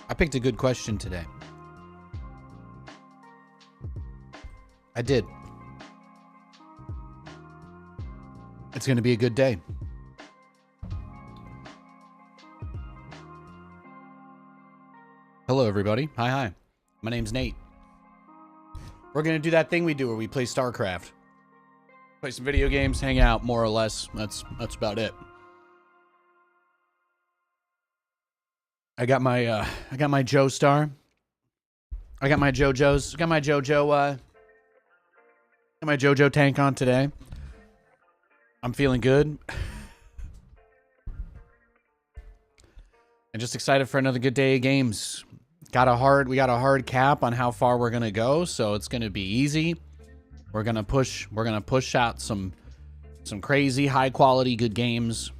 I picked a good question today. I did. It's going to be a good day. Hello, everybody. Hi. My name's Nate. We're going to do that thing we do where we play StarCraft. Play some video games, hang out, more or less. That's about it. I got my Joe star. I got my JoJo's. Got my JoJo tank on today. I'm feeling good. And just excited for another good day of games. We got a hard cap on how far we're gonna go, so it's gonna be easy. We're gonna push out some crazy high quality good games.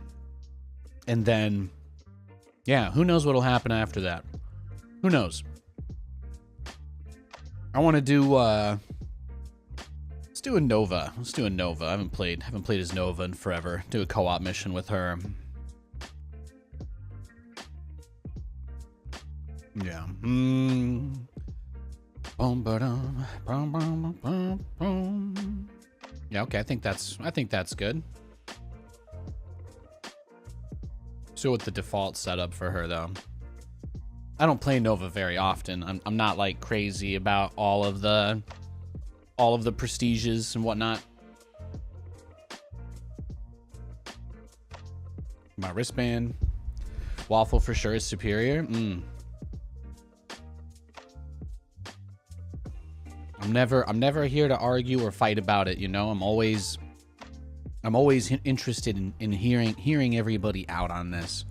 And then yeah, who knows what'll happen after that? Who knows? I want to do let's do a Nova. Let's do a Nova. I haven't played as Nova in forever. Do a co-op mission with her. Yeah. Yeah, okay. I think that's good. So with the default setup for her though. I don't play Nova very often. I'm not like crazy about all of the prestiges and whatnot. My wristband. Waffle for sure is superior. I'm never here to argue or fight about it, you know. I'm always interested in hearing everybody out on this.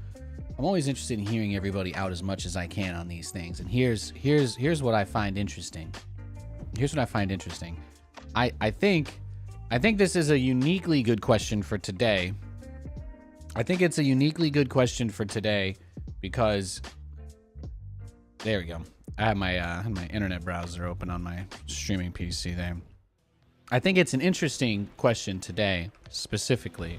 I'm always interested in hearing everybody out as much as I can on these things. And here's what I find interesting. I think this is a uniquely good question for today. I think it's a uniquely good question for today because there we go. I have my internet browser open on my streaming PC there. I think it's an interesting question today, specifically,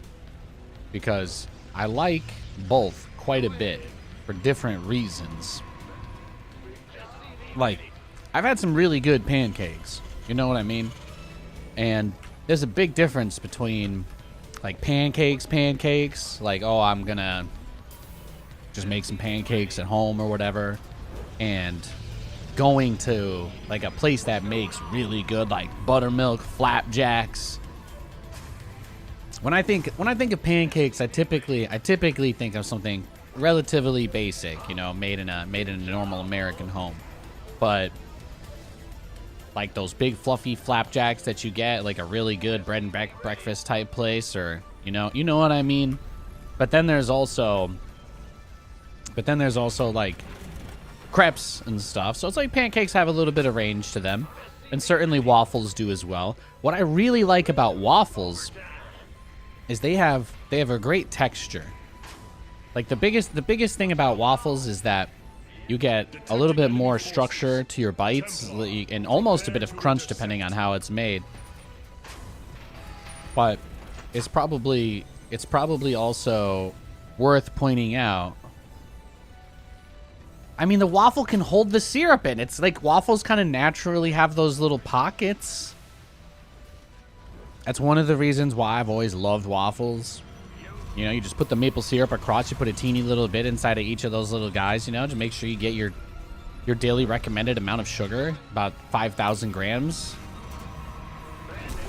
because I like both quite a bit for different reasons. Like, I've had some really good pancakes, you know what I mean? And there's a big difference between, like, pancakes, like, oh, I'm gonna just make some pancakes at home or whatever, and going to like a place that makes really good like buttermilk flapjacks. When I think of pancakes, I typically think of something relatively basic, you know, made in a normal American home. But like those big fluffy flapjacks that you get at like a really good bread and breakfast type place, or you know what I mean. But then there's also like crepes and stuff, so it's like pancakes have a little bit of range to them, and certainly waffles do as well. What I really like about waffles is they have a great texture. Like the biggest thing about waffles is that you get a little bit more structure to your bites and almost a bit of crunch depending on how it's made. But it's probably also worth pointing out, I mean, the waffle can hold the syrup in. It's like waffles kind of naturally have those little pockets. That's one of the reasons why I've always loved waffles. You know, you just put the maple syrup across, you put a teeny little bit inside of each of those little guys, you know, to make sure you get your daily recommended amount of sugar, about 5,000 grams.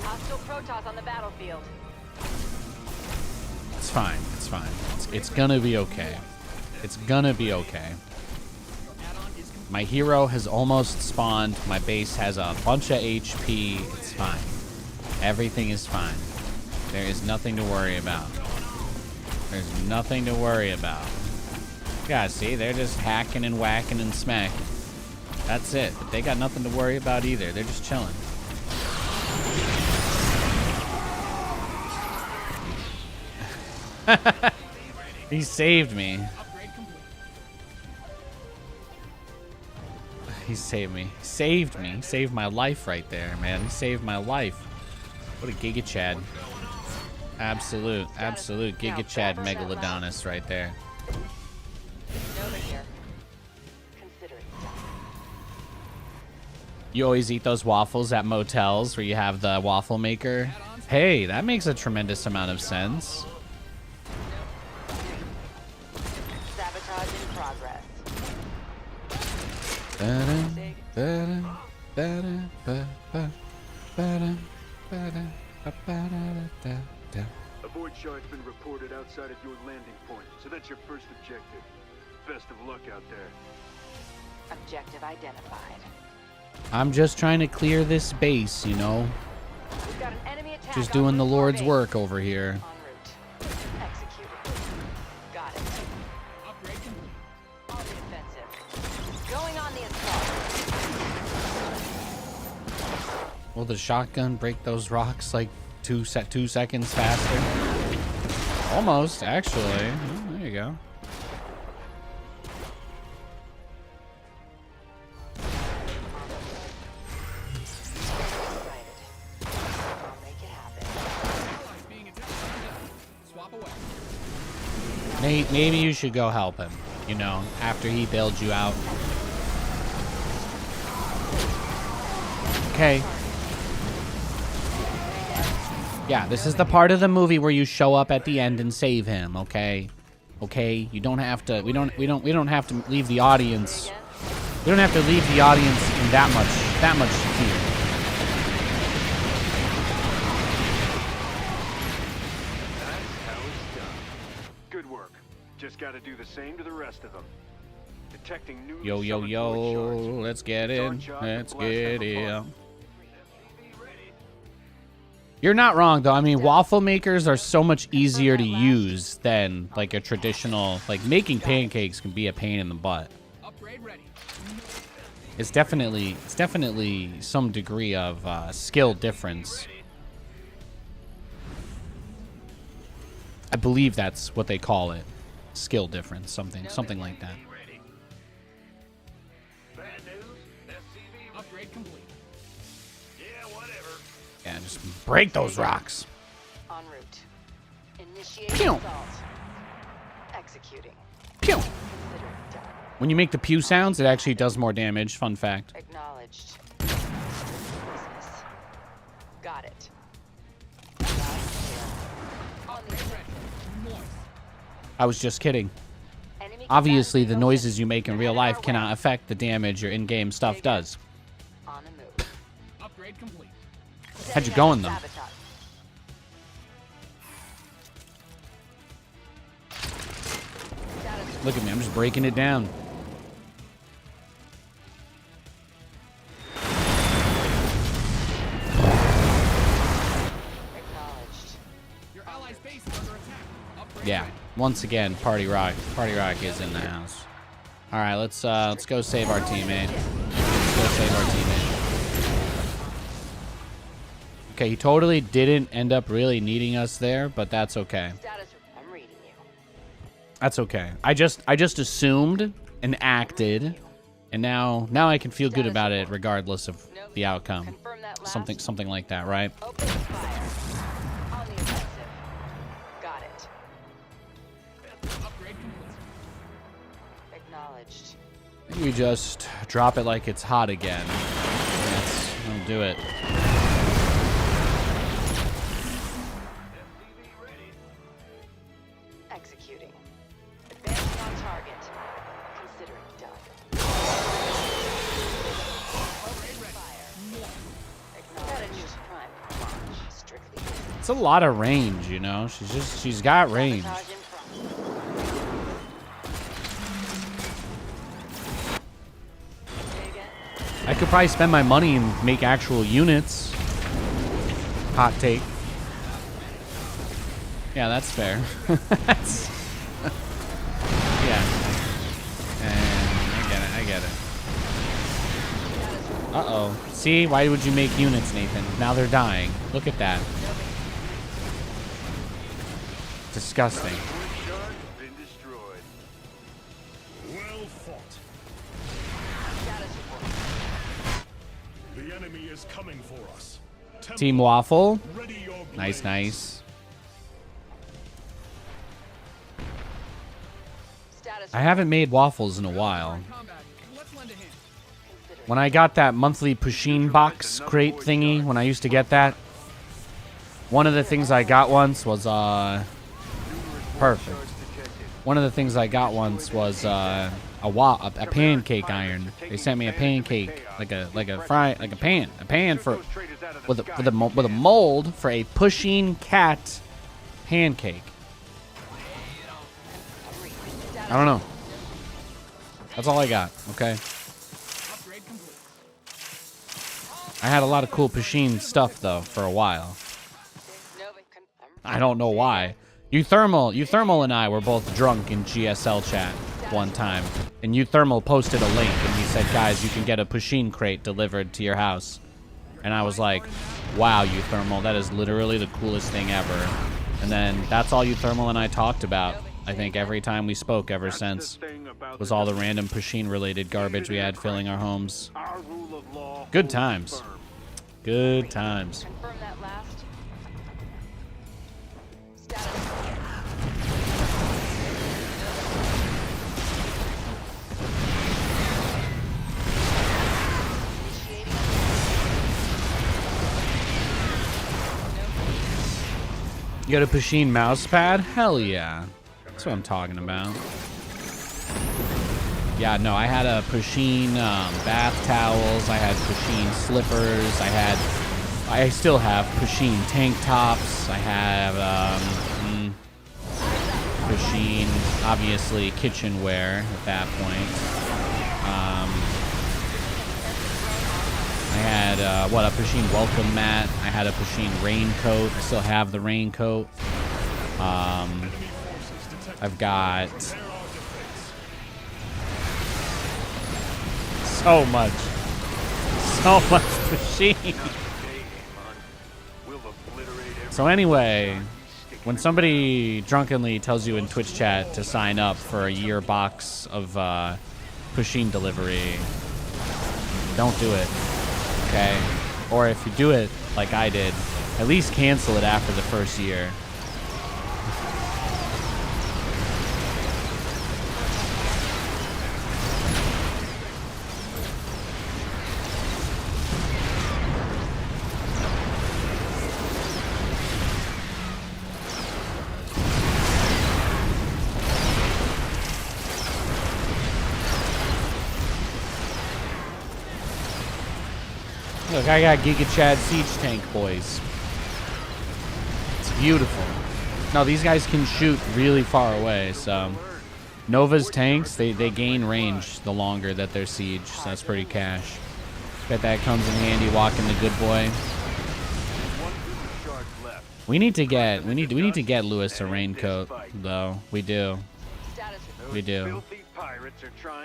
Hostile Protoss on the battlefield. It's fine. It's gonna be okay. It's gonna be okay. My hero has almost spawned. My base has a bunch of HP. It's fine. Everything is fine. There is nothing to worry about. There's nothing to worry about. Yeah, see, they're just hacking and whacking and smacking. That's it. But they got nothing to worry about either. They're just chilling. He saved me. He saved me. He saved me. He saved my life right there, man. He saved my life. What a Giga Chad. Absolute Giga Chad Megalodonus right there. You always eat those waffles at motels where you have the waffle maker. Hey, that makes a tremendous amount of sense. Sabotage in progress. A void shard's been reported outside of your landing point, so that's your first objective. Best of luck out there. Objective identified. I'm just trying to clear this base, you know. We've got an enemy attack. Just doing the on Lord's Route work over here. En route. Executed. Got it. Upgrade complete. On the offensive. Going on the assault. Will the shotgun break those rocks like 2 seconds faster? Almost, actually. Oh, there you go. Nate, maybe you should go help him, you know, after he bailed you out. Okay. Yeah, this is the part of the movie where you show up at the end and save him, okay? Okay, you don't have to we don't have to leave the audience. We don't have to leave the audience in that much fear. Just got to do the same to the rest of them. Detecting new Yo, let's get in. Let's get in. You're not wrong, though. I mean, waffle makers are so much easier to use than, like, a traditional... Like, making pancakes can be a pain in the butt. It's definitely some degree of skill difference. I believe that's what they call it. Skill difference, something like that. Bad news. SCV upgrade complete. Yeah, whatever. Yeah, just break those rocks. En route. Initiate Pew. assault. Executing. Pew. Consider it done. When you make the pew sounds, it actually does more damage. Fun fact. Acknowledged. Business. Got it. On the offensive. I was just kidding. Enemy Obviously, the capacity noises you make in real life Headed our cannot way. affect the damage your in-game stuff does. On the move. Upgrade complete. How'd you going, though? Sabotage. Status Look at me, I'm just breaking it down. acknowledged. Your allies' base is under attack. Upgrade Yeah, once again, Party Rock is in the house. All right, let's go save our teammate. Let's go save our teammate. Okay, he totally didn't end up really needing us there, but that's okay. Status. I'm reading you. That's okay. I just assumed and acted, and now I can feel good about it regardless of the outcome. Confirm that last. Something like that, right? Open fire. On the offensive. Got it. Upgrade complete. Acknowledged. You just drop it like it's hot again. That'll do it. SCV ready. Executing. Advancing on target. Consider it done. Open fire. Acknowledged. Prime launch. Strictly business. It's a lot of range, you know. She's got range. Sabotage in progress. Say again. I could probably spend my money and make actual units. Hot take. Yeah, that's fair. That's yeah. And I get it. Uh-oh. See? Why would you make units, Nathan? Now they're dying. Look at that. Disgusting. Shard has been destroyed. Well fought. Status report. The enemy is coming for us. Team Waffle. Ready your Nice, blades. nice. Status I haven't made waffles in a while. Combat. Let's lend a hand. consider when I got that monthly Pusheen box crate thingy, when I used to get that, one of the things I got once was, perfect. One of the things I got once was, a pancake iron. They sent me a pancake, like a pan for, with a mold for a Pusheen cat pancake. I don't know. That's all I got, okay? I had a lot of cool Pusheen stuff, though, for a while. I don't know why. Euthermal and I were both drunk in GSL chat one time. And Euthermal posted a link, and he said, guys, you can get a Pusheen crate delivered to your house. And I was like, wow, Euthermal, that is literally the coolest thing ever. And then that's all Euthermal and I talked about. I think every time we spoke ever since was all the random Pusheen-related garbage we had filling our homes. Good times. Good times. Confirm that last. You got a Pusheen mouse pad? Hell yeah. That's what I'm talking about. Yeah, no, I had a Pusheen bath towels. I had Pusheen slippers. I still have Pusheen tank tops. I have Pusheen, obviously, kitchenware at that point. I had, a Pusheen welcome mat. I had a Pusheen raincoat. I still have the raincoat. I've got so much Pusheen. So anyway, when somebody drunkenly tells you in Twitch chat to sign up for a year box of Pusheen delivery, don't do it, okay? Or if you do it like I did, at least cancel it after the first year. Look, I got Giga Chad Siege Tank, boys. It's beautiful. No, these guys can shoot really far away, so... Nova's tanks, they gain range the longer that they're siege, so that's pretty cash. Bet that comes in handy walking the good boy. We need to get Lewis a raincoat, though. We do. We do.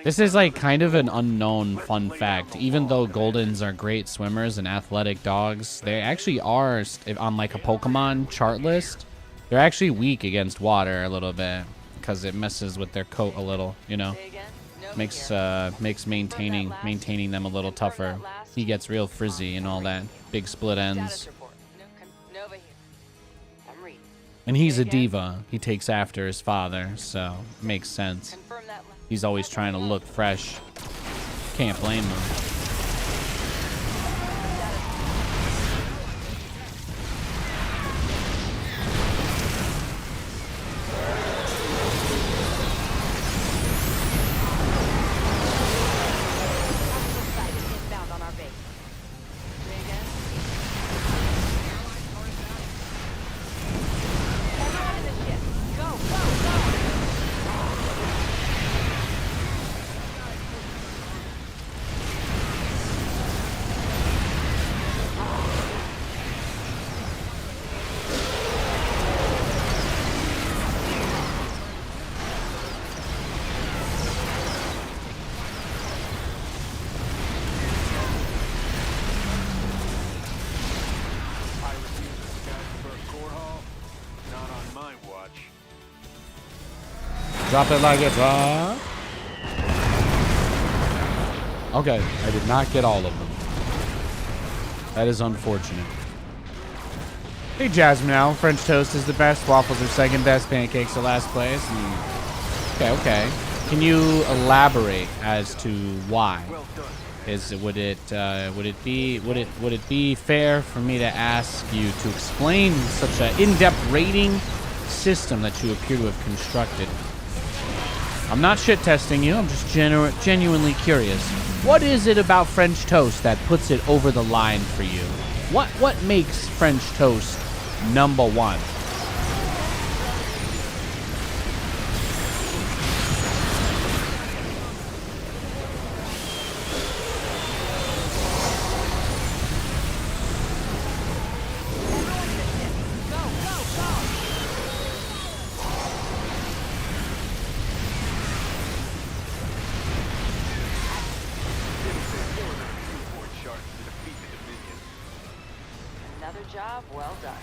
This is like kind of an unknown fun fact. Even though Goldens are great swimmers and athletic dogs, they actually are on like a Pokemon chart list. They're actually weak against water a little bit because it messes with their coat a little, you know. Makes maintaining them a little tougher. He gets real frizzy and all that. Big split ends. And he's a diva. He takes after his father, so makes sense. He's always trying to look fresh. Can't blame him. Drop it like it's hot. Okay, I did not get all of them. That is unfortunate. Hey, Jasmine Al, French toast is the best, waffles are second best, pancakes are last place. Okay. Can you elaborate as to why? Would it be fair for me to ask you to explain such an in-depth rating system that you appear to have constructed? I'm not shit testing you. I'm just genuinely curious. What is it about French toast that puts it over the line for you? What makes French toast number one? Job well done.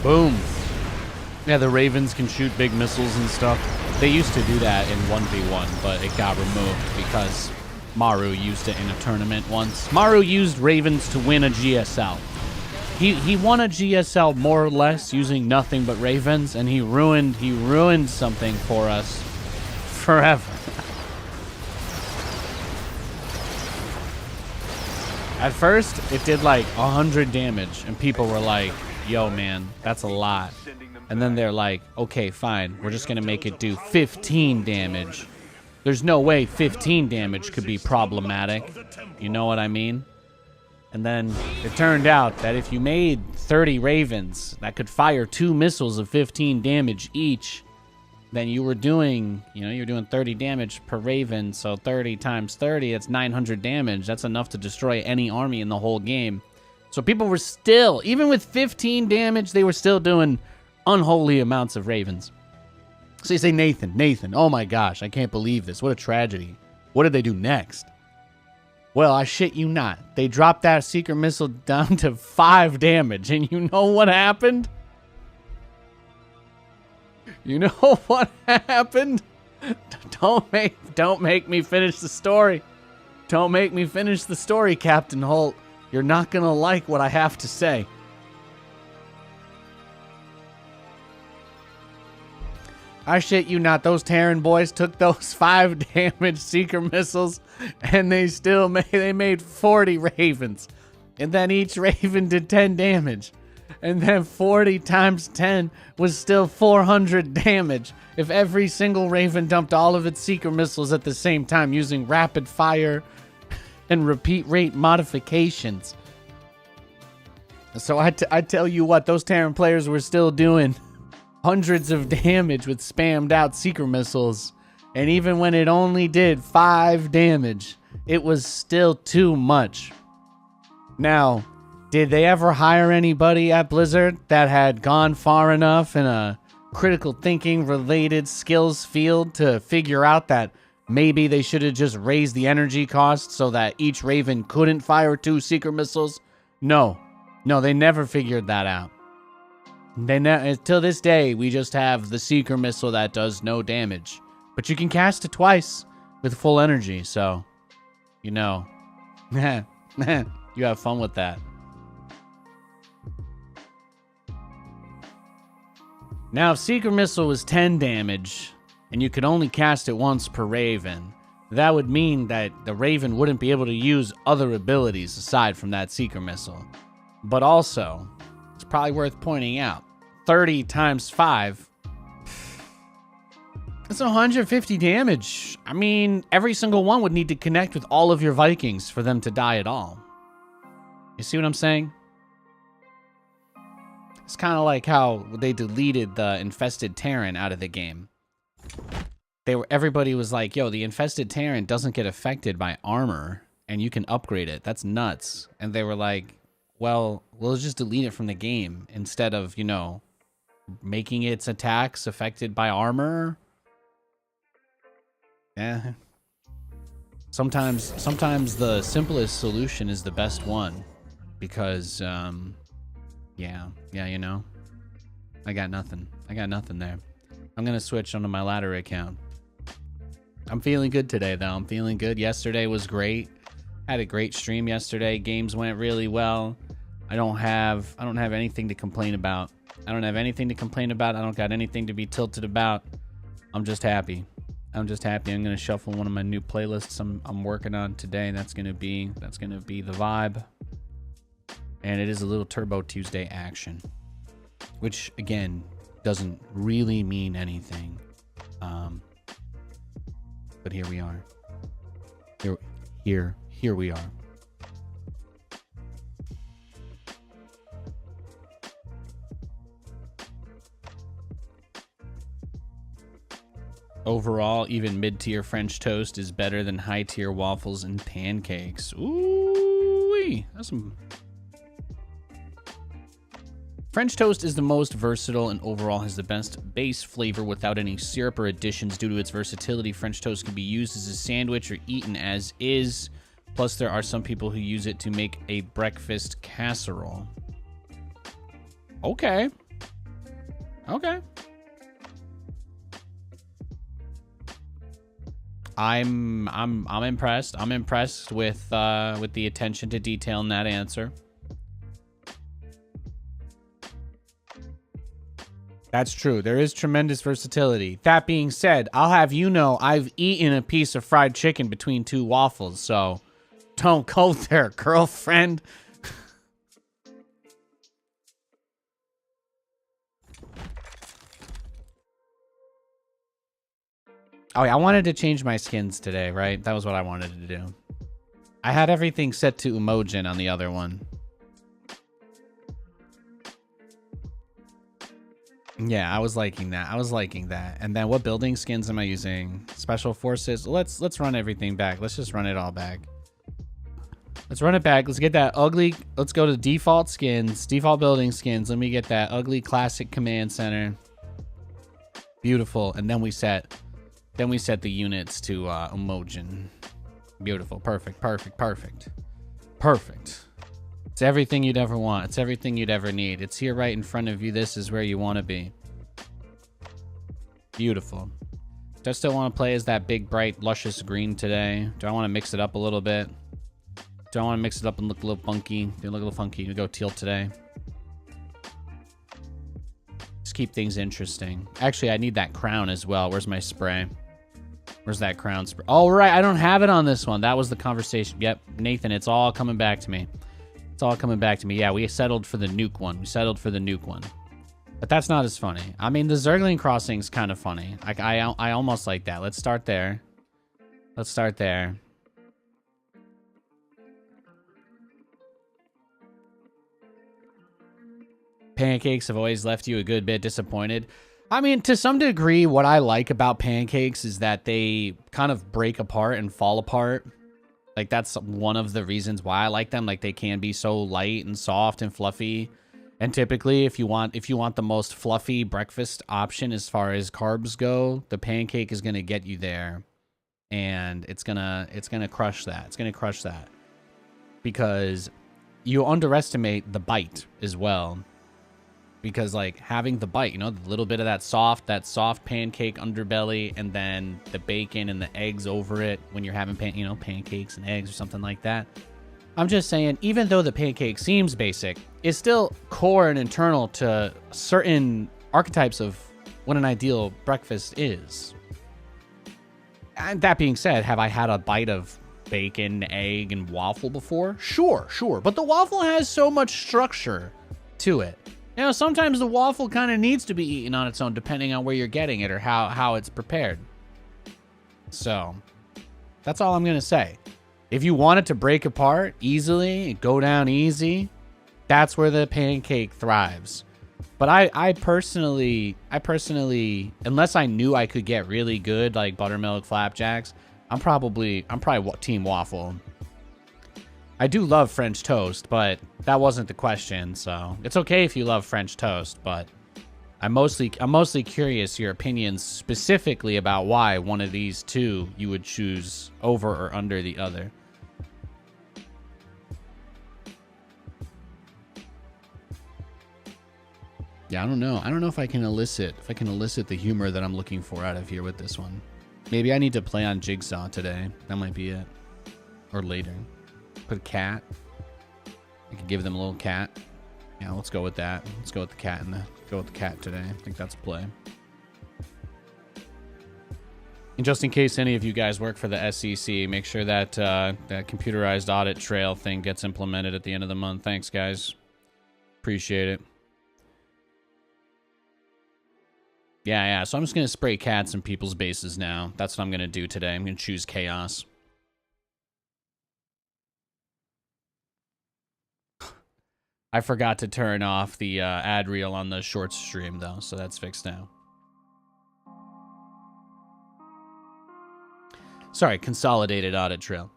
Boom. Yeah, the Ravens can shoot big missiles and stuff. They used to do that in 1v1, but it got removed because Maru used it in a tournament once. Maru used Ravens to win a GSL. He won a GSL more or less using nothing but Ravens, and he ruined something for us forever. At first, it did like 100 damage, and people were like, yo, man, that's a lot. And then they're like, okay, fine, we're just going to make it do 15 damage. There's no way 15 damage could be problematic. You know what I mean? And then it turned out that if you made 30 Ravens that could fire 2 missiles of 15 damage each, then you were doing, you're doing 30 damage per Raven, so 30 times 30, that's 900 damage. That's enough to destroy any army in the whole game. So people were still, even with 15 damage, they were still doing unholy amounts of Ravens. So you say, Nathan, oh my gosh, I can't believe this. What a tragedy. What did they do next? Well, I shit you not. They dropped that secret missile down to 5 damage, and you know what happened? You know what happened? Don't make me finish the story. Don't make me finish the story, Captain Holt. You're not gonna like what I have to say. I shit you not, those Terran boys took those 5 damage seeker missiles and they made 40 Ravens. And then each Raven did 10 damage. And then 40 times 10 was still 400 damage if every single Raven dumped all of its seeker missiles at the same time using rapid fire and repeat rate modifications. So I tell you what, those Terran players were still doing hundreds of damage with spammed out seeker missiles. And even when it only did 5 damage, it was still too much. Now, did they ever hire anybody at Blizzard that had gone far enough in a critical thinking related skills field to figure out that maybe they should have just raised the energy cost so that each Raven couldn't fire 2 seeker missiles? No, they never figured that out. Till this day, we just have the seeker missile that does no damage, but you can cast it twice with full energy. So, you have fun with that. Now, if Seeker Missile was 10 damage, and you could only cast it once per Raven, that would mean that the Raven wouldn't be able to use other abilities aside from that Seeker Missile. But also, it's probably worth pointing out, 30 times 5, that's 150 damage. I mean, every single one would need to connect with all of your Vikings for them to die at all. You see what I'm saying? It's kind of like how they deleted the infested Terran out of the game. Everybody was like, yo, the infested Terran doesn't get affected by armor, and you can upgrade it. That's nuts. And they were like, well, we'll just delete it from the game instead of, making its attacks affected by armor. Yeah. Sometimes the simplest solution is the best one. Because, yeah, I got nothing there. I'm going to switch onto my ladder account. I'm feeling good today, though. I'm feeling good. Yesterday was great. Had a great stream yesterday. Games went really well. I don't have anything to complain about. I don't got anything to be tilted about. I'm just happy. I'm just happy. I'm gonna shuffle one of my new playlists I'm working on today. That's gonna be the vibe. And it is a little Turbo Tuesday action, which again doesn't really mean anything. But here we are. Here we are. Overall, even mid-tier French toast is better than high-tier waffles and pancakes. Ooh-wee. That's some... French toast is the most versatile and overall has the best base flavor without any syrup or additions. Due to its versatility, French toast can be used as a sandwich or eaten as is. Plus, there are some people who use it to make a breakfast casserole. Okay. Okay. I'm impressed. I'm impressed with the attention to detail in that answer. That's true. There is tremendous versatility. That being said, I'll have you know I've eaten a piece of fried chicken between two waffles, so don't go there, girlfriend. Oh, yeah, I wanted to change my skins today, right? That was what I wanted to do. I had everything set to Emojin on the other one. Yeah, I was liking that. And then what building skins am I using? Special forces. Let's run everything back. Let's just run it all back. Let's run it back. Let's get that ugly. Let's go to default skins, default building skins. Let me get that ugly classic command center. Beautiful. And then we set the units to Emojin. Beautiful. Perfect. It's everything you'd ever want. It's everything you'd ever need. It's here right in front of you. This is where you want to be. Beautiful. Do I still want to play as that big, bright, luscious green today? Do I want to mix it up a little bit? Do I want to mix it up and look a little funky? Do look a little funky? We go teal today. Just keep things interesting. Actually, I need that crown as well. Where's my spray? Where's that crown spray? Oh, right. I don't have it on this one. That was the conversation. Yep. Nathan, it's all coming back to me. It's all coming back to me. Yeah, we settled for the nuke one. But that's not as funny. I mean, the Zergling crossing's kind of funny. I almost like that. Let's start there. Pancakes have always left you a good bit disappointed. I mean, to some degree, what I like about pancakes is that they kind of break apart and fall apart. Like, that's one of the reasons why I like them. Like, they can be so light and soft and fluffy. And typically, if you want the most fluffy breakfast option as far as carbs go, the pancake is going to get you there. And it's going to crush that. It's going to crush that. Because you underestimate the bite as well. Because, like, having the bite, you know, the little bit of that soft pancake underbelly, and then the bacon and the eggs over it when you're having, pancakes and eggs or something like that. I'm just saying, even though the pancake seems basic, it's still core and internal to certain archetypes of what an ideal breakfast is. And that being said, have I had a bite of bacon, egg, and waffle before? Sure. But the waffle has so much structure to it. You know, sometimes the waffle kind of needs to be eaten on its own, depending on where you're getting it or how it's prepared. So, that's all I'm going to say. If you want it to break apart easily, go down easy, that's where the pancake thrives. But I personally, unless I knew I could get really good, like buttermilk flapjacks, I'm probably team waffle. I do love French toast, but that wasn't the question, so it's okay if you love French toast, but I'm mostly curious your opinions specifically about why one of these two you would choose over or under the other. Yeah, I don't know. I don't know if I can elicit the humor that I'm looking for out of here with this one. Maybe I need to play on Jigsaw today. That might be it. Or later. Put a cat. I could give them a little cat. Yeah, let's go with that. Let's go with the cat today. I think that's a play. And just in case any of you guys work for the SEC, make sure that that computerized audit trail thing gets implemented at the end of the month. Thanks, guys. Appreciate it. Yeah. So I'm just going to spray cats in people's bases now. That's what I'm going to do today. I'm going to choose chaos. I forgot to turn off the ad reel on the shorts stream, though, so that's fixed now. Sorry, consolidated audit trail.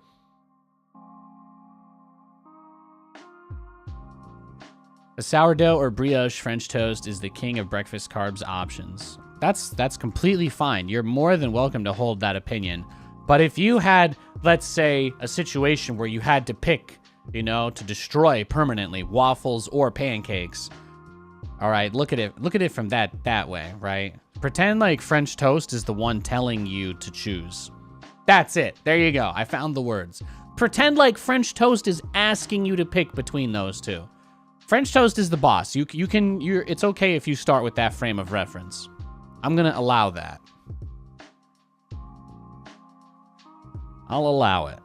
A sourdough or brioche French toast is the king of breakfast carbs options. That's completely fine. You're more than welcome to hold that opinion. But if you had, let's say, a situation where you had to pick, you know, to destroy permanently waffles or pancakes, all right, look at it from that way, right? Pretend like French toast is the one telling you to choose. That's it. There you go. I found the words. Pretend like French toast is asking you to pick between those two. French toast is the boss. It's okay if you start with that frame of reference. I'm gonna allow that. I'll allow it.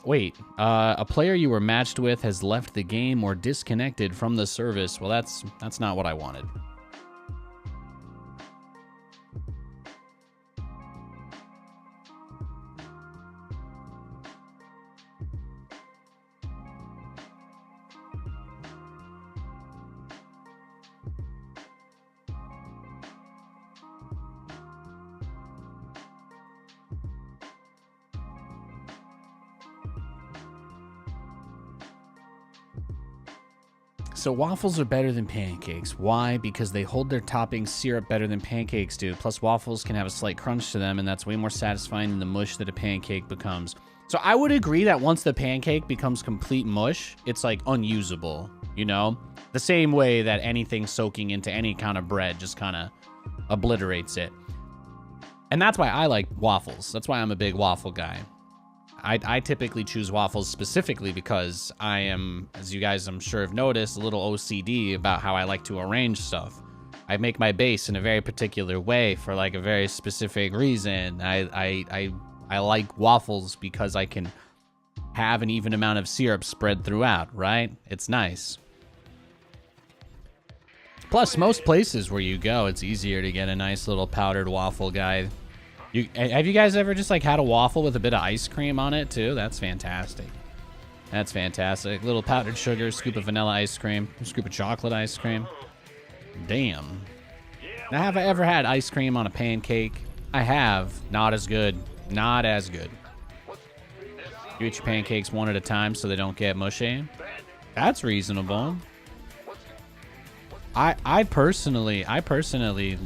Wait, a player you were matched with has left the game or disconnected from the service. Well, that's not what I wanted. So waffles are better than pancakes. Why? Because they hold their topping syrup better than pancakes do. Plus waffles can have a slight crunch to them, and that's way more satisfying than the mush that a pancake becomes. So I would agree that once the pancake becomes complete mush, it's like unusable, you know? The same way that anything soaking into any kind of bread just kind of obliterates it. And that's why I like waffles. That's why I'm a big waffle guy. I typically choose waffles specifically because I am, as you guys I'm sure have noticed, a little OCD about how I like to arrange stuff. I make my base in a very particular way for like a very specific reason. I like waffles because I can have an even amount of syrup spread throughout, right? It's nice. Plus, most places where you go, it's easier to get a nice little powdered waffle guy. Have you guys ever just like had a waffle with a bit of ice cream on it too? That's fantastic. That's fantastic. Little powdered sugar, scoop of vanilla ice cream, scoop of chocolate ice cream. Damn. Now, have I ever had ice cream on a pancake? I have. Not as good. Not as good. You eat your pancakes one at a time so they don't get mushy. That's reasonable. I personally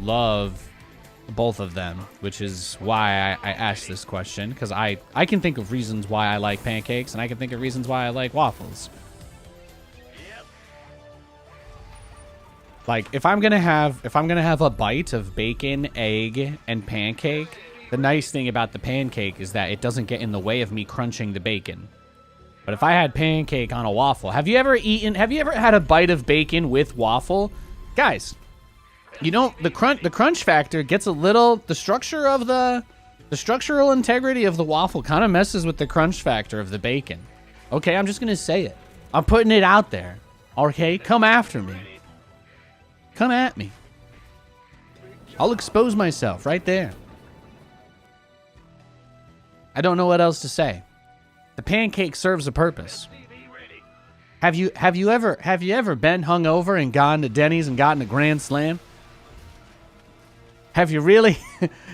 love both of them, which is why I asked this question, because I can think of reasons why I like pancakes, and I can think of reasons why I like waffles. Like if I'm gonna have a bite of bacon, egg, and pancake, the nice thing about the pancake is that it doesn't get in the way of me crunching the bacon. But if I had pancake on a waffle, have you ever had a bite of bacon with waffle? Guys, you know, the crunch factor gets a little, the structural integrity of the waffle kind of messes with the crunch factor of the bacon. Okay, I'm just going to say it. I'm putting it out there. Okay, come after me. Come at me. I'll expose myself right there. I don't know what else to say. The pancake serves a purpose. Have you ever been hungover and gone to Denny's and gotten a Grand Slam? Have you really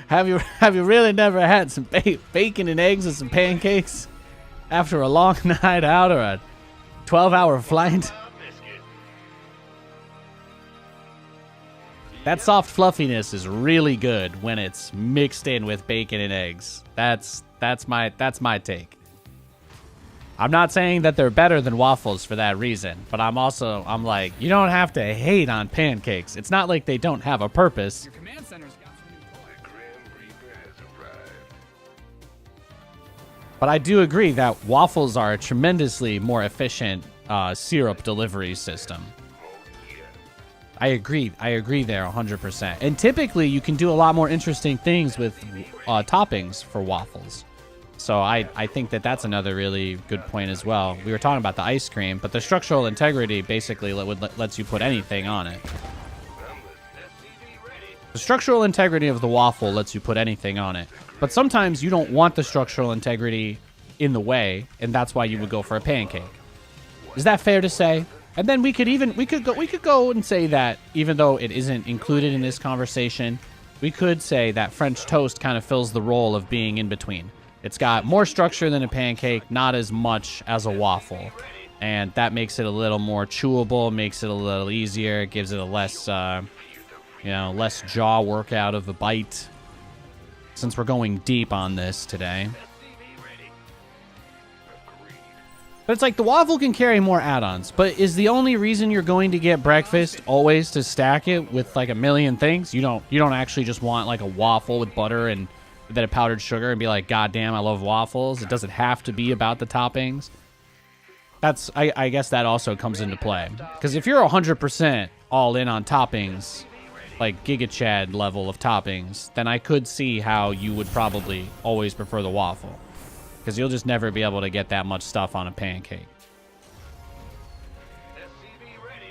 never had some bacon and eggs and some pancakes after a long night out or a 12-hour flight? That soft fluffiness is really good when it's mixed in with bacon and eggs. That's my take. I'm not saying that they're better than waffles for that reason, but I'm like, you don't have to hate on pancakes. It's not like they don't have a purpose. Your command center's got some new toys. The Grim Reaper has arrived. But I do agree that waffles are a tremendously more efficient syrup delivery system. I agree there 100%. And typically you can do a lot more interesting things with toppings for waffles. So I think that that's another really good point as well. We were talking about the ice cream, but the structural integrity basically lets you put anything on it. The structural integrity of the waffle lets you put anything on it. But sometimes you don't want the structural integrity in the way, and that's why you would go for a pancake. Is that fair to say? And then we could go and say that even though it isn't included in this conversation, we could say that French toast kind of fills the role of being in between. It's got more structure than a pancake, not as much as a waffle. And that makes it a little more chewable, makes it a little easier, gives it a less, less jaw workout of a bite. Since we're going deep on this today. But it's like the waffle can carry more add-ons. But is the only reason you're going to get breakfast always to stack it with like a million things? You don't actually just want like a waffle with butter and then a powdered sugar and be like, God damn, I love waffles. It doesn't have to be about the toppings. I guess that also comes into play. Because if you're 100% all in on toppings, like Giga Chad level of toppings, then I could see how you would probably always prefer the waffle. Because you'll just never be able to get that much stuff on a pancake.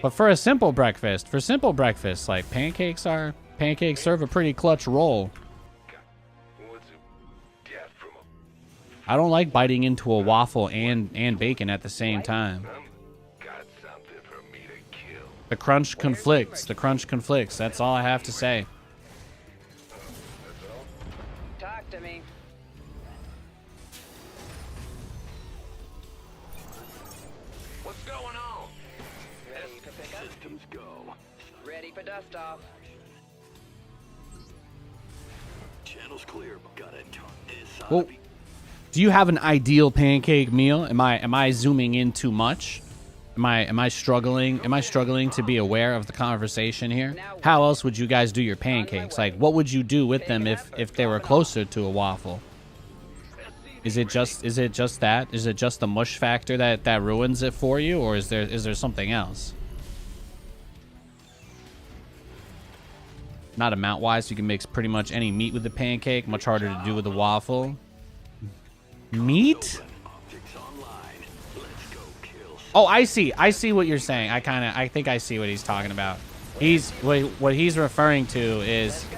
But for a simple breakfast, like pancakes serve a pretty clutch role. I don't like biting into a waffle and bacon at the same time. The crunch conflicts. That's all I have to say. Talk to me. What's going on? Ready for pickup? Systems go. Ready for dust off. Channel's clear. Got it. Well, do you have an ideal pancake meal? Am I zooming in too much? Am I struggling to be aware of the conversation here? How else would you guys do your pancakes? Like, what would you do with them if they were closer to a waffle? Is it just that? Is it just the mush factor that ruins it for you, or is there something else? Not amount wise, you can mix pretty much any meat with the pancake. Much harder to do with the waffle. Meat? Oh, I see what you're saying. I think I see what he's talking about. What he's referring to is. Let's go.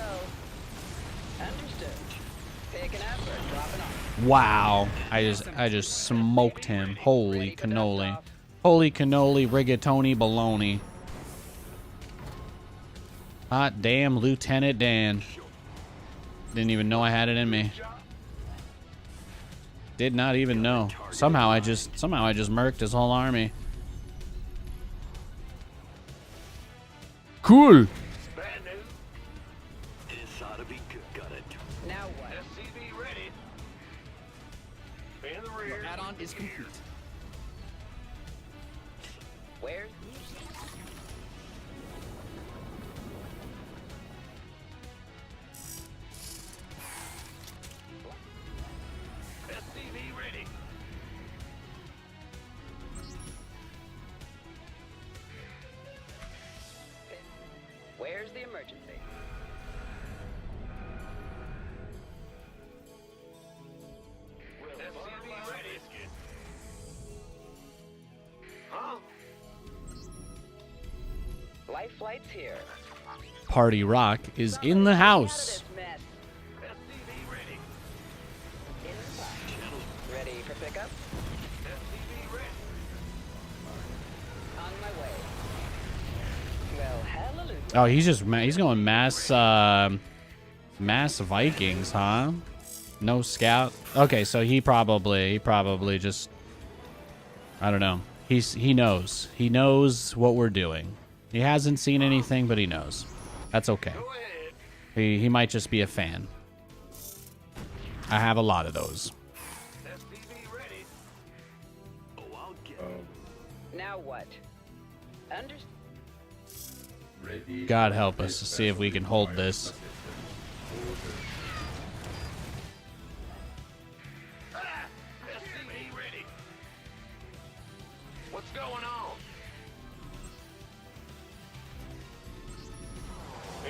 Understood. Picking up or dropping off. Wow! I just smoked him. Holy cannoli! Holy cannoli! Rigatoni baloney! Hot damn, Lieutenant Dan! Didn't even know I had it in me. Did not even know. Somehow I just murked his whole army. Cool. Now what? SCV ready. In the rear. Add-on is complete. Where's SCV ready. Where's the emergency? SCV ready. Huh? Life flight's here. Party Rock is in the house. Out of this mess. SCV ready. Inside. Ready for pickup? SCV ready. On my way. Well, hallelujah. Oh, he's going mass Vikings, huh? No scout. Okay, so he probably just, I don't know. He knows. He knows what we're doing. He hasn't seen anything, but he knows. That's okay. Go ahead. He might just be a fan. I have a lot of those. SCV ready. Now what? God help us to see if we can hold this. SCV ready. What's going on?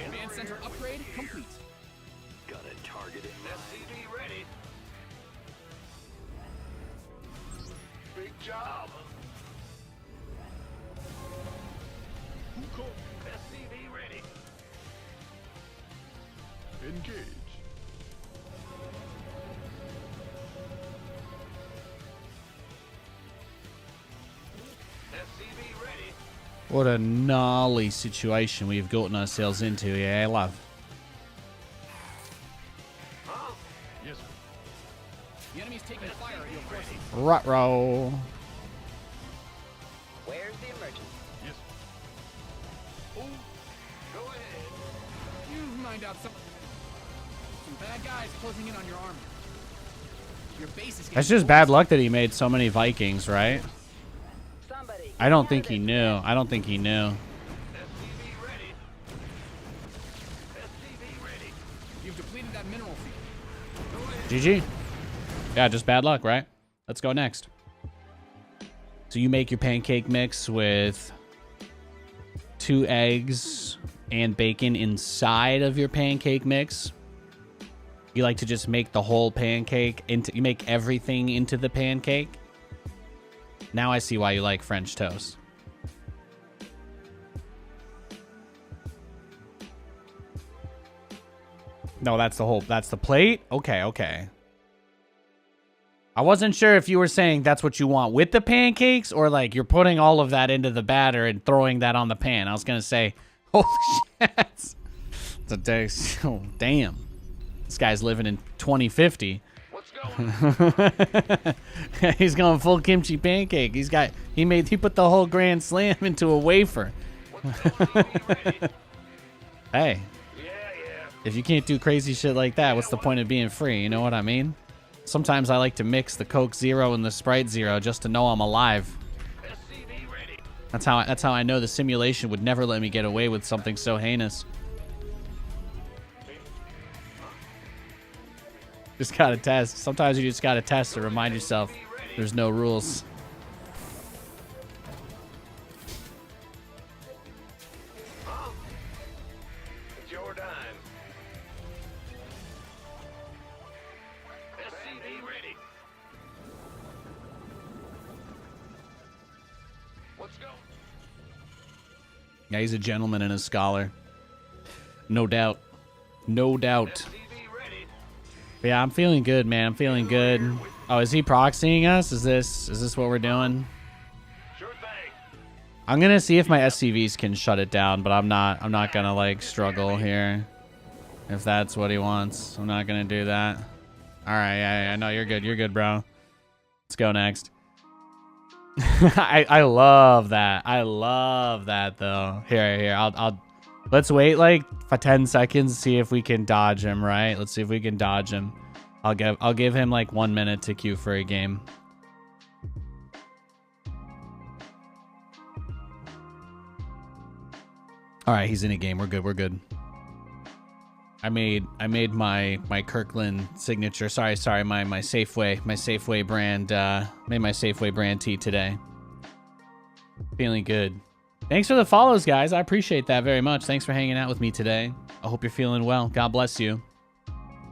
Command center upgrade complete. Got a target in mind. SCV ready. Big job. SCV ready. Engage. SCV ready. What a gnarly situation we've gotten ourselves into, yeah, love. Huh? Yes, sir. The enemy's taking fire at your forces. Ruh-roh. Where's the emergency? Yes, sir. Go ahead. You mined out some bad guys closing in on your army. Your base is That's just bad luck that he made so many Vikings, right? Somebody. I don't think he knew. I don't think he knew. SCV ready. SCV ready. You've depleted that mineral field. GG. Yeah, just bad luck, right? Let's go next. So you make your pancake mix with 2 eggs and bacon inside of your pancake mix. You like to just make the whole pancake into, you make everything into the pancake. Now I see why you like French toast. No, that's the plate? Okay, okay. I wasn't sure if you were saying that's what you want with the pancakes or like you're putting all of that into the batter and throwing that on the pan. I was going to say, holy shit. It's a day. Oh, damn. This guy's living in 2050. What's going on? He's going full kimchi pancake. He put the whole Grand Slam into a wafer. What's going on? You ready? Hey, Yeah. if you can't do crazy shit like that, what's the point of being free? You know what I mean? Sometimes I like to mix the Coke Zero and the Sprite Zero just to know I'm alive. SCV ready. That's how I know the simulation would never let me get away with something so heinous. Just gotta test. Sometimes you just gotta test to remind yourself there's no rules. Huh? It's your dime. SCV ready. What's going? Yeah, he's a gentleman and a scholar. No doubt. No doubt. SCV ready. Yeah, I'm feeling good, man. I'm feeling good. Oh, is he proxying us? Is this what we're doing? Sure thing. I'm gonna see if my SCVs can shut it down, but I'm not gonna like struggle here. If that's what he wants, I'm not gonna do that. All right, yeah, no, you're good. You're good, bro. Let's go next. I love that. I love that though. Here. I'll let's wait like for 10 seconds, see if we can dodge him, right? Let's see if we can dodge him. I'll give him like 1 minute to queue for a game. All right, he's in a game. We're good. We're good. I made my Kirkland signature. Sorry, my Safeway brand. Made my Safeway brand tea today. Feeling good. Thanks for the follows, guys. I appreciate that very much. Thanks for hanging out with me today. I hope you're feeling well. God bless you.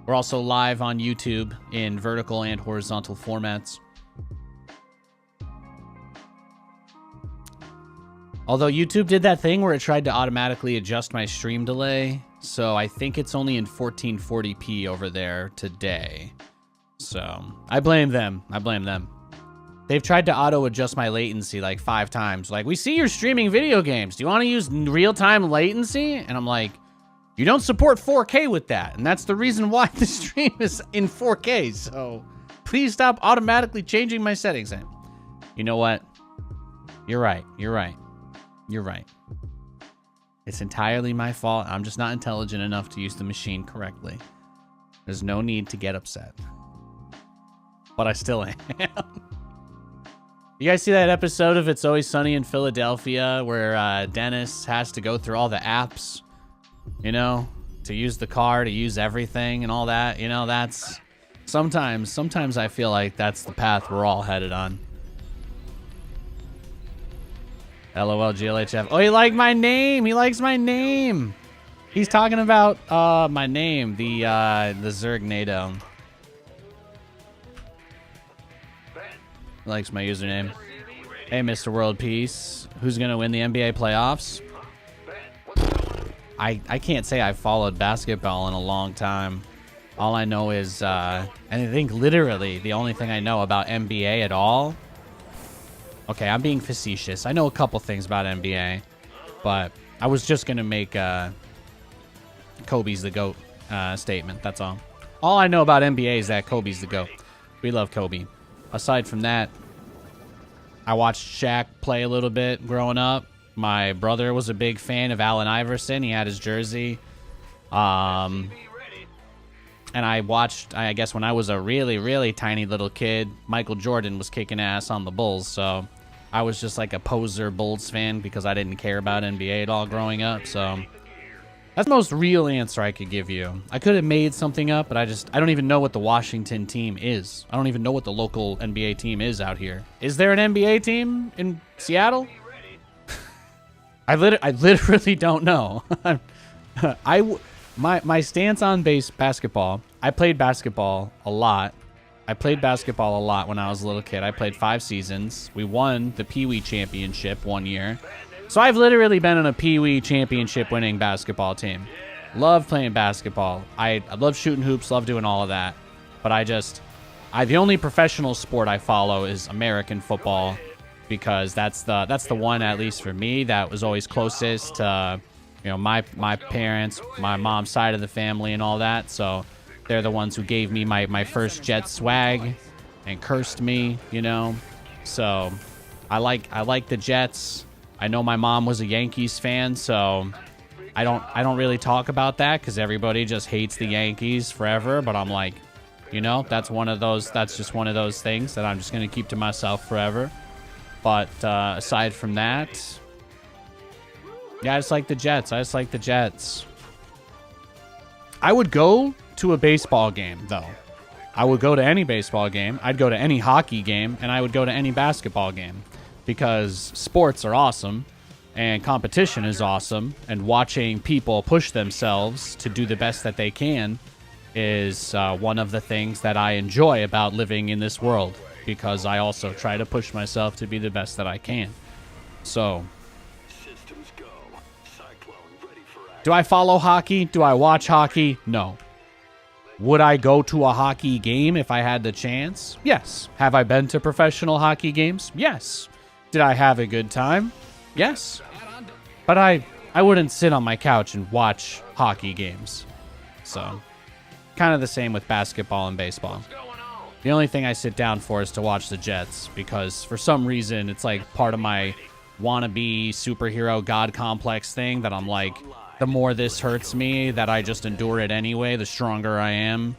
We're also live on YouTube in vertical and horizontal formats. Although YouTube did that thing where it tried to automatically adjust my stream delay, so I think it's only in 1440p over there today. So I blame them. They've tried to auto-adjust my latency like 5 times. Like, we see you're streaming video games. Do you want to use real-time latency? And I'm like, you don't support 4K with that. And that's the reason why the stream is in 4K. So please stop automatically changing my settings. And you know what? You're right. It's entirely my fault. I'm just not intelligent enough to use the machine correctly. There's no need to get upset. But I still am. You guys see that episode of It's Always Sunny in Philadelphia where Dennis has to go through all the apps, you know, to use the car, to use everything and all that? You know, that's sometimes I feel like that's the path we're all headed on. LOL GLHF. Oh, he liked my name. He likes my name. He's talking about my name, the Zergnado. Likes my username. Hey, Mr. World Peace. Who's going to win the NBA playoffs? I can't say I've followed basketball in a long time. All I know is, and I think literally the only thing I know about NBA at all. Okay, I'm being facetious. I know a couple things about NBA, but I was just going to make Kobe's the GOAT statement. That's all. All I know about NBA is that Kobe's the GOAT. We love Kobe. Aside from that, I watched Shaq play a little bit growing up. My brother was a big fan of Allen Iverson. He had his jersey. And I watched, I guess when I was a really, really tiny little kid, Michael Jordan was kicking ass on the Bulls. So I was just like a poser Bulls fan because I didn't care about NBA at all growing up. So that's the most real answer I could give you. I could have made something up, but I don't even know what the Washington team is. I don't even know what the local NBA team is out here. Is there an NBA team in Seattle? I literally don't know. My stance on basketball, I played basketball a lot. When I was a little kid. I played 5 seasons. We won the Pee Wee Championship one year. So I've literally been on a Pee Wee Championship winning basketball team. Love playing basketball. I love shooting hoops, love doing all of that. But the only professional sport I follow is American football because that's the one, at least for me, that was always closest to my parents, my mom's side of the family and all that. So they're the ones who gave me my first Jet swag and cursed me, So I like the Jets. I know my mom was a Yankees fan, so I don't really talk about that because everybody just hates the Yankees forever. But I'm like, that's just one of those things that I'm just gonna keep to myself forever. But aside from that, yeah, I just like the Jets. I would go to a baseball game though. I would go to any baseball game. I'd go to any hockey game, and I would go to any basketball game. Because sports are awesome and competition is awesome, and watching people push themselves to do the best that they can is one of the things that I enjoy about living in this world, because I also try to push myself to be the best that I can. So, do I follow hockey? Do I watch hockey? No. Would I go to a hockey game if I had the chance? Yes. Have I been to professional hockey games? Yes. Did I have a good time? Yes. But I wouldn't sit on my couch and watch hockey games. So, kind of the same with basketball and baseball. The only thing I sit down for is to watch the Jets, because for some reason it's like part of my wannabe superhero god complex thing that I'm like, the more this hurts me, that I just endure it anyway, the stronger I am.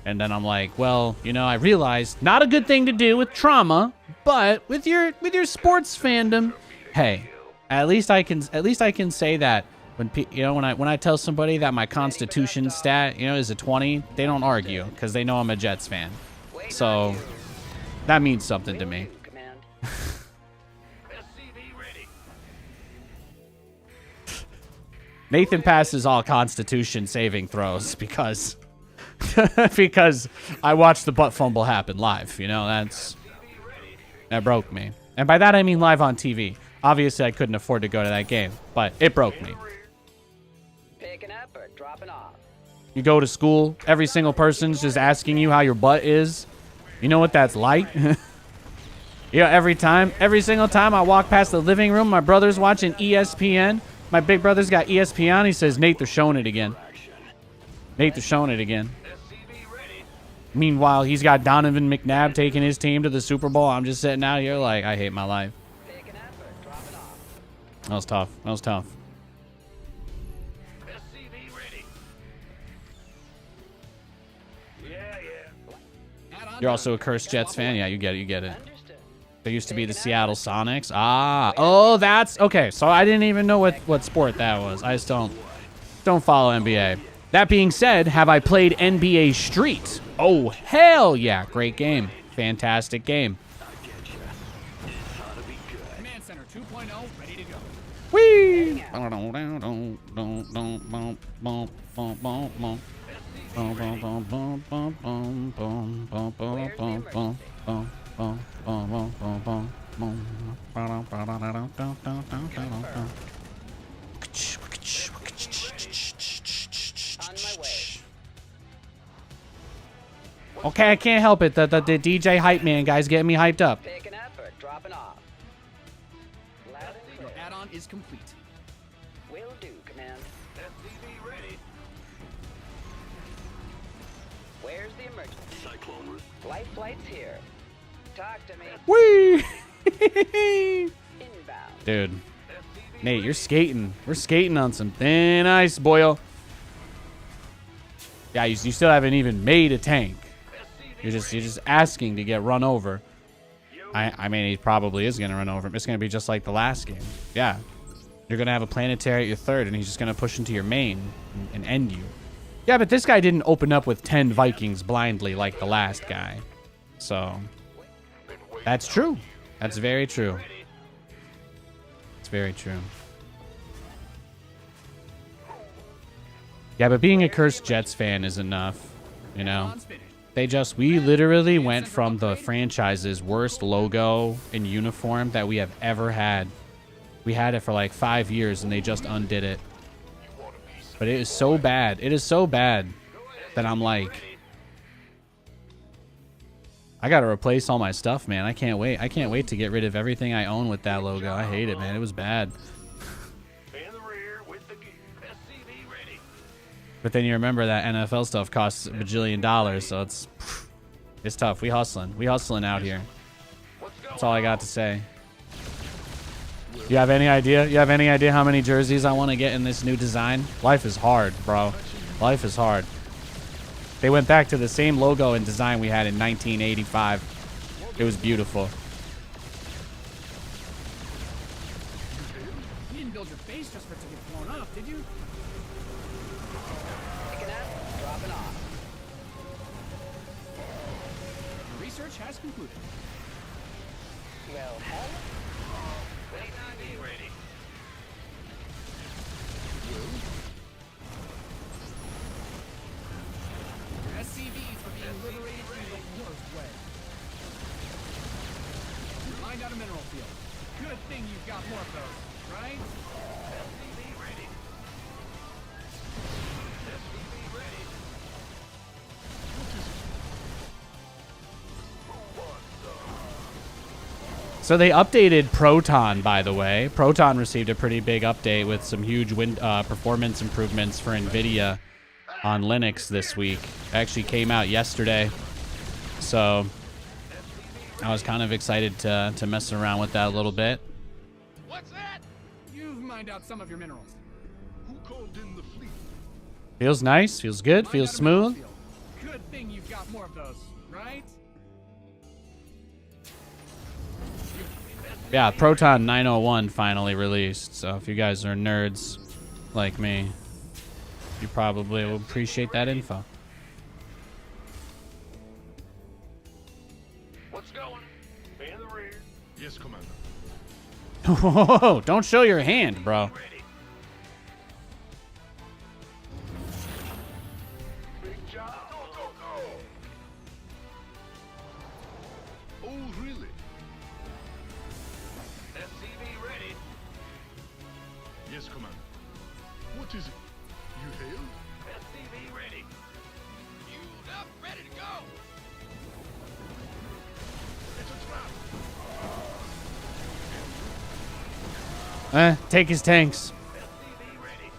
And then I'm like, well, I realized not a good thing to do with trauma, but with your sports fandom, hey, at least I can say that when I tell somebody that my Constitution stat is a 20, they don't argue because they know I'm a Jets fan. So that means something to me. Nathan passes all Constitution saving throws because I watched the butt fumble happen live. That broke me. And by that I mean live on TV. Obviously I couldn't afford to go to that game, but it broke me. Picking up or dropping off? You go to school, every single person's just asking you how your butt is. You know what that's like? Every single time I walk past the living room, my brother's watching ESPN. My big brother's got ESPN. He says, Nate, they're showing it again. Meanwhile, he's got Donovan McNabb taking his team to the Super Bowl. I'm just sitting out here like, I hate my life. That was tough. You're also a cursed Jets fan? Yeah, you get it. There used to be the Seattle Sonics. Ah, oh, that's okay. So I didn't even know what sport that was. I just don't follow NBA. That being said, have I played NBA Street? Oh, hell yeah. Great game. Fantastic game. Command Center 2.0, ready to go. Whee! Okay, I can't help it. The DJ hype man guy's getting me hyped up. Picking up or dropping off? Loud and Your clear. add-on is complete. Will do, Command. SCV ready. Where's the emergency? Cyclone. Life flight's here. Talk to me. Whee! Inbound. Dude, Nate, you're skating. We're skating on some thin ice, boyo. Yeah, you still haven't even made a tank. You're just asking to get run over. I mean, he probably is gonna run over him. It's gonna be just like the last game. Yeah, you're gonna have a planetary at your third, and he's just gonna push into your main and end you. Yeah, but this guy didn't open up with 10 Vikings blindly like the last guy. So that's true. That's very true. It's very true. Yeah, but being a Cursed Jets fan is enough, you know? Add-on's finished. We literally went from the franchise's worst logo and uniform that we have ever had. We had it for like 5 years and they just undid it. But it is so bad. It is so bad that I'm like, I gotta replace all my stuff, man. I can't wait. I can't wait to get rid of everything I own with that logo. I hate it, man. It was bad. In the rear with the gear. SCV ready. But then you remember that NFL stuff costs $1 bajillion, so it's tough. We hustling out here. That's all I got to say. You have any idea? You have any idea how many jerseys I want to get in this new design? Life is hard, bro. Life is hard. They went back to the same logo and design we had in 1985. It was beautiful. You didn't build your base just for it to get blown up, did you? Picking up, dropping off. Research has concluded. Well, hell, SCV ready. SCVs are being liberated in the worst way. Find out a mineral field. Good thing you've got more of those, right? SCV ready. SCV ready. So they updated Proton, by the way. Proton received a pretty big update with some huge performance improvements for NVIDIA on Linux this week. It actually came out yesterday. So I was kind of excited to mess around with that a little bit. What's that? You've mined out some of your minerals. Who called in the fleet? Feels nice, feels good, feels Find out a mineral smooth. field. Good thing you've got more of those, right? Yeah, Proton 901 finally released. So if you guys are nerds like me, you probably will appreciate that info. What's going? In the rear. Yes, Commander. Whoa, don't show your hand, bro. Ready. Big job. Go, go, go. Oh, really? SCV ready. Yes, Commander. What is it? You hail? SCV ready. Fueled up, ready to go. It's a trap. Take his tanks. SCV ready.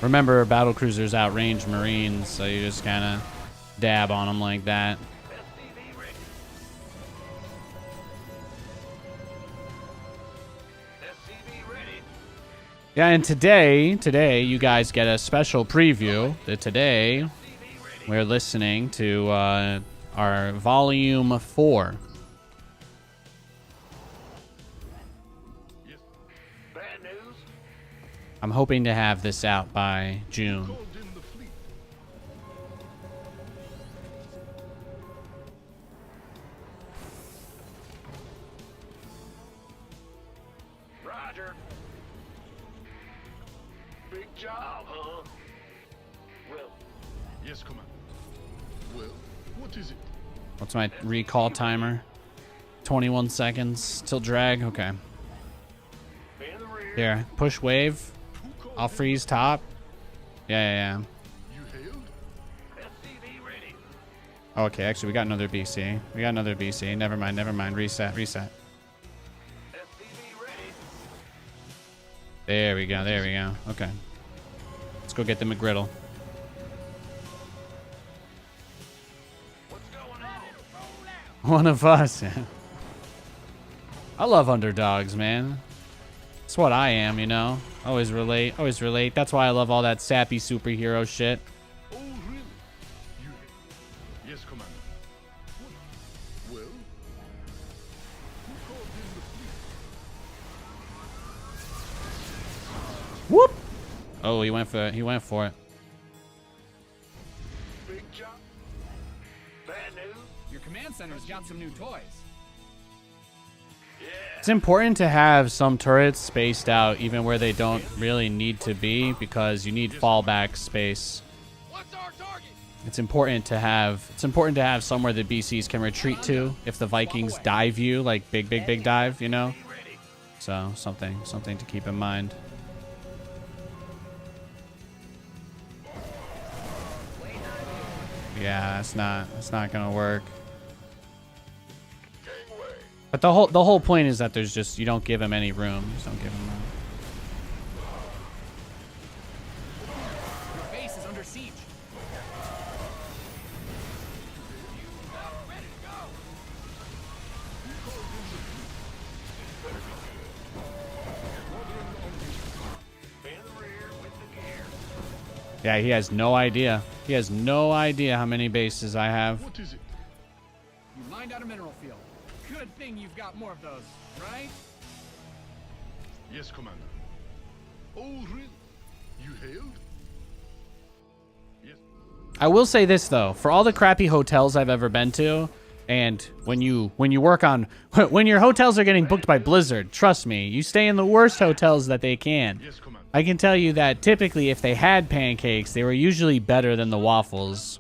Remember, battlecruisers outrange Marines, so you just kind of dab on them like that. SCV ready. SCV ready. Yeah, and today you guys get a special preview. Today, SCV ready. We're listening to our volume 4. Bad news? I'm hoping to have this out by June. Called in the fleet. Roger. Big job, huh? Well, Yes, Commander. Well, what is it? What's my recall timer? 21 seconds till drag. Okay. in the rear. Here, push wave. Who called I'll in? freeze top. Yeah. You hailed? SCV ready. Okay, actually, we got another BC. Never mind. Reset. SCV ready. There we go. Okay. Let's go get the McGriddle. What's going on? One of us. I love underdogs, man. It's what I am, you know. Always relate. That's why I love all that sappy superhero shit. Oh, really? You hailed? Yes, Commander. What? Well? Who called in the fleet? Whoop! Oh, he went for it. Big job. Bad news? Your command center's got some new toys. It's important to have some turrets spaced out even where they don't really need to be because you need fallback space. What's our target? It's important to have somewhere the BCs can retreat to if the Vikings dive you, like big dive, you know? So something to keep in mind. Yeah, it's not gonna work. But the whole point is that there's just you don't give him any room. Just don't give him room. Your base is under siege. Yeah, he has no idea. He has no idea how many bases I have. What is it? You mined out a mineral field. Good thing you've got more of those, right? Yes, Commander. Oh, really? You hailed? Yes. I will say this though, for all the crappy hotels I've ever been to, and when you work on when your hotels are getting booked by Blizzard, trust me, you stay in the worst hotels that they can. Yes, Commander. I can tell you that typically if they had pancakes, they were usually better than the waffles.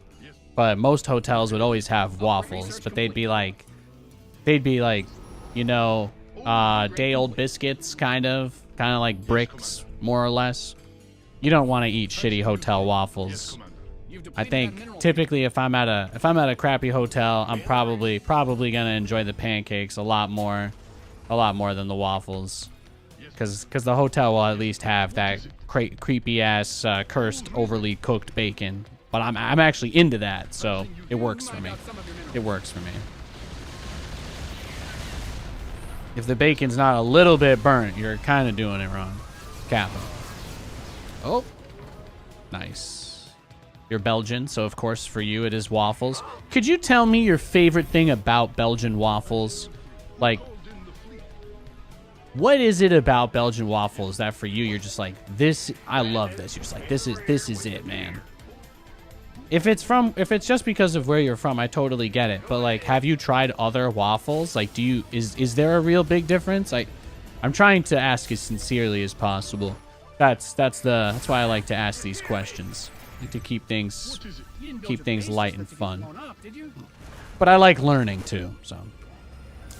But most hotels would always have waffles, but they'd be like, you know, day old biscuits, kind of like bricks, more or less. You don't want to eat shitty hotel Yes, waffles. Commander. You've I depleted that think mineral typically if I'm at a crappy hotel, I'm probably gonna enjoy the pancakes a lot more than the waffles, because the hotel will at least have that creepy ass cursed overly cooked bacon. But I'm actually into that, so it works for me. It works for me. If the bacon's not a little bit burnt, you're kind of doing it wrong. Kappa. Oh, nice. You're Belgian, so of course for you it is waffles. Could you tell me your favorite thing about Belgian waffles? Like, what is it about Belgian waffles that for you you're just like, this, I love this. You're just like, this is it, man. If it's just because of where you're from, I totally get it. But like, have you tried other waffles? Like, is there a real big difference? I'm trying to ask as sincerely as possible. That's why I like to ask these questions. I like to keep things You didn't build your base light just and to keep fun. going up, did you? But I like learning too, so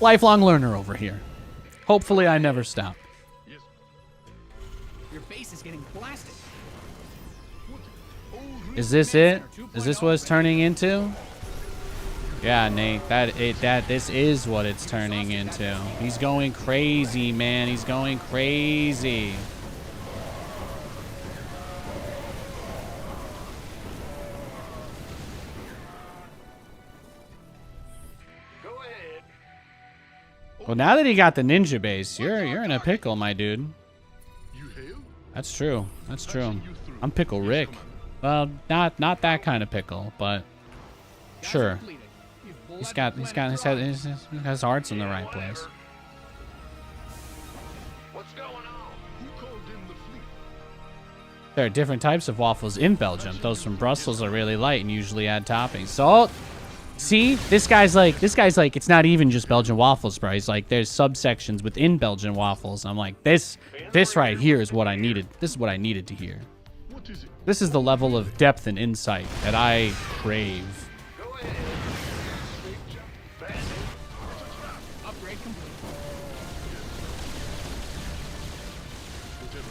lifelong learner over here. Hopefully I never stop. Your base is getting blasted. Is this it? Is this what it's turning into? Yeah, Nate, this is what it's turning into. He's going crazy, man. He's going crazy. Go ahead. Well, now that he got the ninja base, you're in a pickle, my dude. You hailed? That's true. I'm Pickle Rick. Well, not that kind of pickle, but Guys sure. are completed. You've He's bled got the planet dry. his heart's in the right place. What's going on? Who called in the fleet? There are different types of waffles in Belgium. Those from Brussels are really light and usually add toppings. Salt. See, this guy's like, it's not even just Belgian waffles, bro. He's like, there's subsections within Belgian waffles. I'm like, this right here is what I needed. This is what I needed to hear. What is it? This is the level of depth and insight that I crave. Go ahead. Big jump. Bandit. It's a trap. Upgrade complete. Whatever.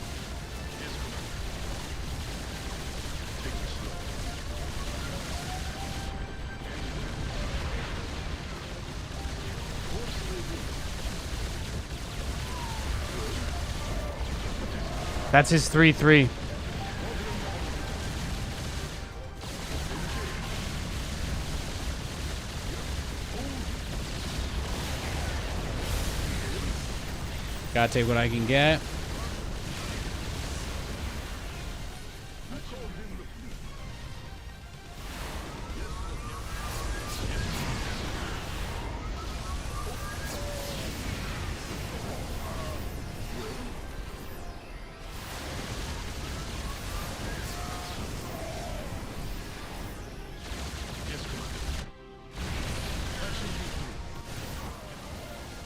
Yes, Commander. Take it slow. Force level. That's his 3-3. Gotta take what I can get. Yes, Commander. Patching you through.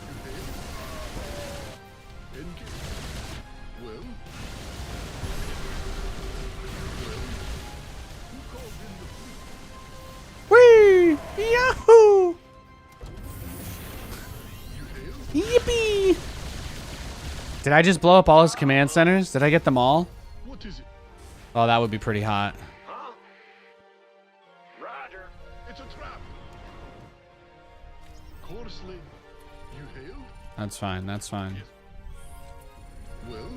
You hail? Engage. Well? Well? Who called in the fleet? Whee! Yahoo! You hail? Yippee! Did I just blow up all his command centers? Did I get them all? What is it? Oh, that would be pretty hot. Huh? Roger. It's a trap. Coarsely. You hail? That's fine, that's fine. Well?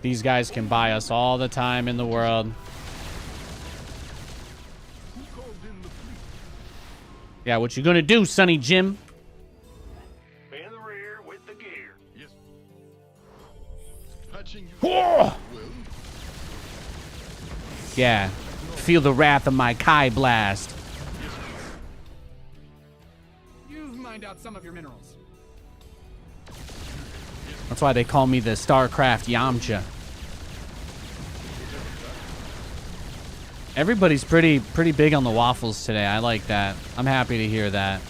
These guys can buy us all the time in the world. Who called in the fleet? Yeah, what you gonna do, Sonny Jim? In the rear with the gear. Yes. Patching you. Oh! Well? Yeah, feel the wrath of my Kai blast. You've mined out some of your minerals. That's why they call me the StarCraft Yamcha. Everybody's pretty big on the waffles today. I like that. I'm happy to hear that.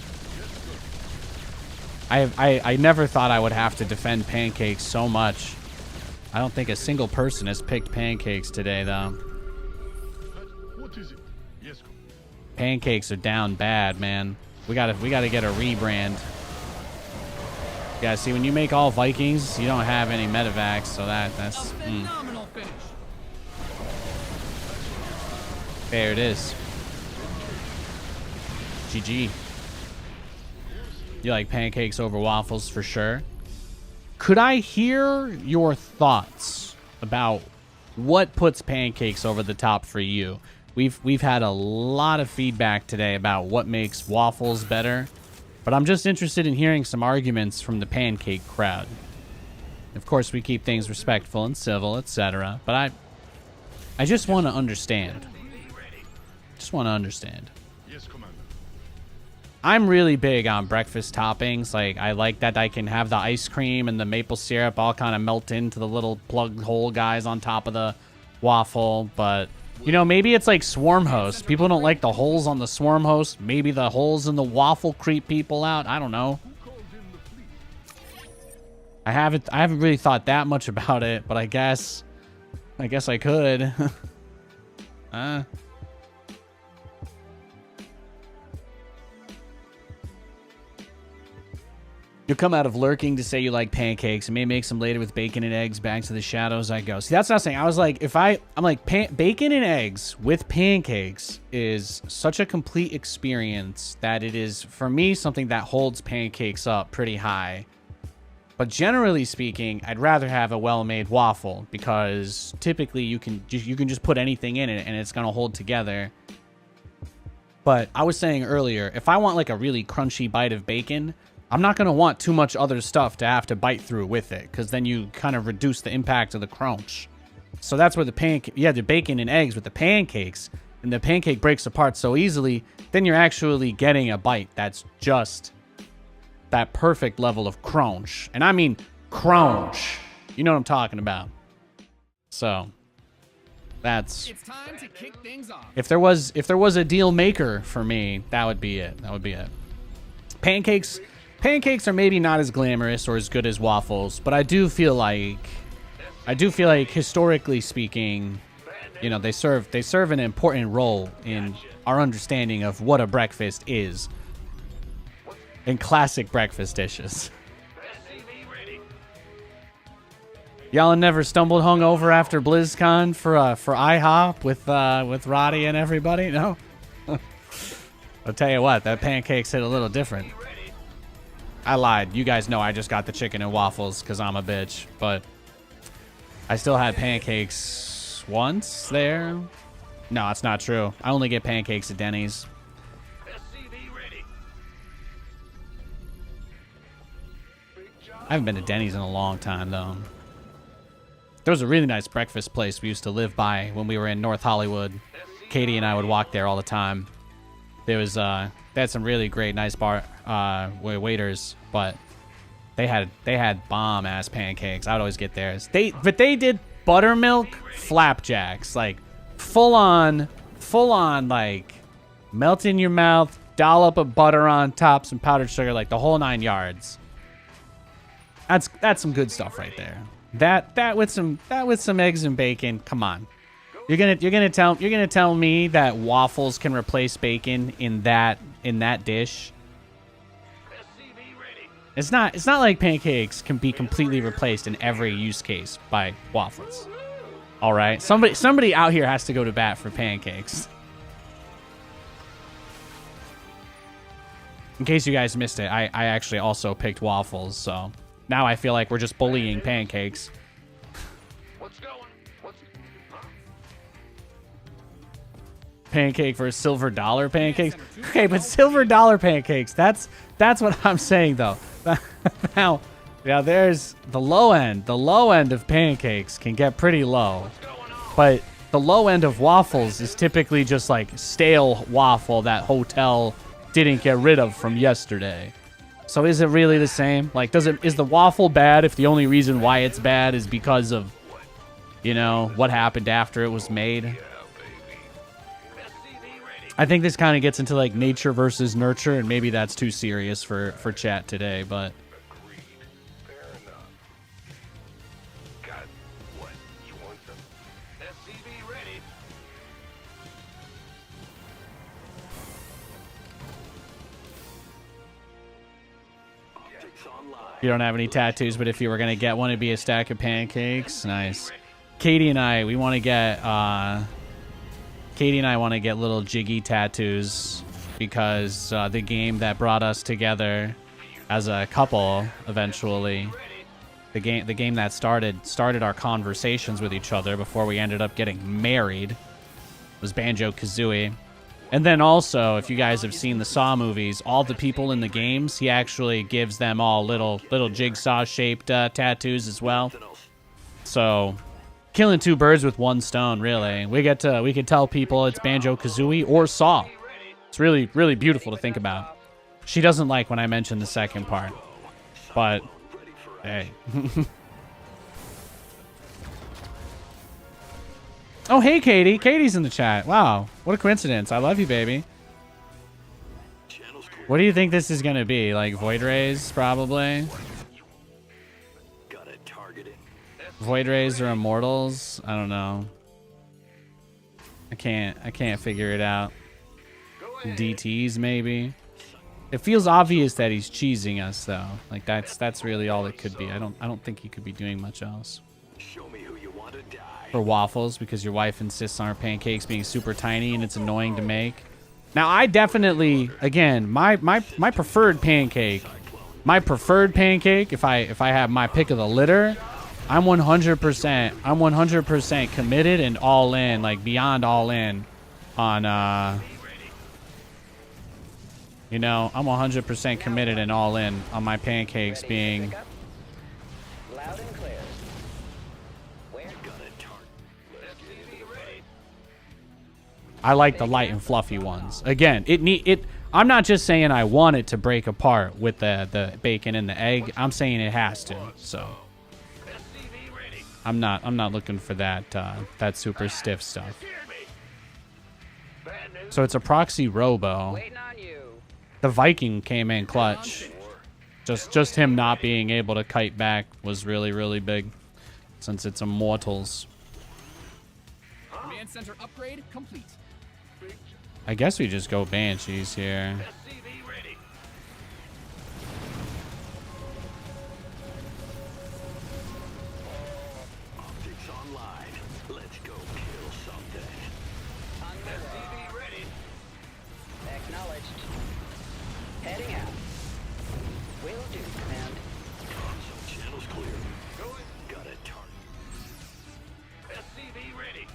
I never thought I would have to defend pancakes so much. I don't think a single person has picked pancakes today, though. What is it? Yes, Commander. Pancakes are down bad, man. We gotta get a rebrand. Yeah, see, when you make all Vikings, you don't have any medevacs, so that's A phenomenal finish. there it is. GG. You like pancakes over waffles for sure. Could I hear your thoughts about what puts pancakes over the top for you? We've had a lot of feedback today about what makes waffles better, but I'm just interested in hearing some arguments from the pancake crowd. Of course, we keep things respectful and civil, etc. But I just want to understand. Just want to understand. Yes, Commander. I'm really big on breakfast toppings. Like, I like that I can have the ice cream and the maple syrup all kind of melt into the little plug hole guys on top of the waffle. But, you know, maybe it's like swarm host. People don't like the holes on the swarm host. Maybe the holes in the waffle creep people out. I don't know. Who called in the fleet? I haven't really thought that much about it, but I guess I could. You'll come out of lurking to say you like pancakes and may make some later with bacon and eggs. Back to the shadows I go. See, that's what I was saying. I was like, I'm like, bacon and eggs with pancakes is such a complete experience that it is, for me, something that holds pancakes up pretty high. But generally speaking, I'd rather have a well-made waffle because typically you can just put anything in it and it's gonna hold together. But I was saying earlier, if I want like a really crunchy bite of bacon, I'm not going to want too much other stuff to have to bite through with it, because then you kind of reduce the impact of the crunch. So that's where you have the bacon and eggs with the pancakes, and the pancake breaks apart so easily, then you're actually getting a bite that's just that perfect level of crunch. And I mean crunch. You know what I'm talking about. So that's, It's time to kick things off. if there was a deal maker for me, that would be it. That would be it. Pancakes are maybe not as glamorous or as good as waffles, but I do feel like historically speaking, you know, they serve an important role in our understanding of what a breakfast is in classic breakfast dishes. Y'all never stumbled hungover after BlizzCon for IHOP with Roddy and everybody? No? I'll tell you what, that pancakes hit a little different. I lied. You guys know I just got the chicken and waffles because I'm a bitch, but I still had pancakes once there. No, it's not true. I only get pancakes at Denny's. I haven't been to Denny's in a long time, though. There was a really nice breakfast place we used to live by when we were in North Hollywood. Katie and I would walk there all the time. There was, they had some really great, nice waiters, but they had bomb-ass pancakes. I would always get theirs. But they did buttermilk flapjacks, like full on, like melt in your mouth, dollop of butter on top, some powdered sugar, like the whole 9 yards. That's some good stuff right there. That with some eggs and bacon. Come on, you're gonna tell me that waffles can replace bacon in that dish? It's not like pancakes can be completely replaced in every use case by waffles. All right, somebody out here has to go to bat for pancakes. In case you guys missed it, I actually also picked waffles, so now I feel like we're just bullying pancakes. Pancake versus silver dollar pancakes. Okay, but silver dollar pancakes, that's what I'm saying though. now there's the low end. The low end of pancakes can get pretty low. But the low end of waffles is typically just like stale waffle that hotel didn't get rid of from yesterday. So is it really the same? Like, is the waffle bad if the only reason why it's bad is because of, you know, what happened after it was made? I think this kind of gets into like nature versus nurture, and maybe that's too serious for chat today, but you don't have any tattoos, but if you were going to get one, it'd be a stack of pancakes. Nice. Katie and I want to get little jiggy tattoos because the game that brought us together as a couple eventually, the game that started our conversations with each other before we ended up getting married, was Banjo-Kazooie. And then also, if you guys have seen the Saw movies, all the people in the games, he actually gives them all little jigsaw-shaped tattoos as well. So, killing two birds with one stone, really. We can tell people it's Banjo-Kazooie or Saw. It's really, really beautiful to think about. She doesn't like when I mention the second part, but hey. Oh, hey, Katie. Katie's in the chat. Wow. What a coincidence. I love you, baby. What do you think this is going to be? Like Void Rays, probably? Void Rays or Immortals? I don't know. I can't figure it out. DTs, maybe? It feels obvious that he's cheesing us, though. Like, that's really all it could be. I don't think he could be doing much else. For waffles, because your wife insists on her pancakes being super tiny and it's annoying to make. Now, I definitely, again, my preferred pancake, if I have my pick of the litter, I'm 100% committed and all in, like beyond all in on you know, I'm 100% committed and all in on my pancakes being I like the light and fluffy ones. Again, I'm not just saying I want it to break apart with the bacon and the egg. I'm saying it has to. So I'm not looking for that super stiff stuff. So it's a proxy robo. Waiting on you. The Viking came in clutch. Just him not being able to kite back was really, really big, since it's immortals. Command center upgrade complete. I guess we just go Banshees here. Optics online. Let's go kill something. On the SCV ready. Acknowledged. Heading out. Will do, command. Console channels clear. Going. Got a target. SCV ready.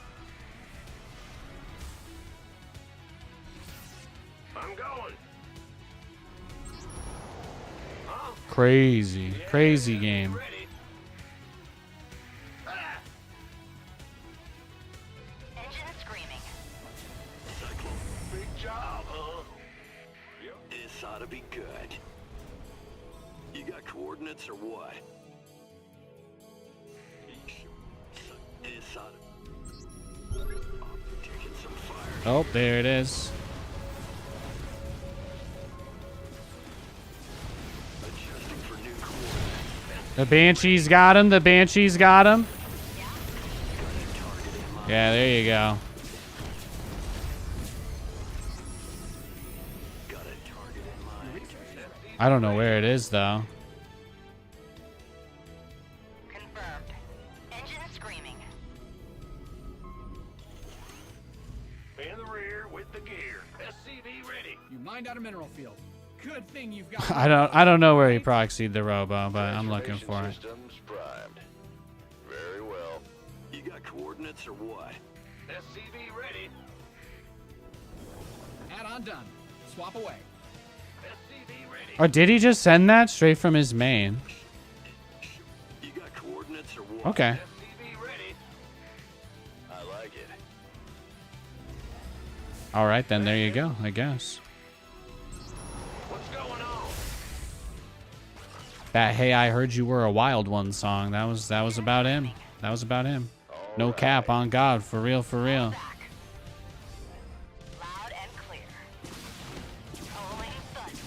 I'm going. Huh? Crazy game. Ready. Ah! Engine screaming. Cyclone. Big job, huh? Yep. This ought to be good. You got coordinates or what? This ought to... Taking some fire. Oh, there it is. Adjusting for new coordinates. The Banshees got him. The Banshees got him. Yeah, there you go. Got a target in mind. I don't know where it is, though. Confirmed. Engine screaming. In the rear with the gear. SCV ready. You mined out a mineral field. Good thing you've got. I don't know where he proxied the robo, but I'm looking for it. Systems primed. Very well. You got coordinates or what? SCV ready. Add-on done. Swap away. SCV ready. Oh, did he just send that straight from his main? You got coordinates or what? Okay. SCV ready. I like it. All right, then there you go, I guess. What's going on? That "Hey, I heard you were a wild one" song. That was about him. That was about him. No cap, on God, for real, for real. Back. Loud and clear. Rolling thunder.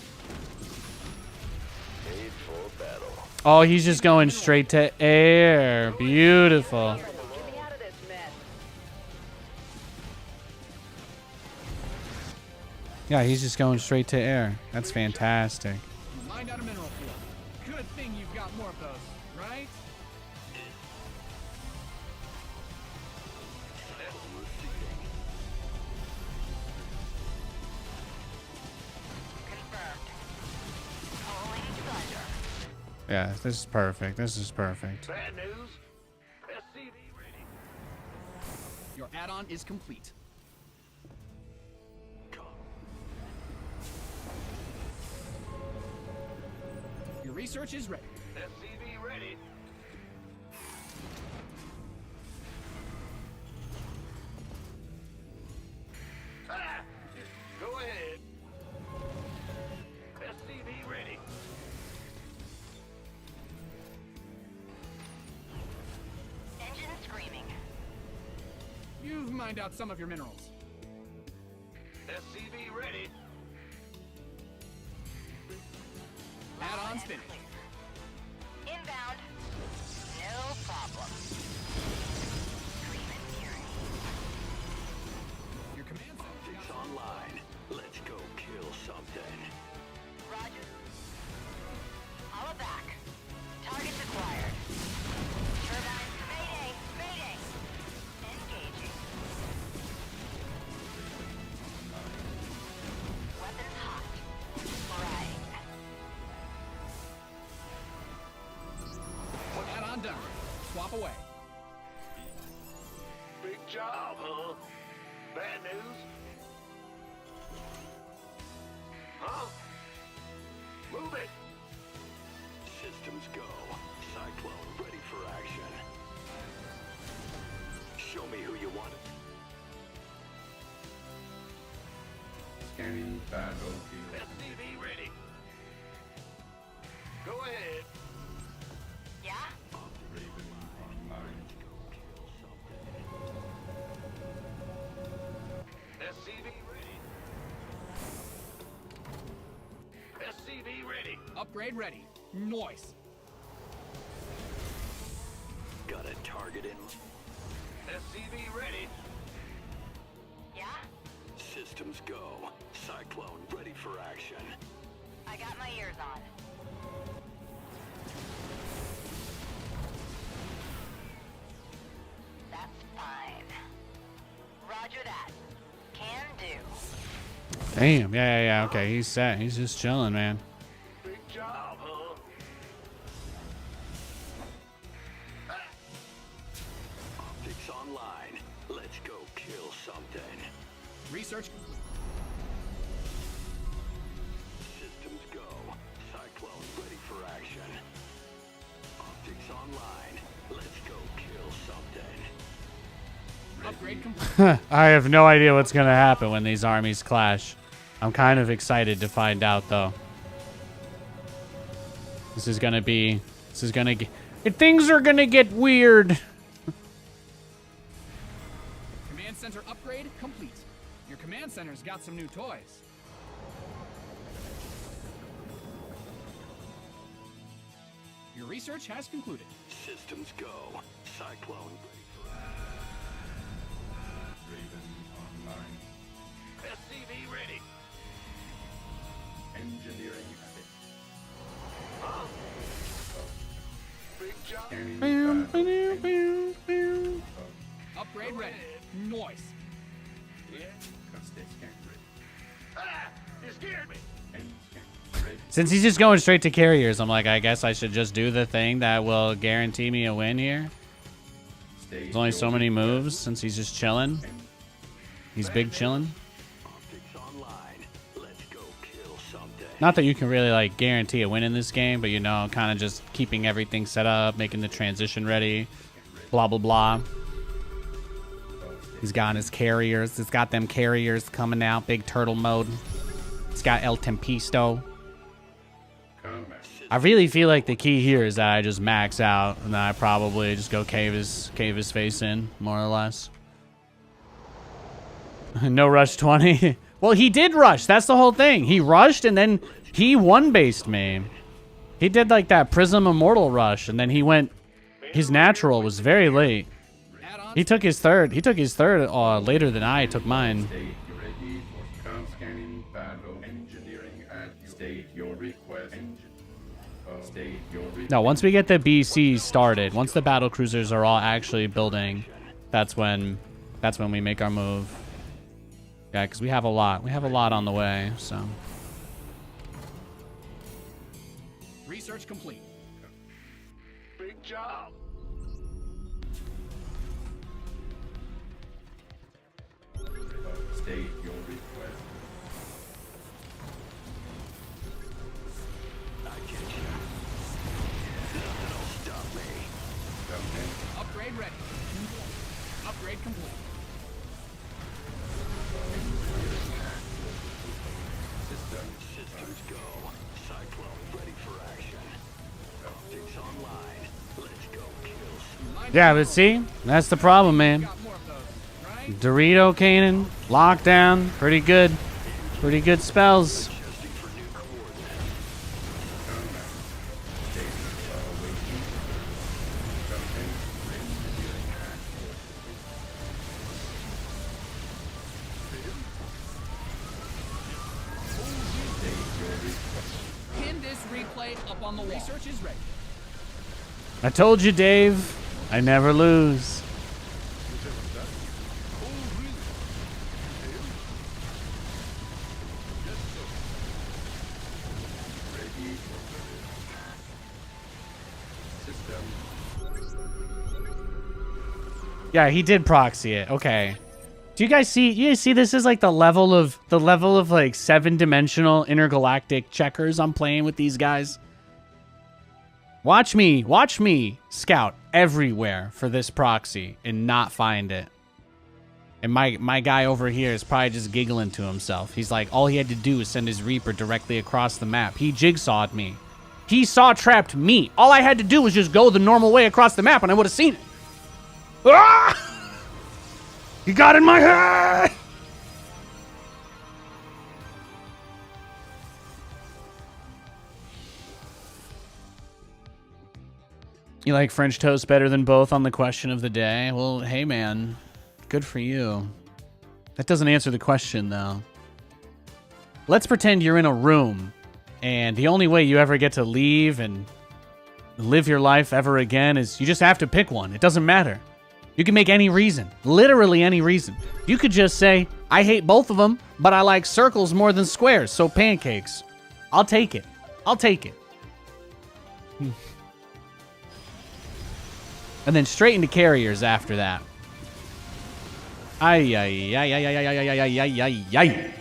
Made for battle. Oh, he's just going straight to air. Beautiful. Get me out of this mess. Yeah, he's just going straight to air. That's fantastic. You mined out a mineral field. Good thing you've got more of those, right? Confirmed. Rolling thunder. Yeah, this is perfect. This is perfect. Bad news. SCV ready. Your add-on is complete. Your research is ready. SCV ready. Ah! Go ahead. SCV ready. Engine screaming. You've mined out some of your minerals. SCV ready. Add-ons finished. Inbound. No problem. Screaming tyranny. Your command center. Optics online. Let's go kill something. Roger. Hollow back. Targets acquired. Turbines. Mayday. Mayday. Engaging. Weapons hot. Right. Add-on done. Swap away. Big job, huh? Bad news? Huh? Move it! Systems go. Cyclone ready for action. Show me who you Scanning battlefield. SCV ready. Go ahead. Yeah? Raven online. SCV ready. SCV ready. Upgrade ready. Nice. Got a target in. SCV ready. Yeah? Systems go. Cyclone ready for action. I got my ears on. That's fine. Roger that. Can do. Damn. Yeah. Okay, he's set. He's just chilling, man. Big job, huh? Optics online. Let's go kill something. Research complete. Systems go. Cyclone ready for action. Optics online. Let's go kill something. Upgrade complete. I have no idea what's gonna happen when these armies clash. I'm kind of excited to find out, though. This is gonna get... Things are gonna get weird. Command center upgrade complete. Your command center's got some new toys. Your research has concluded. Systems go. Cyclone ready for Raven online. SCV ready. Engineering big job. Bow, Scanning bow, bow, bow. Upgrade ready. Nice. Yeah. Stay scan ready. Ah! You scared me. And scan ready. Since he's just going straight to carriers, I'm like, I guess I should just do the thing that will guarantee me a win here. There's only so many moves since he's just chilling. He's big chilling. Optics online. Let's go kill something. Not that you can really like guarantee a win in this game, but you know, kind of just keeping everything set up, making the transition ready, blah blah blah. He's got his carriers. He's got them carriers coming out, big turtle mode. He's got El Tempisto. I really feel like the key here is that I just max out and then I probably just go cave his face in, more or less. No rush 20. Well, he did rush. That's the whole thing. He rushed and then he one-based me. He did like that Prism Immortal rush and then he went... His natural was very late. He took his third. He took his third later than I took mine. State you're ready for scanning battle engineering at state your request. State your request. No, once we get the BC started, once the battle cruisers are all actually building, that's when we make our move. Yeah, because we have a lot. We have a lot on the way, so. Research complete. Big job. State your request. I get you. Nothing'll stop me. Upgrade ready. Upgrade complete. Systems go. Cyclone ready for action. Optics online. Let's go kill some. Yeah, but see? That's the problem, man. Got more of those, right? Dorito Cannon, lockdown, pretty good. Pretty good spells. Adjusting for new coordinates. Pin this replay up on the wall. Research is ready. I told you, Dave. I never lose. Yeah, he did proxy it. Okay. Do you guys see? You guys see this is like the level of like 7-dimensional intergalactic checkers I'm playing with these guys. Watch me scout everywhere for this proxy and not find it. And my guy over here is probably just giggling to himself. He's like, all he had to do was send his Reaper directly across the map. He jigsawed me. He saw-trapped me. All I had to do was just go the normal way across the map and I would have seen it. Ah! He got in my head! You like French toast better than both on the question of the day? Well, hey man, good for you. That doesn't answer the question though. Let's pretend you're in a room and the only way you ever get to leave and live your life ever again is you just have to pick one. It doesn't matter. You can make any reason, literally any reason. You could just say, I hate both of them, but I like circles more than squares, so pancakes. I'll take it. I'll take it. And then straight into carriers after that. Ay, ay, ay, ay, ay, ay, ay, ay, ay, ay, ay.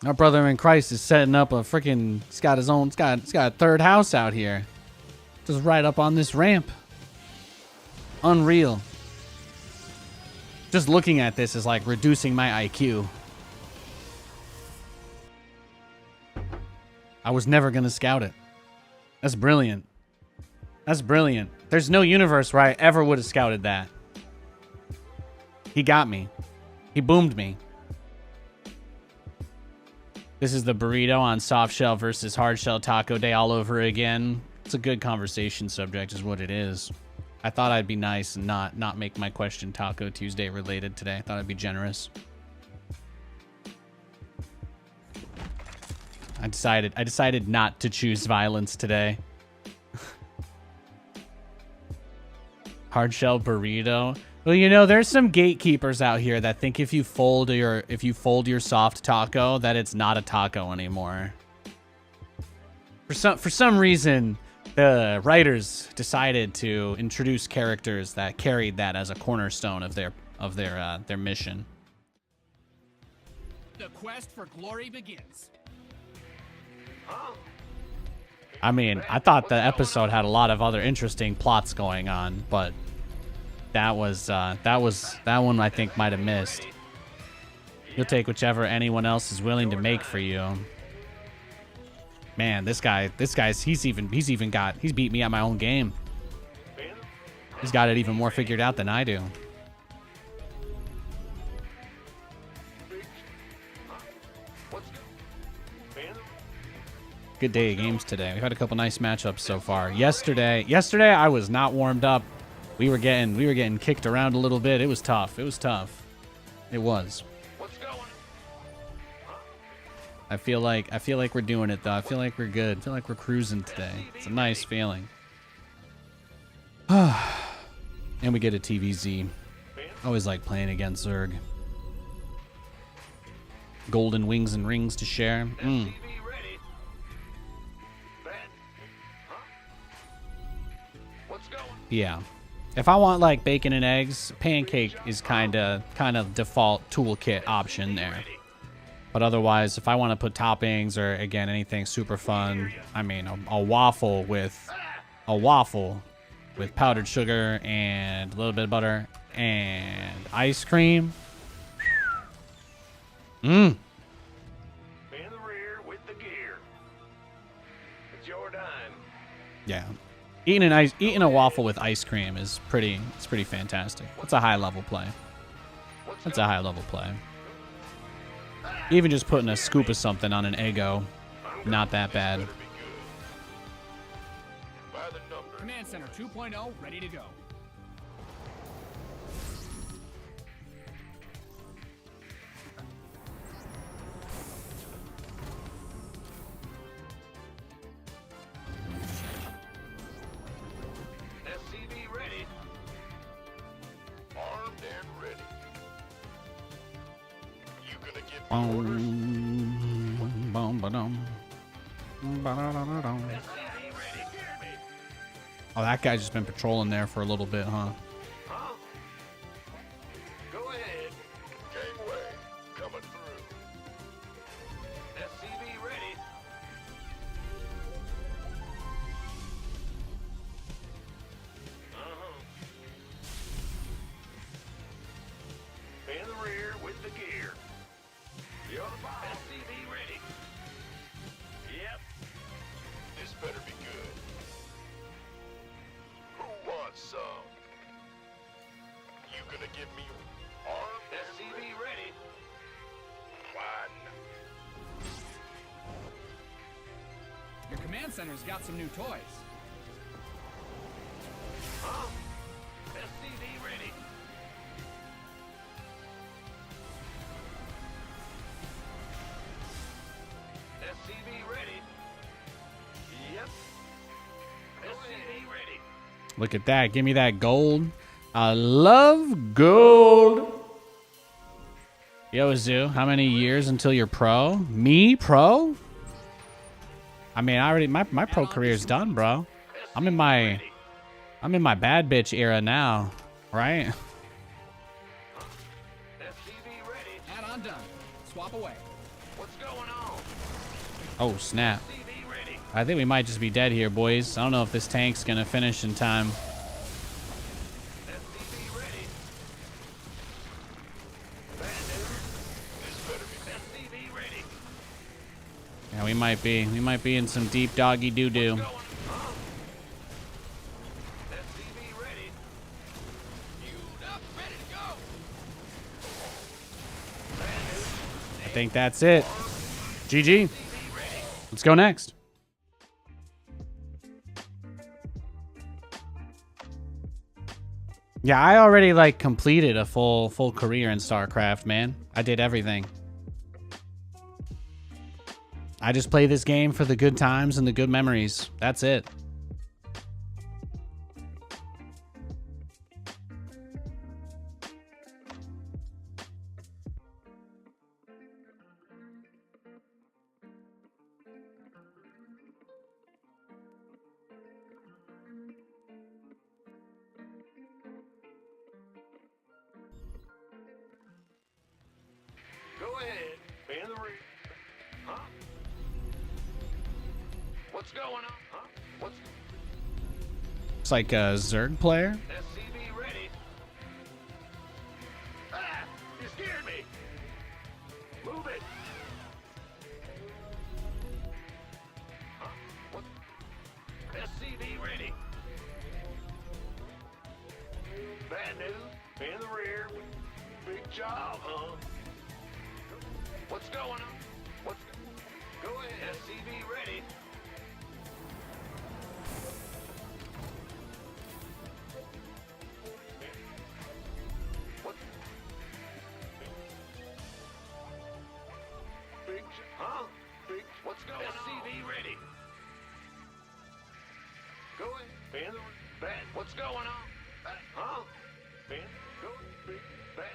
Our brother in Christ is setting up a freaking, he's got his own, he's got a third house out here. Just right up on this ramp. Unreal. Just looking at this is like reducing my IQ. I was never gonna scout it. That's brilliant. That's brilliant. There's no universe where I ever would have scouted that. He got me. He boomed me. This is the burrito on soft shell versus hard shell taco day all over again. It's a good conversation subject is what it is. I thought I'd be nice and not make my question Taco Tuesday related today. I thought I'd be generous. I decided not to choose violence today. Hard shell burrito. Well, you know, there's some gatekeepers out here that think if you fold your soft taco that it's not a taco anymore. For some reason, the writers decided to introduce characters that carried that as a cornerstone of their mission. The quest for glory begins. I mean, I thought the episode had a lot of other interesting plots going on, but that one I think might have missed. You'll take whichever anyone else is willing to make for you. Man, he's beat me at my own game. He's got it even more figured out than I do. Good day of games today. We've had a couple nice matchups so far. Yesterday I was not warmed up. We were getting kicked around a little bit. It was tough. It was. I feel like we're doing it though. I feel like we're good. I feel like we're cruising today. It's a nice feeling. And we get a TVZ. Always like playing against Zerg. Golden wings and rings to share. Yeah. If I want like bacon and eggs, pancake is kind of default toolkit option there. But otherwise, if I want to put toppings or again anything super fun, I mean a waffle with powdered sugar and a little bit of butter and ice cream. In the rear with the gear. It's your dime. Yeah. Eating a waffle with ice cream is pretty fantastic. It's a high level play. Even just putting a scoop of something on an Eggo, not that bad. Command Center 2.0 ready to go. SCV ready. Armed and ready. You gonna get orders? SCV ready. Hear me. Oh, that guy's just been patrolling there for a little bit, huh? Huh? Go ahead. Gangway coming through. SCV ready. rear with the gear. You're the boss. SCV ready. Yep. This better be good. Who wants some? You gonna give me arm? SCV ready. One. Your command center's got some new toys. Huh? SCV ready. SCV ready. Yep. SCV ready. Look at that. Give me that gold. I love gold. Yo, Zoo, how many years until you're pro? Me, pro? I mean, I already my pro career's done, bro. I'm in my bad bitch era now, right? SCV ready. Add-on done. Swap away. What's going on? Oh, snap. SCV ready. I think we might just be dead here, boys. I don't know if this tank's gonna finish in time. SCV ready. Bad news. This better be SCV ready. Yeah, we might be in some deep doggy doo-doo. Going, huh? SCV ready. Queued up, ready to go. Bad news. I think that's it. GG. SCV ready. Let's go next. Yeah, I already like completed a full career in StarCraft, man. I did everything. I just play this game for the good times and the good memories. That's it. Go ahead. In the rear. Huh? What's going on? Huh? What's It's like a Zerg player. SCV ready? Ah! You scared me! Move it! Huh? What? SCV ready? Bad news. In the rear. Big job, huh? What's going on? What's... Go ahead. SCV ready. What? Big... Huh? Big... What's going on? SCV ready. Go ahead. Ban the... Bad. What's going on? Huh? Ban... Go... Big... Bad.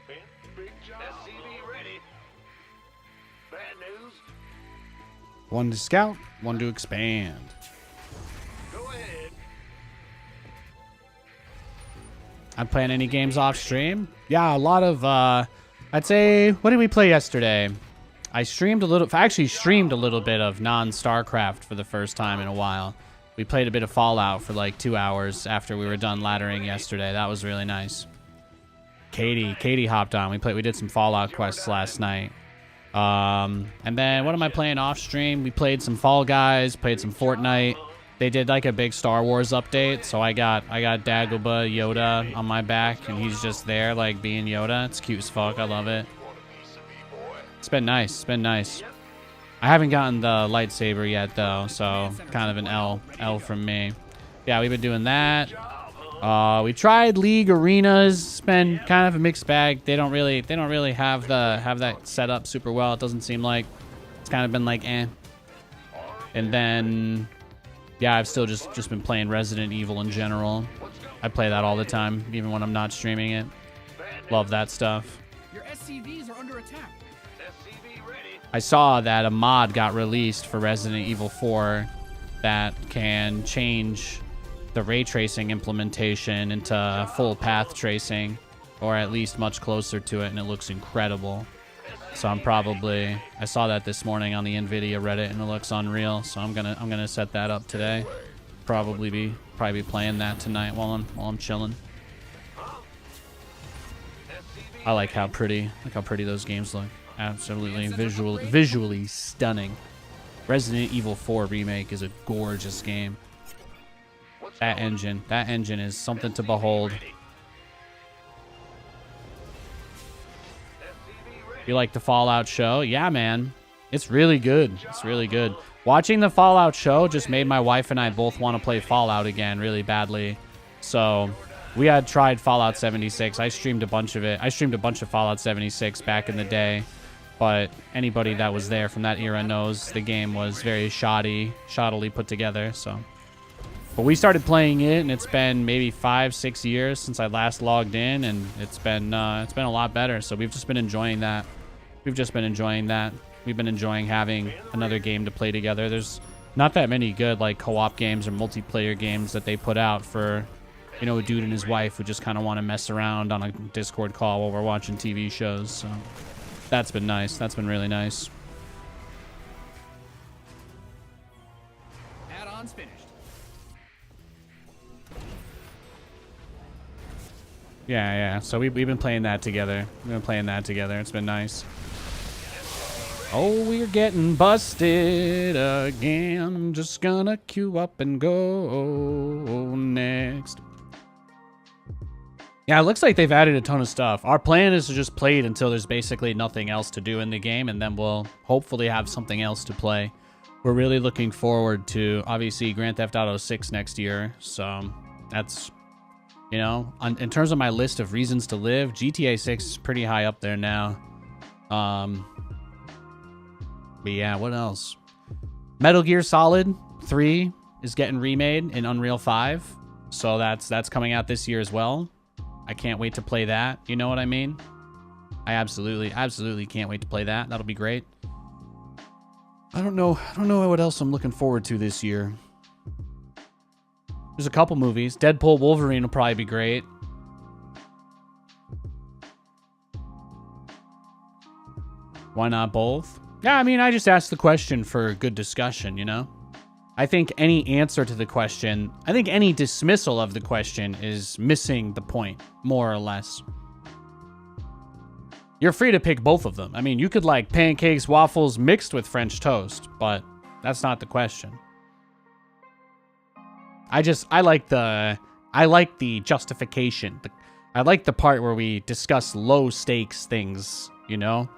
Ban... Big job. SCV ready. Bad news. One to scout, one to expand. Go ahead. I'm playing any games off stream. Yeah, a lot of I'd say, what did we play yesterday? I actually streamed a little bit of non-StarCraft for the first time in a while. We played a bit of Fallout for like 2 hours after we were done laddering yesterday. That was really nice. Katie hopped on. We did some Fallout quests last night. And then what am I playing off stream? We played some Fall Guys, played some Fortnite. They did like a big Star Wars update, so I got Dagobah Yoda on my back, and he's just there like being Yoda. It's cute as fuck. I love it. It's been nice. It's been nice. I haven't gotten the lightsaber yet though, so kind of an L from me. Yeah, we've been doing that. We tried League Arenas. It's been kind of a mixed bag. They don't really have that set up super well. It doesn't seem like. It's kind of been like eh. And then yeah, I've still just been playing Resident Evil in general. I play that all the time, even when I'm not streaming it. Love that stuff. Your SCVs are under attack. SCV ready. I saw that a mod got released for Resident Evil 4 that can change the ray tracing implementation into full path tracing, or at least much closer to it, and it looks incredible. So I saw that this morning on the Nvidia Reddit, and it looks unreal. So I'm gonna set that up today. Probably be playing that tonight while I'm chilling. I like how pretty those games look. Absolutely visually stunning. Resident Evil 4 Remake is a gorgeous game. That engine is something to behold. You like the Fallout show? Yeah, man. It's really good. It's really good. Watching the Fallout show just made my wife and I both want to play Fallout again really badly. So we had tried Fallout 76. I streamed a bunch of it. I streamed a bunch of Fallout 76 back in the day. But anybody that was there from that era knows the game was very shoddily put together. So, but we started playing it, and it's been maybe 5-6 years since I last logged in, and it's been a lot better. So we've just been enjoying that. We've been enjoying having another game to play together. There's not that many good like co-op games or multiplayer games that they put out for, you know, a dude and his wife who just kind of want to mess around on a Discord call while we're watching TV shows. So that's been nice. That's been really nice. Add-ons finished. Yeah. So we've been playing that together. It's been nice. Oh, we're getting busted again. I'm just gonna queue up and go next. Yeah, it looks like they've added a ton of stuff. Our plan is to just play it until there's basically nothing else to do in the game, and then we'll hopefully have something else to play. We're really looking forward to, obviously, Grand Theft Auto 6 next year. So that's, you know, in terms of my list of reasons to live, GTA 6 is pretty high up there now. But yeah, what else? Metal Gear Solid 3 is getting remade in Unreal 5. So that's coming out this year as well. I can't wait to play that. You know what I mean? I absolutely can't wait to play that. That'll be great. I don't know what else I'm looking forward to this year. There's a couple movies. Deadpool Wolverine will probably be great. Why not both? Yeah, I mean, I just asked the question for good discussion, you know? I think any answer to the question, I think any dismissal of the question is missing the point, more or less. You're free to pick both of them. I mean, you could like pancakes, waffles mixed with French toast, but that's not the question. I like the justification. I like the part where we discuss low stakes things, you know?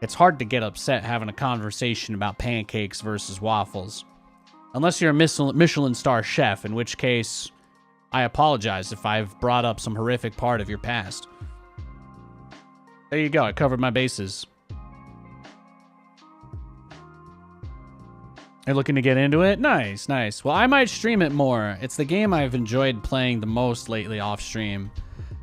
It's hard to get upset having a conversation about pancakes versus waffles. Unless you're a Michelin star chef, in which case I apologize if I've brought up some horrific part of your past. There you go. I covered my bases. You're looking to get into it? Nice. Well, I might stream it more. It's the game I've enjoyed playing the most lately off stream.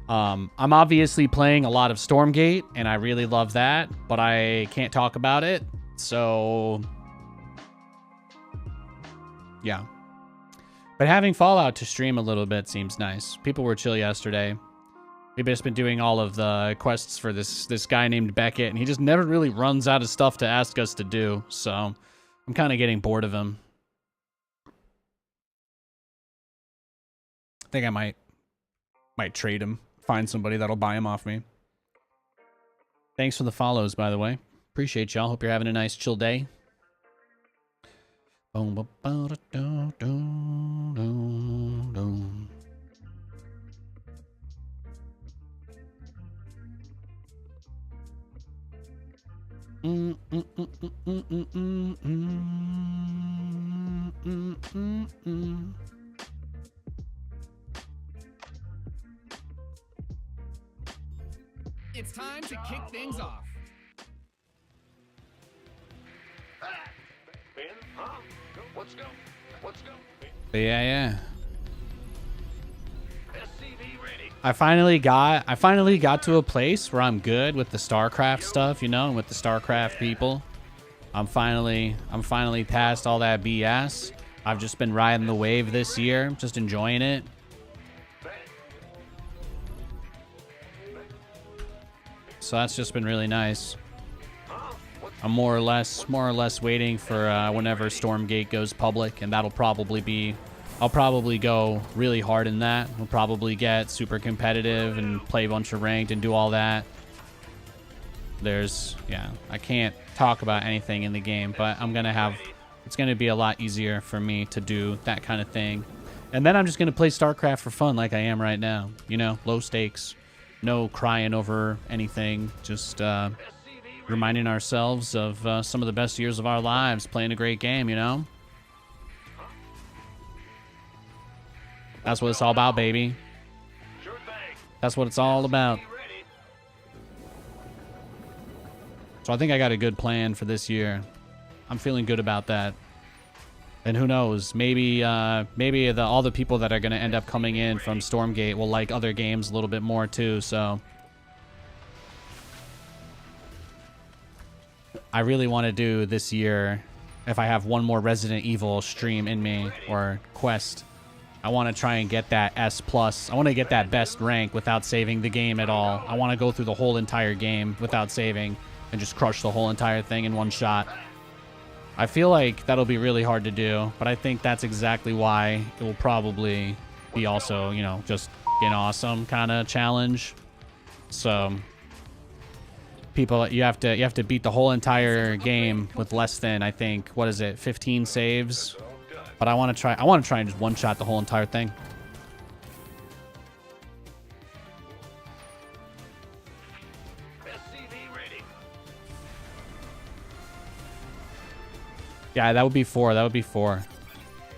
I'm obviously playing a lot of Stormgate, and I really love that, but I can't talk about it. So yeah. But having Fallout to stream a little bit seems nice. People were chill yesterday. We've just been doing all of the quests for this guy named Beckett, and he just never really runs out of stuff to ask us to do. So I'm kind of getting bored of him. I think I might trade him. Find somebody that'll buy him off me. Thanks for the follows, by the way. Appreciate y'all. Hope you're having a nice chill day. It's time to kick things off. Ben, huh? Let's go. Yeah. SCV ready. I finally got to a place where I'm good with the StarCraft stuff, you know, and with the StarCraft people. I'm finally past all that BS. I've just been riding the wave this year, just enjoying it. So that's just been really nice. I'm more or less waiting for whenever Stormgate goes public, and that'll probably be I'll probably go really hard in that. We'll probably get super competitive and play a bunch of ranked and do all that. I can't talk about anything in the game, but it's going to be a lot easier for me to do that kind of thing. And then I'm just going to play StarCraft for fun like I am right now. You know, low stakes, no crying over anything, just reminding ourselves of some of the best years of our lives playing a great game, you know? That's what it's all about, baby. Sure thing. That's what it's all about. Ready. So I think I got a good plan for this year. I'm feeling good about that. And who knows, maybe all the people that are going to end up coming in from Stormgate will like other games a little bit more too, so I really want to do this year, if I have one more Resident Evil stream in me, or quest, I want to try and get that S+. I want to get that best rank without saving the game at all. I want to go through the whole entire game without saving and just crush the whole entire thing in one shot. I feel like that'll be really hard to do, but I think that's exactly why it will probably be also, you know, just an awesome kind of challenge. So people, you have to beat the whole entire game with less than, I think, what is it, 15 saves? But I want to try and just one shot the whole entire thing. SCV ready. Yeah, that would be 4. That would be 4.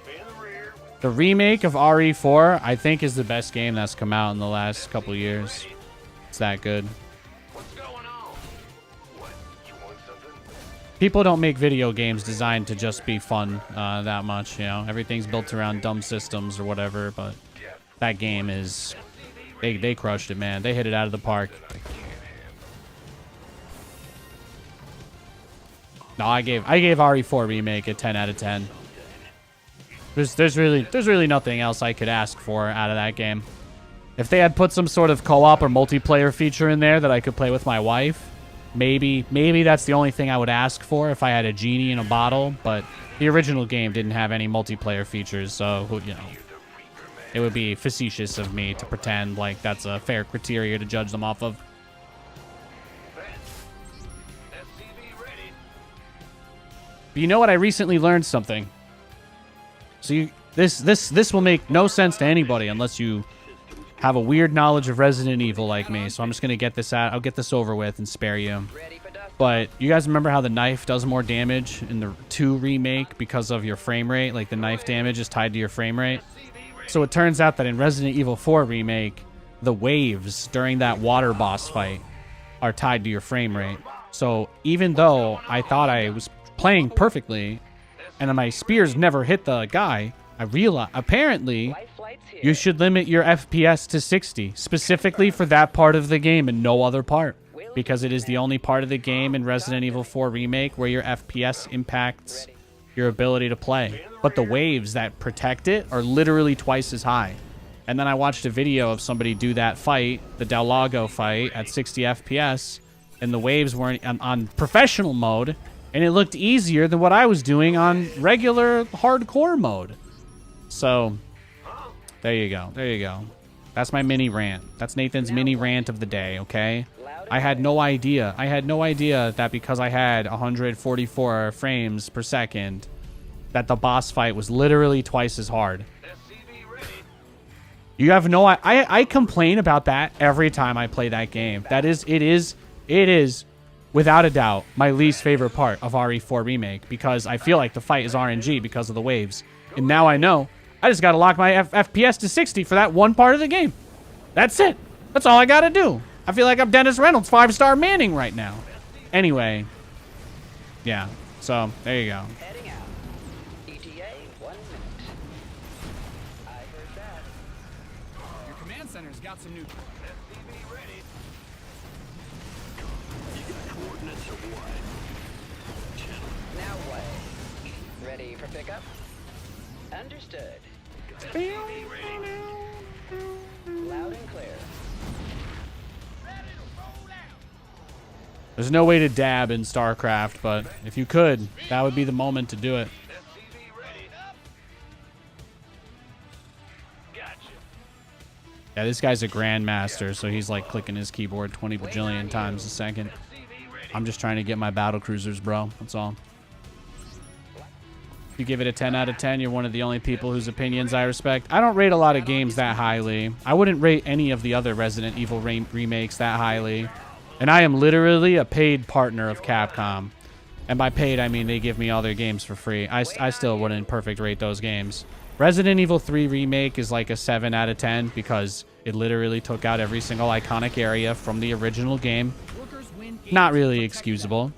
Be in the rear. The remake of RE4, I think, is the best game that's come out in the last couple years. It's that good. What's going on? What? You want something? People don't make video games designed to just be fun that much, you know. Everything's built around dumb systems or whatever, but that game is... They crushed it, man. They hit it out of the park. No, I gave RE4 Remake a 10 out of 10. There's really nothing else I could ask for out of that game. If they had put some sort of co-op or multiplayer feature in there that I could play with my wife, maybe that's the only thing I would ask for if I had a genie in a bottle, but the original game didn't have any multiplayer features, so, you know, it would be facetious of me to pretend like that's a fair criteria to judge them off of. SCV ready. But you know what? I recently learned something. So this will make no sense to anybody unless you have a weird knowledge of Resident Evil like me. So I'm just gonna get this out. I'll get this over with and spare you. But you guys remember how the knife does more damage in the 2 remake because of your frame rate? Like the knife damage is tied to your frame rate. So it turns out that in Resident Evil 4 remake, the waves during that water boss fight are tied to your frame rate. So even though I thought I was playing perfectly and my spears never hit the guy, I realized apparently you should limit your FPS to 60 specifically for that part of the game and no other part, because it is the only part of the game in Resident Evil 4 remake where your FPS impacts your ability to play, but the waves that protect it are literally twice as high. And then I watched a video of somebody do that fight, the Del Lago fight, at 60 FPS, and the waves weren't on professional mode, and it looked easier than what I was doing on regular hardcore mode. So there you go. There you go. That's my mini rant. That's Nathan's mini rant of the day, okay? I had no idea. I had no idea that because I had 144 frames per second, that the boss fight was literally twice as hard. You have no... I complain about that every time I play that game. It is, without a doubt, my least favorite part of RE4 Remake, because I feel like the fight is RNG because of the waves. And now I know I just got to lock my FPS to 60 for that one part of the game. That's it. That's all I got to do. I feel like I'm Dennis Reynolds 5-star Manning right now. Anyway. Yeah. So, there you go. Heading out. ETA, 1 minute. I heard that. Your command center's got some new... SCV ready. You got coordinates or what? Now what? Ready for pickup? Understood. SCV ready. Loud and clear. There's no way to dab in StarCraft, but if you could, that would be the moment to do it. SCV ready. Yeah, this guy's a grandmaster, so he's like clicking his keyboard 20 bajillion times a second. I'm just trying to get my battle cruisers, bro. That's all. If you give it a 10 out of 10, you're one of the only people whose opinions I respect. I don't rate a lot of games that highly. I wouldn't rate any of the other Resident Evil remakes that highly. And I am literally a paid partner of Capcom. And by paid, I mean they give me all their games for free. I still wouldn't perfect rate those games. Resident Evil 3 Remake is like a 7 out of 10 because it literally took out every single iconic area from the original game. Not really excusable.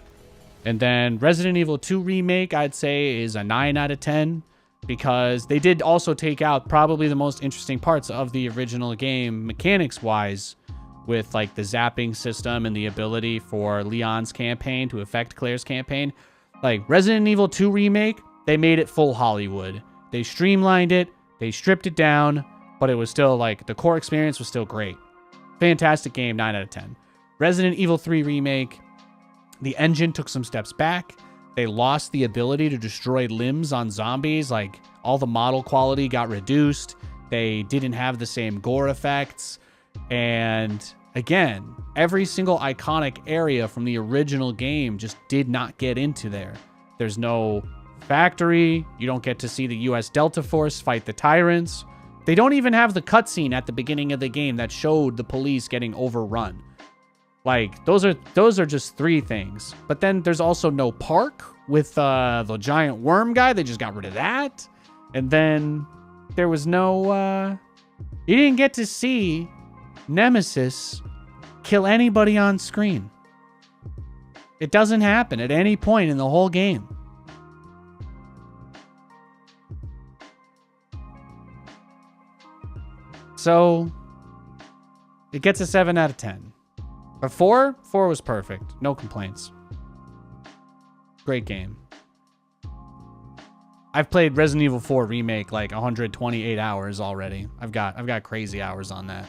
And then Resident Evil 2 Remake, I'd say, is a 9 out of 10 because they did also take out probably the most interesting parts of the original game mechanics-wise with like the zapping system and the ability for Leon's campaign to affect Claire's campaign. Like Resident Evil 2 Remake, they made it full Hollywood. They streamlined it, they stripped it down, but it was still like the core experience was still great. Fantastic game, 9 out of 10. Resident Evil 3 Remake, the engine took some steps back. They lost the ability to destroy limbs on zombies. Like all the model quality got reduced. They didn't have the same gore effects. And again, every single iconic area from the original game just did not get into there. There's no factory. You don't get to see the US Delta Force fight the tyrants. They don't even have the cutscene at the beginning of the game that showed the police getting overrun. Like, those are just 3 things. But then there's also no park with the giant worm guy. They just got rid of that. And then there was no... you didn't get to see Nemesis kill anybody on screen. It doesn't happen at any point in the whole game. So, it gets a 7 out of 10. But 4 was perfect. No complaints. Great game. I've played Resident Evil 4 Remake like 128 hours already. I've got crazy hours on that.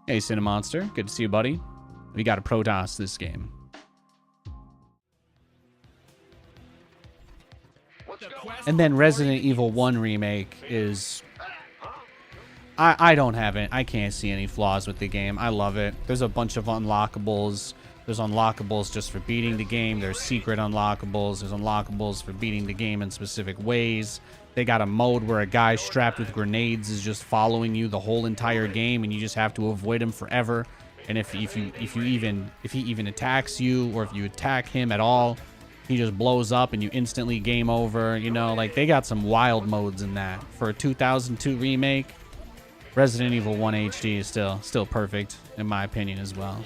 Hey, Cinemonster. Good to see you, buddy. We got a Protoss this game. And then Resident Evil 1 Remake is... I don't have it. I can't see any flaws with the game. I love it. There's a bunch of unlockables. There's unlockables just for beating the game. There's secret unlockables. There's unlockables for beating the game in specific ways. They got a mode where a guy strapped with grenades is just following you the whole entire game, and you just have to avoid him forever. And if he even attacks you, or if you attack him at all, he just blows up and you instantly game over. You know, like they got some wild modes in that. For a 2002 remake, Resident Evil 1 HD is still perfect in my opinion as well.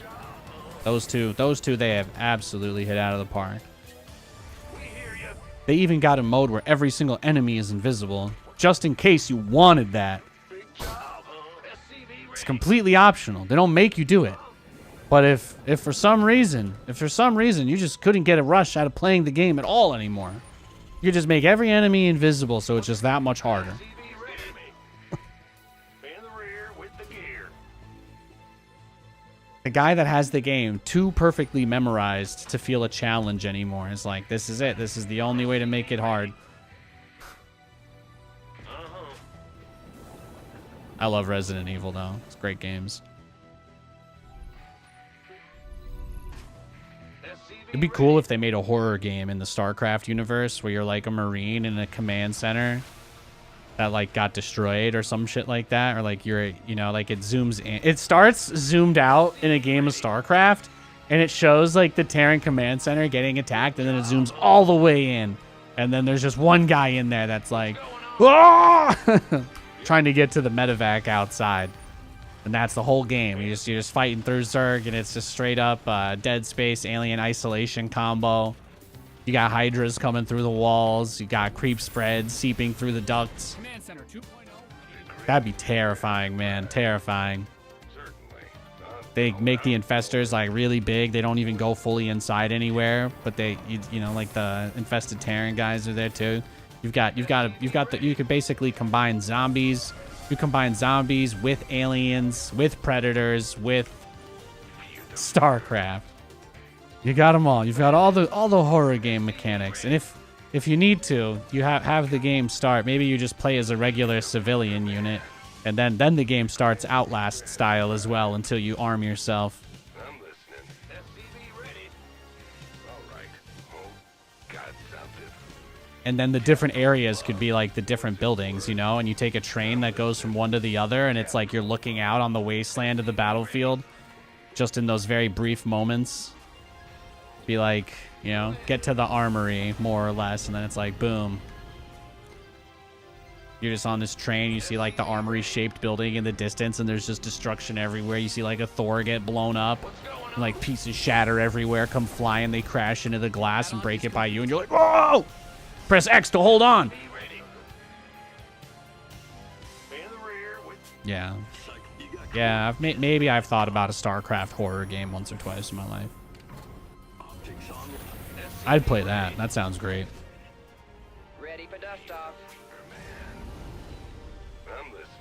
Those two they have absolutely hit out of the park. They even got a mode where every single enemy is invisible, just in case you wanted that. It's completely optional. They don't make you do it. But if for some reason you just couldn't get a rush out of playing the game at all anymore, you could just make every enemy invisible, so it's just that much harder. The guy that has the game too perfectly memorized to feel a challenge anymore is like, this is it. This is the only way to make it hard. I love Resident Evil, though. It's great games. It'd be cool if they made a horror game in the StarCraft universe where you're like a Marine in a command center that like got destroyed or some shit like that, or like you're, you know, like it zooms in. It starts zoomed out in a game of StarCraft, and it shows like the Terran command center getting attacked, and then it zooms all the way in, and then there's just one guy in there that's like, ah! Trying to get to the medevac outside, and that's the whole game. You're just fighting through Zerg, and it's just straight up Dead Space Alien Isolation combo. You got Hydras coming through the walls. You got creep spreads seeping through the ducts. Command Center 2.0. That'd be terrifying, man. Terrifying. They make the infestors like really big. They don't even go fully inside anywhere, but you know, like the infested Terran guys are there too. You could basically combine zombies. You combine zombies with aliens, with predators, with StarCraft. You got them all. You've got all the horror game mechanics. And if you need to, you have the game start. Maybe you just play as a regular civilian unit, and then the game starts Outlast style as well until you arm yourself. I'm listening. SCV ready. All right. Oh, got something. And then the different areas could be like the different buildings, you know, and you take a train that goes from one to the other, and it's like you're looking out on the wasteland of the battlefield just in those very brief moments. Be like, you know, get to the armory, more or less, and then it's like, boom. You're just on this train, you see like the armory-shaped building in the distance, and there's just destruction everywhere. You see like a Thor get blown up, and like pieces shatter everywhere, come flying, they crash into the glass and break it by you, and you're like, whoa! Press X to hold on! Yeah. Yeah, maybe I've thought about a StarCraft horror game once or twice in my life. I'd play that. That sounds great. Ready for dust off.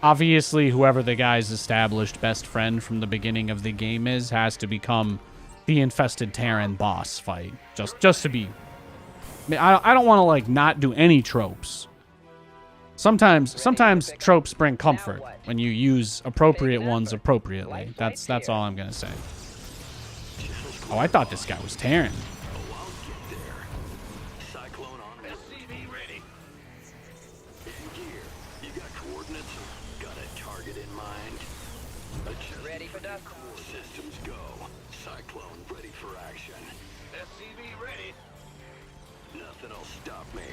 Obviously, whoever the guy's established best friend from the beginning of the game is has to become the infested Terran boss fight. Just to be... I don't want to, like, not do any tropes. Sometimes tropes bring comfort when you use appropriate ones appropriately. That's all I'm going to say. Oh, I thought this guy was Terran. Ready for dust. Systems go. Cyclone ready for action. SCV ready. Nothing'll stop me.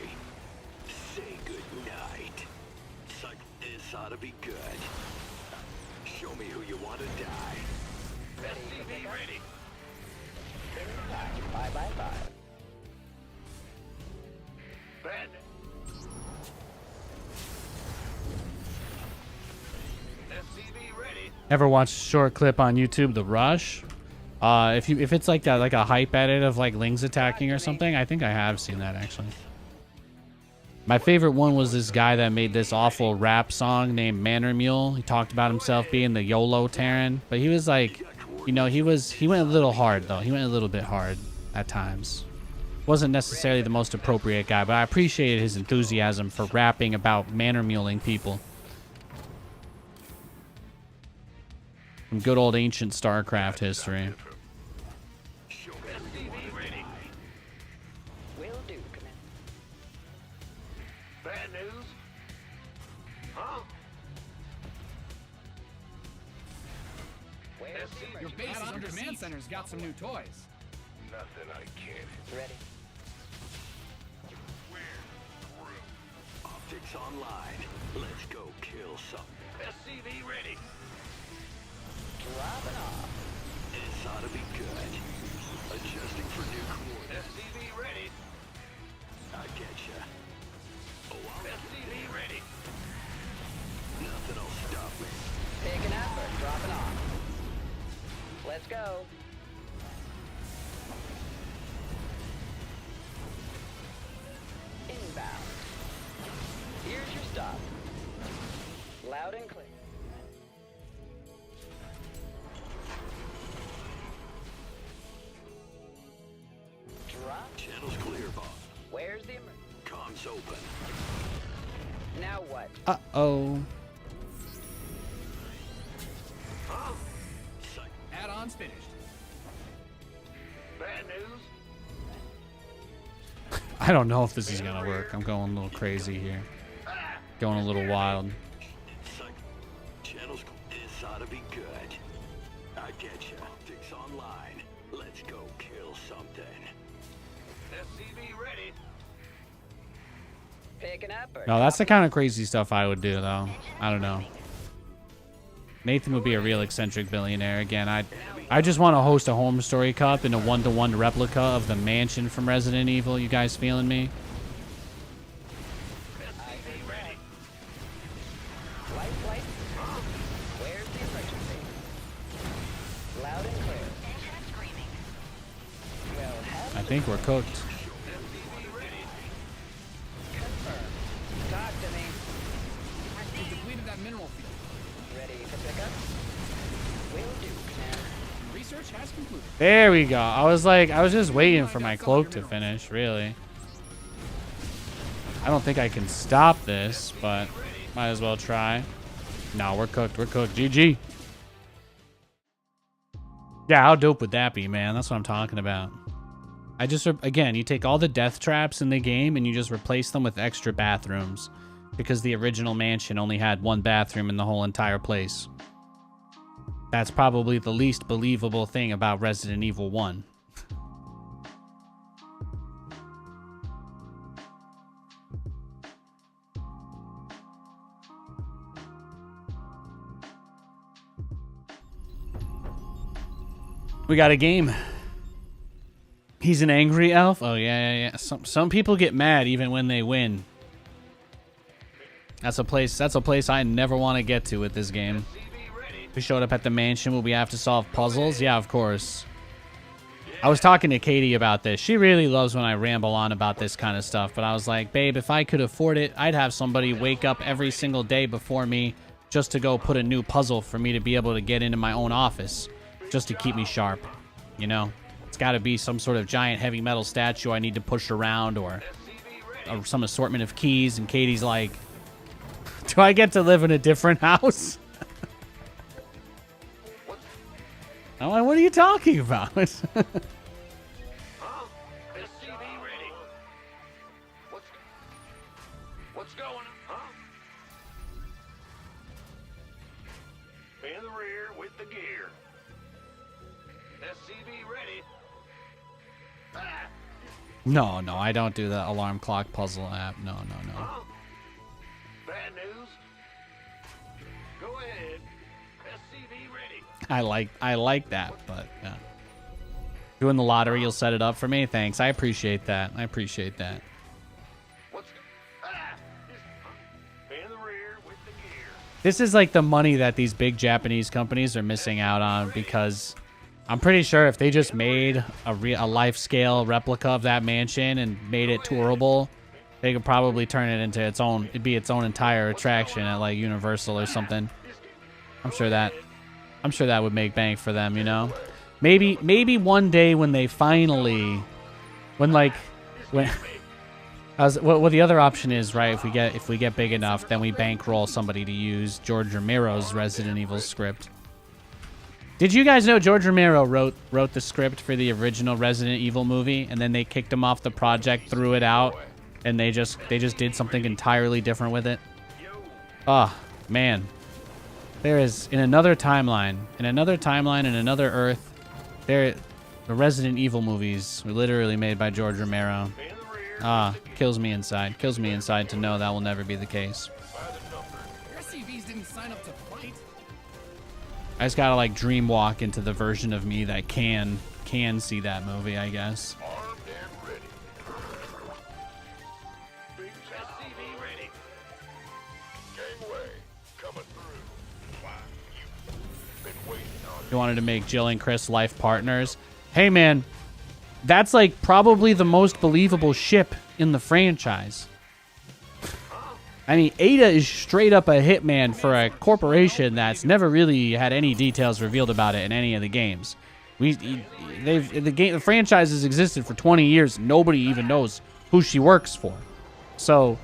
Say good night. This ought to be good. Show me who you want to die. SCV ready. Bye. Bad. SCV ready. Ever watched a short clip on YouTube, The Rush? If it's like that, like a hype edit of like Lings attacking or something, I think I have seen that actually. My favorite one was this guy that made this awful rap song named Manor Mule. He talked about himself being the YOLO Terran, but he was like, you know, he went a little hard though. He went a little bit hard at times. Wasn't necessarily the most appropriate guy, but I appreciated his enthusiasm for rapping about manor muling people. Some good old ancient StarCraft history. Will do, Commander. Bad news? Huh? Where's the Your base on command center's got some new toys. Nothing I can't. ready? Optics online. Let's go kill some. SCV ready. Dropping off. This ought to be good. Adjusting for new coordinates. SCV ready. I getcha. Oh, SCV ready. Nothing'll stop me. Picking up or dropping off. Let's go. Inbound. Here's your stop. Loud and clear. Drop. Channel's clear, boss. Where's the emergency? Comms open. Now what? Uh-oh. Huh? Add-ons finished. Bad news? I don't know if this is gonna work. I'm going a little crazy here. Going a little wild. Channel's this ought to be good. I getcha. Optics online. Let's go kill something. SCV ready. Picking up or No, that's the kind of crazy stuff I would do, though. I don't know. Nathan would be a real eccentric billionaire. Again, I just want to host a Home Story Cup in a 1-to-1 replica of the mansion from Resident Evil. You guys feeling me? SCV ready. Light. Where's the emergency? Loud think we're cooked. Confirmed. Talk to me. We depleted that mineral field. Ready for pickup? Will do, Clan. Research has concluded. There we go. I was just waiting for my cloak to finish, really. I don't think I can stop this, but might as well try. No, we're cooked. We're cooked. GG. Yeah, how dope would that be, man? That's what I'm talking about. I just, again, you take all the death traps in the game and you just replace them with extra bathrooms. Because the original mansion only had one bathroom in the whole entire place. That's probably the least believable thing about Resident Evil 1. We got a game. He's an angry elf? Oh, yeah. Some people get mad even when they win. That's a place I never want to get to with this game. We showed up at the mansion where we have to solve puzzles. Yeah, of course. I was talking to Katie about this. She really loves when I ramble on about this kind of stuff. But I was like, babe, if I could afford it, I'd have somebody wake up every single day before me just to go put a new puzzle for me to be able to get into my own office. Just to keep me sharp, you know? It's got to be some sort of giant heavy metal statue I need to push around or some assortment of keys. And Katie's like, do I get to live in a different house? I'm like, what are you talking about? Huh? SCV ready. What's going on? Huh? In the rear with the gear. SCV ready. Ah! No, I don't do the alarm clock puzzle app. No. Huh? Bad news? Go ahead. SCV ready. I like that, but yeah. Doing the lottery, you'll set it up for me? Thanks. I appreciate that. What's ah! In the rear with the gear. This is like the money that these big Japanese companies are missing out on because I'm pretty sure if they just made a life-scale replica of that mansion and made it tourable, they could probably turn it into it'd be its own entire attraction at like Universal or something. I'm sure that would make bank for them, you know? Maybe one day when they finally, well, the other option is, right, if we get big enough, then we bankroll somebody to use George Romero's Resident Evil script. Did you guys know George Romero wrote the script for the original Resident Evil movie, and then they kicked him off the project, threw it out, and they just did something entirely different with it? Oh, man. There is, in another timeline, in another Earth, the Resident Evil movies were literally made by George Romero. Kills me inside to know that will never be the case. SCVs didn't sign up to fight. I just gotta like dream walk into the version of me that can see that movie, I guess. Armed and ready. Big SCV ready. Gangway coming through. Wow, you've been waiting on You wanted to make Jill and Chris life partners. Hey man, that's like probably the most believable ship in the franchise. I mean, Ada is straight up a hitman for a corporation that's never really had any details revealed about it in any of the games. The franchise has existed for 20 years. Nobody even knows who she works for. So,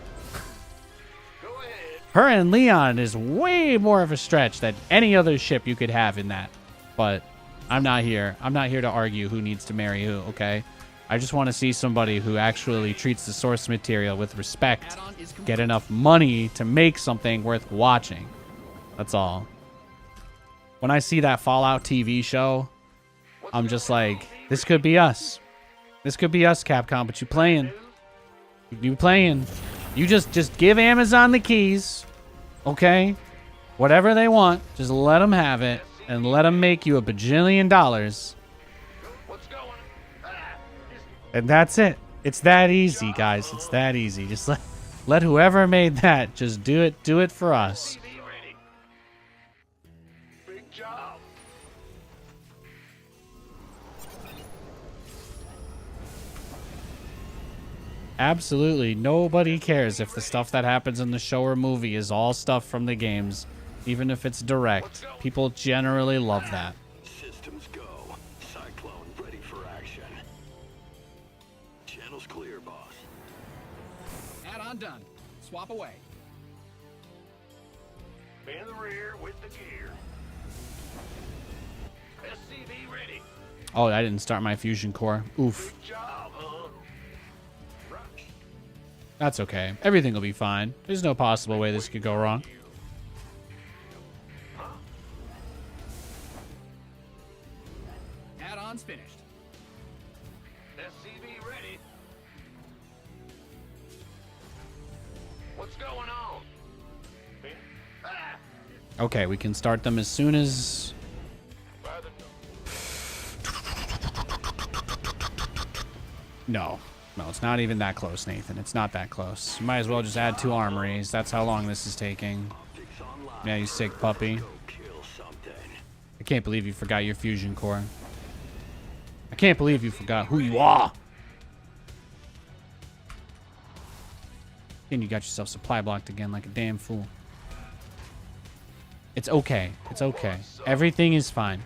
her and Leon is way more of a stretch than any other ship you could have in that. But I'm not here. I'm not here to argue who needs to marry who, okay? I just want to see somebody who actually treats the source material with respect, get enough money to make something worth watching. That's all. When I see that Fallout TV show, I'm just like, this could be us. This could be us, Capcom, but you playing. You playing. You just give Amazon the keys, okay? Whatever they want, just let them have it and let them make you $1 bajillion. And that's it. It's that easy, guys. It's that easy. Just let whoever made that just do it for us. big job. Absolutely nobody cares if the stuff that happens in the show or movie is all stuff from the games, even if it's direct. People generally love that. Systems go. Cyclone ready for action. Channel's clear, boss. Add-on done. Swap away. In the rear with the gear. SCV ready. Oh, I didn't start my fusion core. Oof. Good job, huh? Rush. That's okay. Everything will be fine. There's no possible way this could go wrong. Add-on's finished. SCV ready. What's going on? Ah! Okay, we can start them as soon as... By the No, it's not even that close, Nathan. It's not that close. You might as well just add 2 armories. That's how long this is taking. optics online. Yeah, you sick puppy. Go kill something. I can't believe you forgot your fusion core. I can't believe you forgot who you are. And you got yourself supply blocked again like a damn fool. It's okay. It's okay. Everything is fine.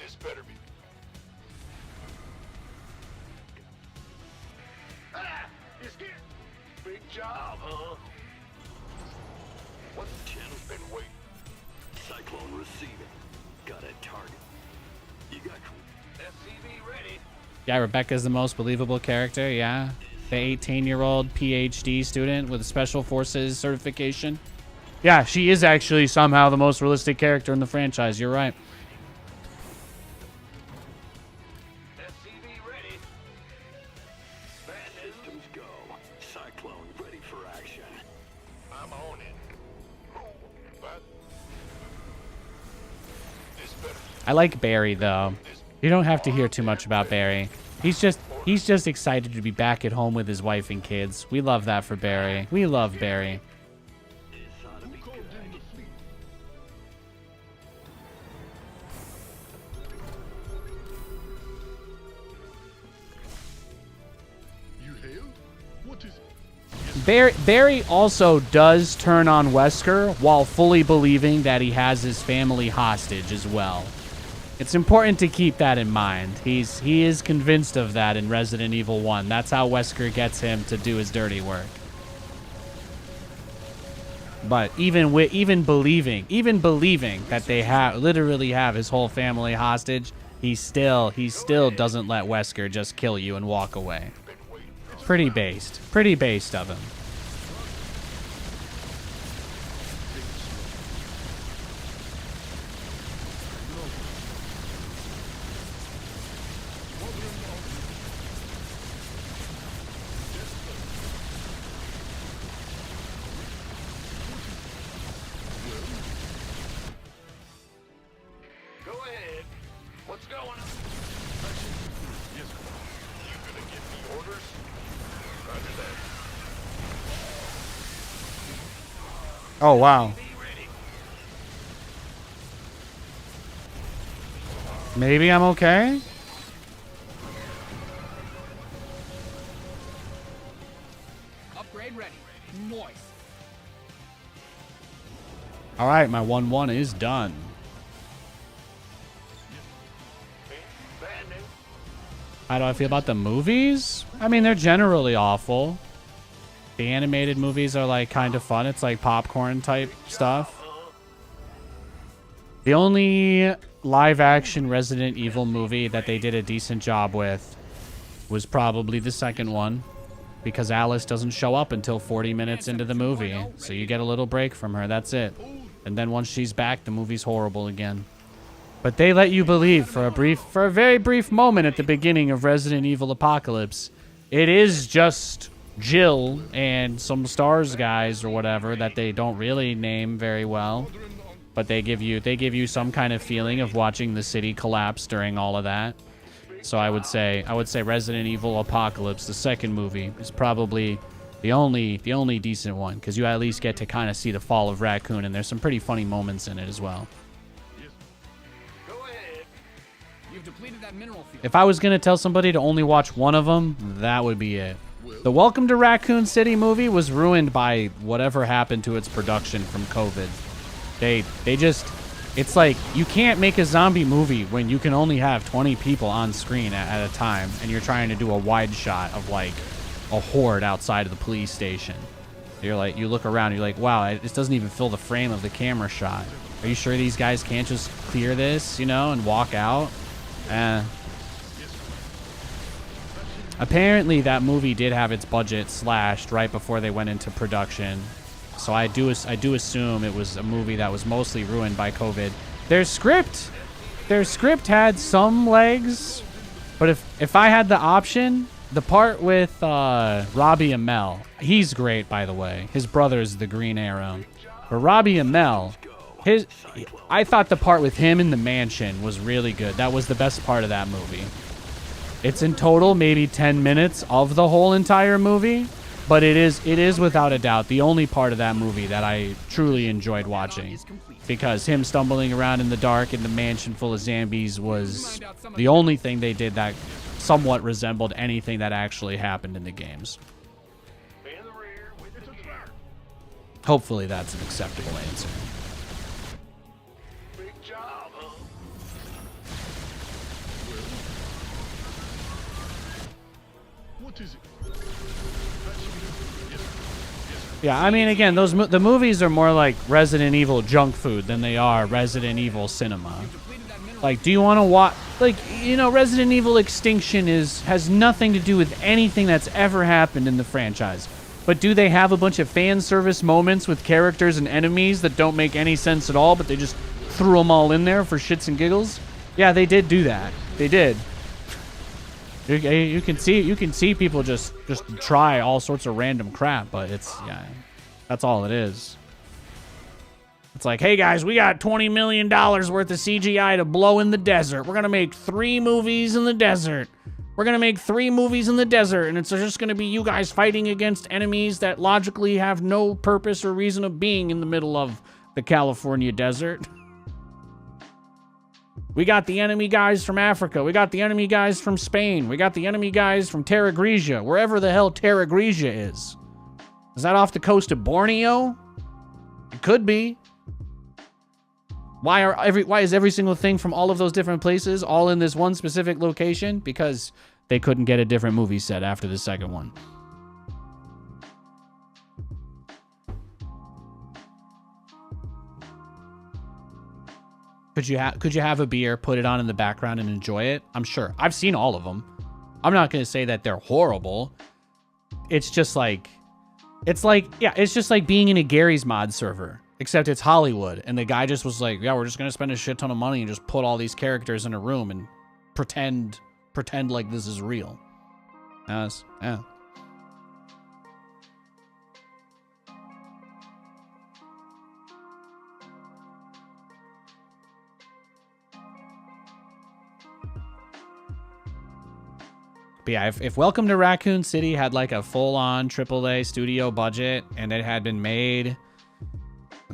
This better be. Ah! You scared? Big job, huh? What the channel's been waiting? Cyclone receiving. Got a target. You got SCV ready. Yeah, Rebecca's the most believable character, yeah. The 18-year-old PhD student with a Special Forces certification. Yeah, she is actually somehow the most realistic character in the franchise. You're right. SCV ready. Bad systems go. Cyclone ready for action. I'm on it. But this better. I like Barry, though. You don't have to hear too much about Barry. He's just excited to be back at home with his wife and kids. We love that for Barry. We love Barry. This ought to be good. You hail? What is Barry also does turn on Wesker while fully believing that he has his family hostage as well. It's important to keep that in mind. He is convinced of that in Resident Evil 1. That's how Wesker gets him to do his dirty work. But even believing that they literally have his whole family hostage, he still doesn't let Wesker just kill you and walk away. Pretty based of him. Go ahead. What's going on? yes? You gonna give me orders? Roger that. Oh, wow. Be ready. Maybe I'm okay? Upgrade ready. Moist. All right, my 1-1 is done. Bad news. How do I feel about the movies? I mean, they're generally awful. The animated movies are like kind of fun. It's like popcorn type stuff. The only live action Resident Evil movie that they did a decent job with was probably the second one, because Alice doesn't show up until 40 minutes into the movie. So you get a little break from her. That's it. And then once she's back, the movie's horrible again. But they let you believe for a very brief moment at the beginning of Resident Evil Apocalypse, it is just Jill and some STARS guys or whatever that they don't really name very well. But they give you some kind of feeling of watching the city collapse during all of that. So I would say Resident Evil Apocalypse, the second movie, is probably the only decent one, because you at least get to kind of see the fall of Raccoon, and there's some pretty funny moments in it as well. Go ahead. You've depleted that mineral field. If I was gonna tell somebody to only watch one of them, that would be it. The Welcome to Raccoon City movie was ruined by whatever happened to its production from COVID. They just, it's like, you can't make a zombie movie when you can only have 20 people on screen at a time, and you're trying to do a wide shot of like a horde outside of the police station. You're like, you look around, you're like, wow, this doesn't even fill the frame of the camera shot. Are you sure these guys can't just clear this, you know, and walk out? Apparently that movie did have its budget slashed right before they went into production. So I do assume it was a movie that was mostly ruined by COVID. Their script had some legs, but if I had the option, the part with Robbie Amell, he's great, by the way. His brother is the Green Arrow. But Robbie Amell, I thought the part with him in the mansion was really good. That was the best part of that movie. It's in total maybe 10 minutes of the whole entire movie, but it is without a doubt the only part of that movie that I truly enjoyed watching, because him stumbling around in the dark in the mansion full of zombies was the only thing they did that somewhat resembled anything that actually happened in the games. Hopefully that's an acceptable answer. Big job, huh? What is it? Yeah, I mean, again, the movies are more like Resident Evil junk food than they are Resident Evil cinema. Like, do you want to watch, like, you know, Resident Evil Extinction has nothing to do with anything that's ever happened in the franchise. But do they have a bunch of fan service moments with characters and enemies that don't make any sense at all, but they just threw them all in there for shits and giggles? Yeah, they did do that. They did. You can see people just try all sorts of random crap, but yeah, that's all it is. It's like, hey guys, we got $20 million worth of CGI to blow in the desert. We're gonna make 3 movies in the desert. We're gonna make 3 movies in the desert, and it's just gonna be you guys fighting against enemies that logically have no purpose or reason of being in the middle of the California desert. We got the enemy guys from Africa. We got the enemy guys from Spain. We got the enemy guys from Terra Grigia, wherever the hell Terra Grigia is. Is that off the coast of Borneo? It could be. Why is every single thing from all of those different places all in this one specific location? Because they couldn't get a different movie set after the second one. Could you have a beer, put it on in the background, and enjoy it? I'm sure. I've seen all of them. I'm not going to say that they're horrible. It's just like being in a Gary's Mod server, except it's Hollywood, and the guy just was like, yeah, we're just going to spend a shit ton of money and just put all these characters in a room and pretend like this is real. Yeah. But yeah, if Welcome to Raccoon City had like a full-on AAA studio budget and it had been made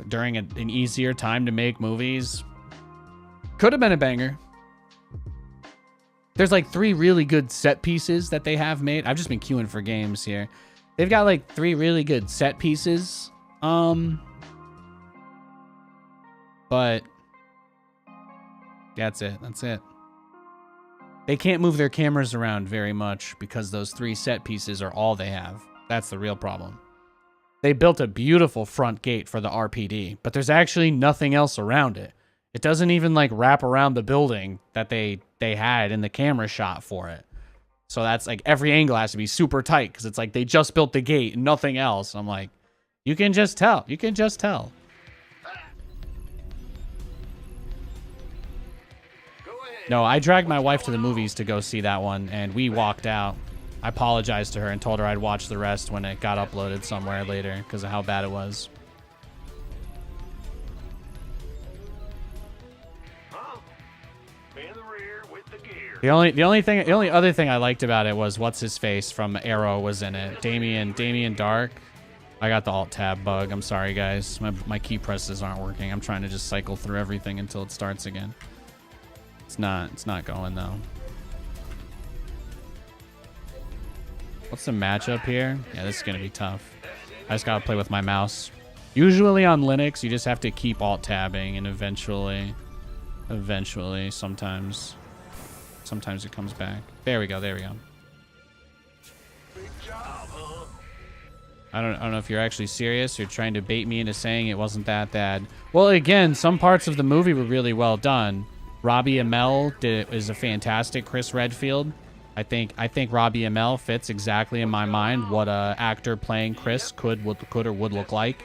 during an easier time to make movies, could have been a banger. There's like 3 really good set pieces that they have made. I've just been queuing for games here. They've got like 3 really good set pieces. But that's it. They can't move their cameras around very much because those 3 set pieces are all they have. That's the real problem. They built a beautiful front gate for the RPD, but there's actually nothing else around it. It doesn't even like wrap around the building that they had in the camera shot for it. So that's like every angle has to be super tight because it's like they just built the gate and nothing else. I'm like, you can just tell. No, I dragged my wife to the movies to go see that one, and we walked out. I apologized to her and told her I'd watch the rest when it got uploaded somewhere later because of how bad it was. The only other thing I liked about it was what's his face from Arrow was in it. Damien Dark. I got the alt tab bug. I'm sorry guys. My key presses aren't working. I'm trying to just cycle through everything until it starts again. It's not going though. What's the matchup here? Yeah, this is going to be tough. I just got to play with my mouse. Usually on Linux, you just have to keep alt-tabbing, and eventually, sometimes it comes back. There we go, there we go. Big job, huh? I don't know if you're actually serious or trying to bait me into saying it wasn't that bad. Well, again, some parts of the movie were really well done. Robbie Amell is a fantastic Chris Redfield. I think Robbie Amell fits exactly in my mind what a actor playing Chris could or would look like.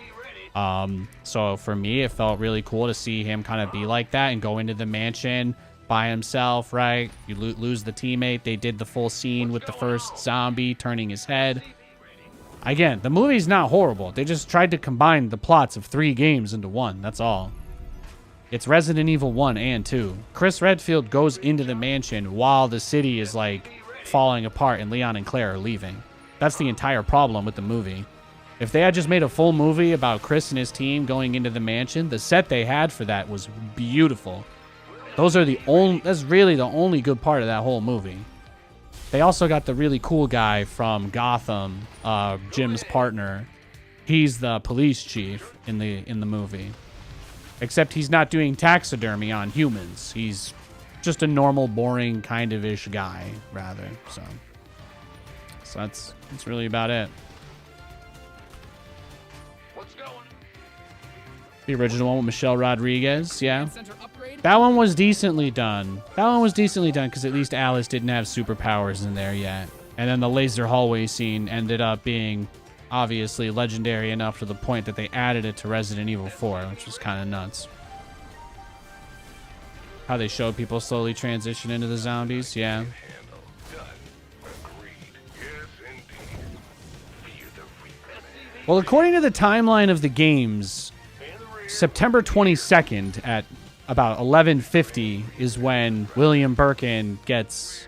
So for me, it felt really cool to see him kind of be like that and go into the mansion by himself, right? You lose the teammate. They did the full scene with the first zombie turning his head. Again, the movie's not horrible. They just tried to combine the plots of 3 games into one. That's all. It's Resident Evil 1 and 2. Chris Redfield goes into the mansion while the city is like falling apart and Leon and Claire are leaving. That's the entire problem with the movie. If they had just made a full movie about Chris and his team going into the mansion, the set they had for that was beautiful. That's really the only good part of that whole movie. They also got the really cool guy from Gotham, Jim's partner. He's the police chief in the movie. Except he's not doing taxidermy on humans. He's just a normal, boring kind of ish guy, rather. So that's really about it. What's going on? The original one with Michelle Rodriguez, yeah. Center upgrade. That one was decently done. Because at least Alice didn't have superpowers in there yet. And then the laser hallway scene ended up being obviously legendary enough to the point that they added it to Resident Evil 4, which was kind of nuts. How they showed people slowly transition into the zombies, yeah. Handle. Done. Agreed. Yes, indeed. Feel the reaper. Well, according to the timeline of the games, September 22nd at about 11:50 is when William Birkin gets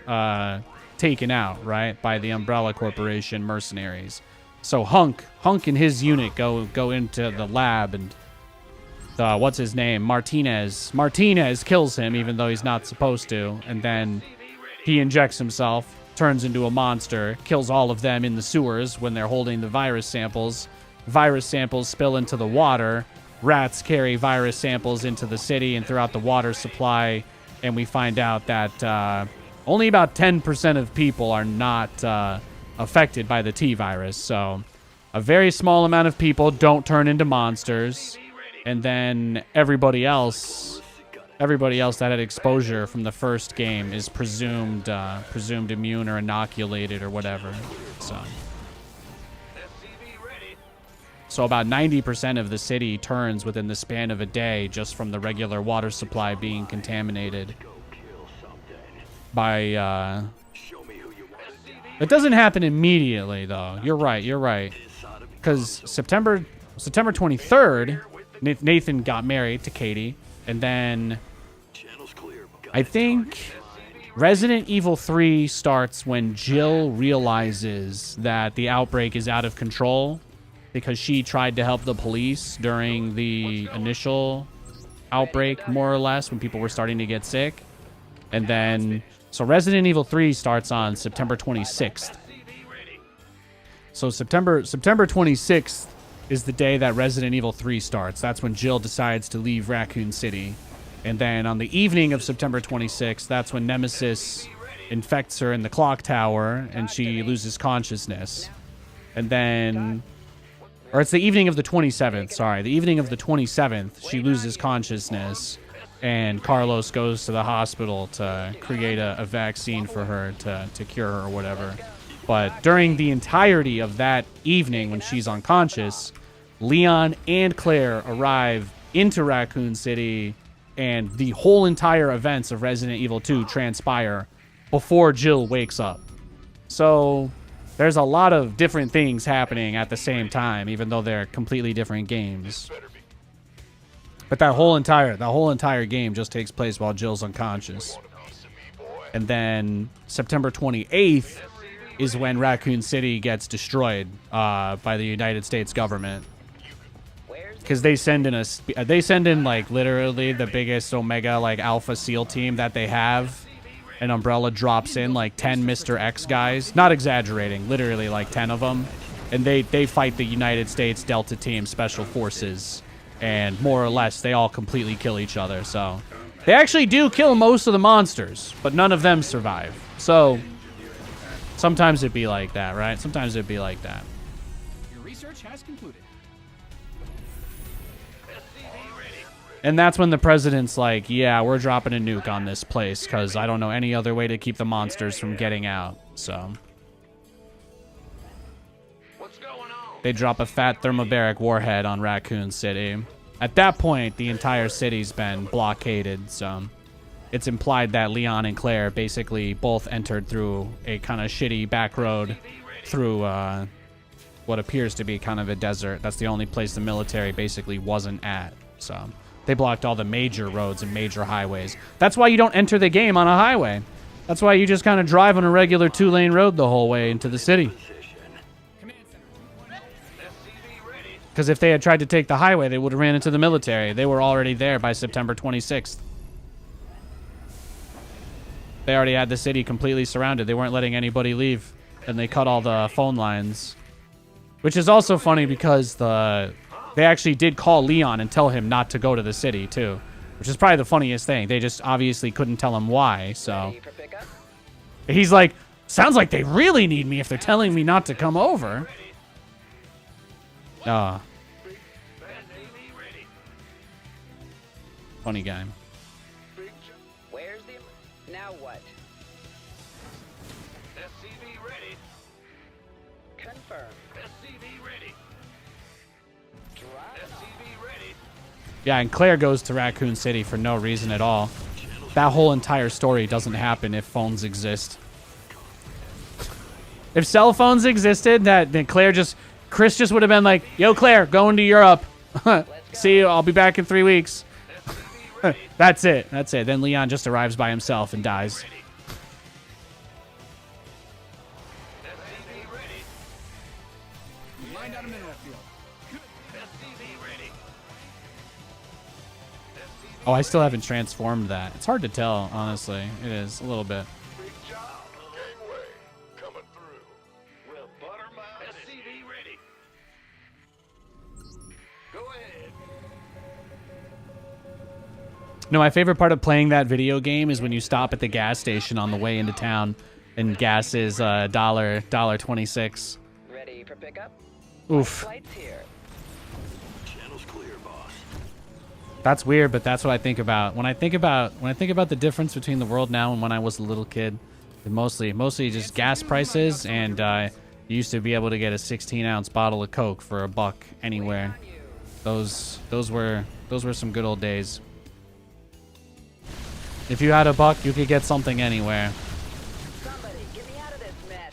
taken out, right, by the Umbrella Corporation mercenaries. So Hunk and his unit go into the lab, and what's his name? Martinez kills him even though he's not supposed to, and then he injects himself, turns into a monster, kills all of them in the sewers when they're holding the virus samples. Virus samples spill into the water. Rats carry virus samples into the city and throughout the water supply, and we find out that only about 10% of people are not affected by the T-virus. So a very small amount of people don't turn into monsters, and then everybody else that had exposure from the first game is presumed immune or inoculated or whatever. So about 90% of the city turns within the span of a day just from the regular water supply being contaminated by it doesn't happen immediately, though. You're right. Because September 23rd, Nathan got married to Katie, and then I think Resident Evil 3 starts when Jill realizes that the outbreak is out of control because she tried to help the police during the initial outbreak, more or less, when people were starting to get sick. And then so Resident Evil 3 starts on September 26th. So September 26th is the day that Resident Evil 3 starts. That's when Jill decides to leave Raccoon City. And then on the evening of September 26th, that's when Nemesis infects her in the clock tower and she loses consciousness. And then, or it's the evening of the 27th, sorry. The evening of the 27th, she loses consciousness. And Carlos goes to the hospital to create a vaccine for her to cure her or whatever. But during the entirety of that evening when she's unconscious, Leon and Claire arrive into Raccoon City, and the whole entire events of Resident Evil 2 transpire before Jill wakes up. So there's a lot of different things happening at the same time, even though they're completely different games. But that whole entire game just takes place while Jill's unconscious. And then September 28th is when Raccoon City gets destroyed by the United States government. Because they send in like literally the biggest Omega like Alpha SEAL team that they have. and Umbrella drops in like 10 Mr. X guys. Not exaggerating, literally like 10 of them. And they fight the United States Delta Team Special Forces. And more or less, they all completely kill each other. So they actually do kill most of the monsters, but none of them survive. So sometimes it'd be like that, right? Sometimes it'd be like that. Your research has concluded. And that's when the president's like, yeah, we're dropping a nuke on this place because I don't know any other way to keep the monsters from getting out. So What's going on? they drop a fat thermobaric warhead on Raccoon City. At that point, the entire city's been blockaded, so it's implied that Leon and Claire basically both entered through a kind of shitty back road through what appears to be kind of a desert. That's the only place the military basically wasn't at, so they blocked all the major roads and major highways. That's why you don't enter the game on a highway. That's why you just kind of drive on a regular 2-lane road the whole way into the city. Because if they had tried to take the highway, they would have ran into the military. They were already there by September 26th. They already had the city completely surrounded. They weren't letting anybody leave. And they cut all the phone lines. Which is also funny because they actually did call Leon and tell him not to go to the city, too. Which is probably the funniest thing. They just obviously couldn't tell him why, so. He's like, sounds like they really need me if they're telling me not to come over. Funny guy. Where's the... Now what? SCV ready. Confirm. SCV ready. Drive SCV ready. Yeah, and Claire goes to Raccoon City for no reason at all. That whole entire story doesn't happen if phones exist. If cell phones existed, then Chris just would have been like, yo, Claire, going to Europe. See you. I'll be back in 3 weeks. That's it. That's it. Then Leon just arrives by himself and dies. SCV ready. Lined out a mineral field. SCV ready. Oh, I still haven't transformed that. It's hard to tell, honestly. It is, a little bit. Big job. Gangway coming through. Well, Buttermouth. SCV ready. Go ahead. No, my favorite part of playing that video game is when you stop at the gas station on the way into town and gas is $1.26. Ready for pickup? Oof. Flight's here. Channel's clear, boss. That's weird, but that's what I think about. When I think about the difference between the world now and when I was a little kid, mostly just gas prices, and you used to be able to get a 16-ounce bottle of Coke for $1 anywhere. Those were some good old days. If you had $1, you could get something anywhere. Somebody, get me out of this mess.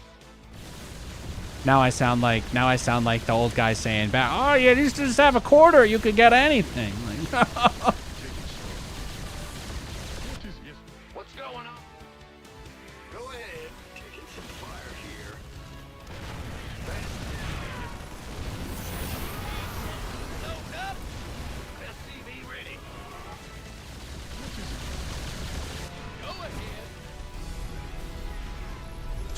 Now I sound like the old guy saying, "Oh, you used to just have a quarter, you could get anything." Like, What's going on? Go ahead. Taking some fire here. Load up. SCV ready. Go ahead.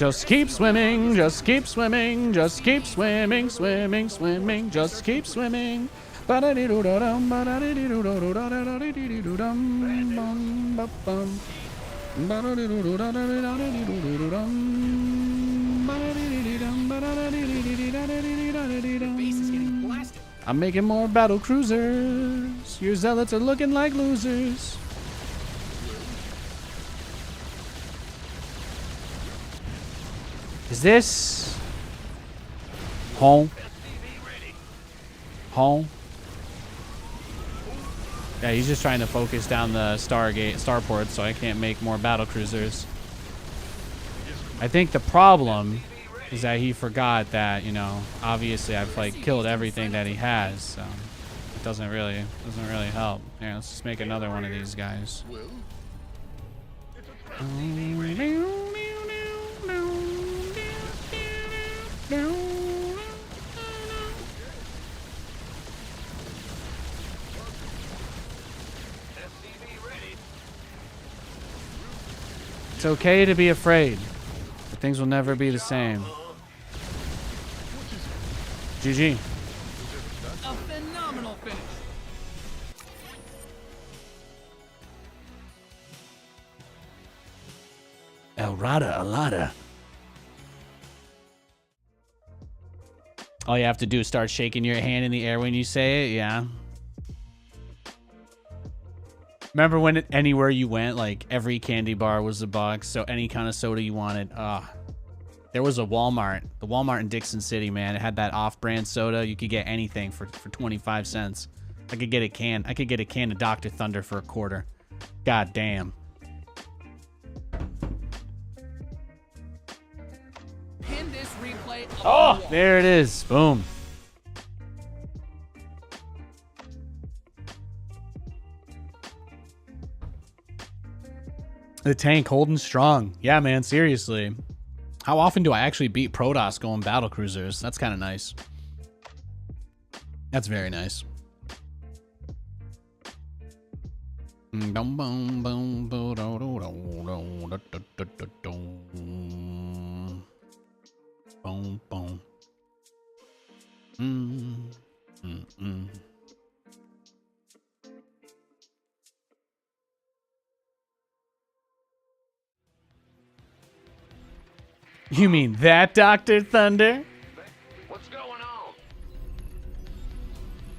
just keep swimming, just keep swimming, just keep swimming, swimming, swimming, just keep swimming. Ba-da-dee-doo-da-dum, ba-da-dee-doo-da-doo-da-dee-doo-da-dee-doo-dum, bum, ba-bum. Ba-da-dee-doo-doo-da-dee-doo-doo-dum, ba-da-dee-dee-dum, ba-da-dee-dee-da-dee-dee-da-dee-dee-da-dee-dee-dum. Base is getting blasted. I'm making more battle cruisers. Your zealots are looking like losers. Is this home? Home? Yeah, he's just trying to focus down the starport so I can't make more battle cruisers. I think the problem is that he forgot that, you know, obviously I've like killed everything that he has, so it doesn't really help. Here, let's just make another one of these guys. It's okay to be afraid, but things will never be the same. GG. A phenomenal finish. El Rada Alada. All you have to do is start shaking your hand in the air when you say it, yeah. Remember when anywhere you went, like every candy bar was $1, so any kind of soda you wanted. There was a Walmart, the Walmart in Dixon City, man. It had that off-brand soda. You could get anything for 25 cents. I could get a can of Dr. Thunder for $0.25. God damn. Pin this replay. Oh, there it is. Boom. The tank holding strong. Yeah, man, seriously. How often do I actually beat Protoss going battlecruisers? That's kind of nice. That's very nice. Boom, boom, boom, boom, boom, boom. You mean that, Dr. Thunder? What's going on?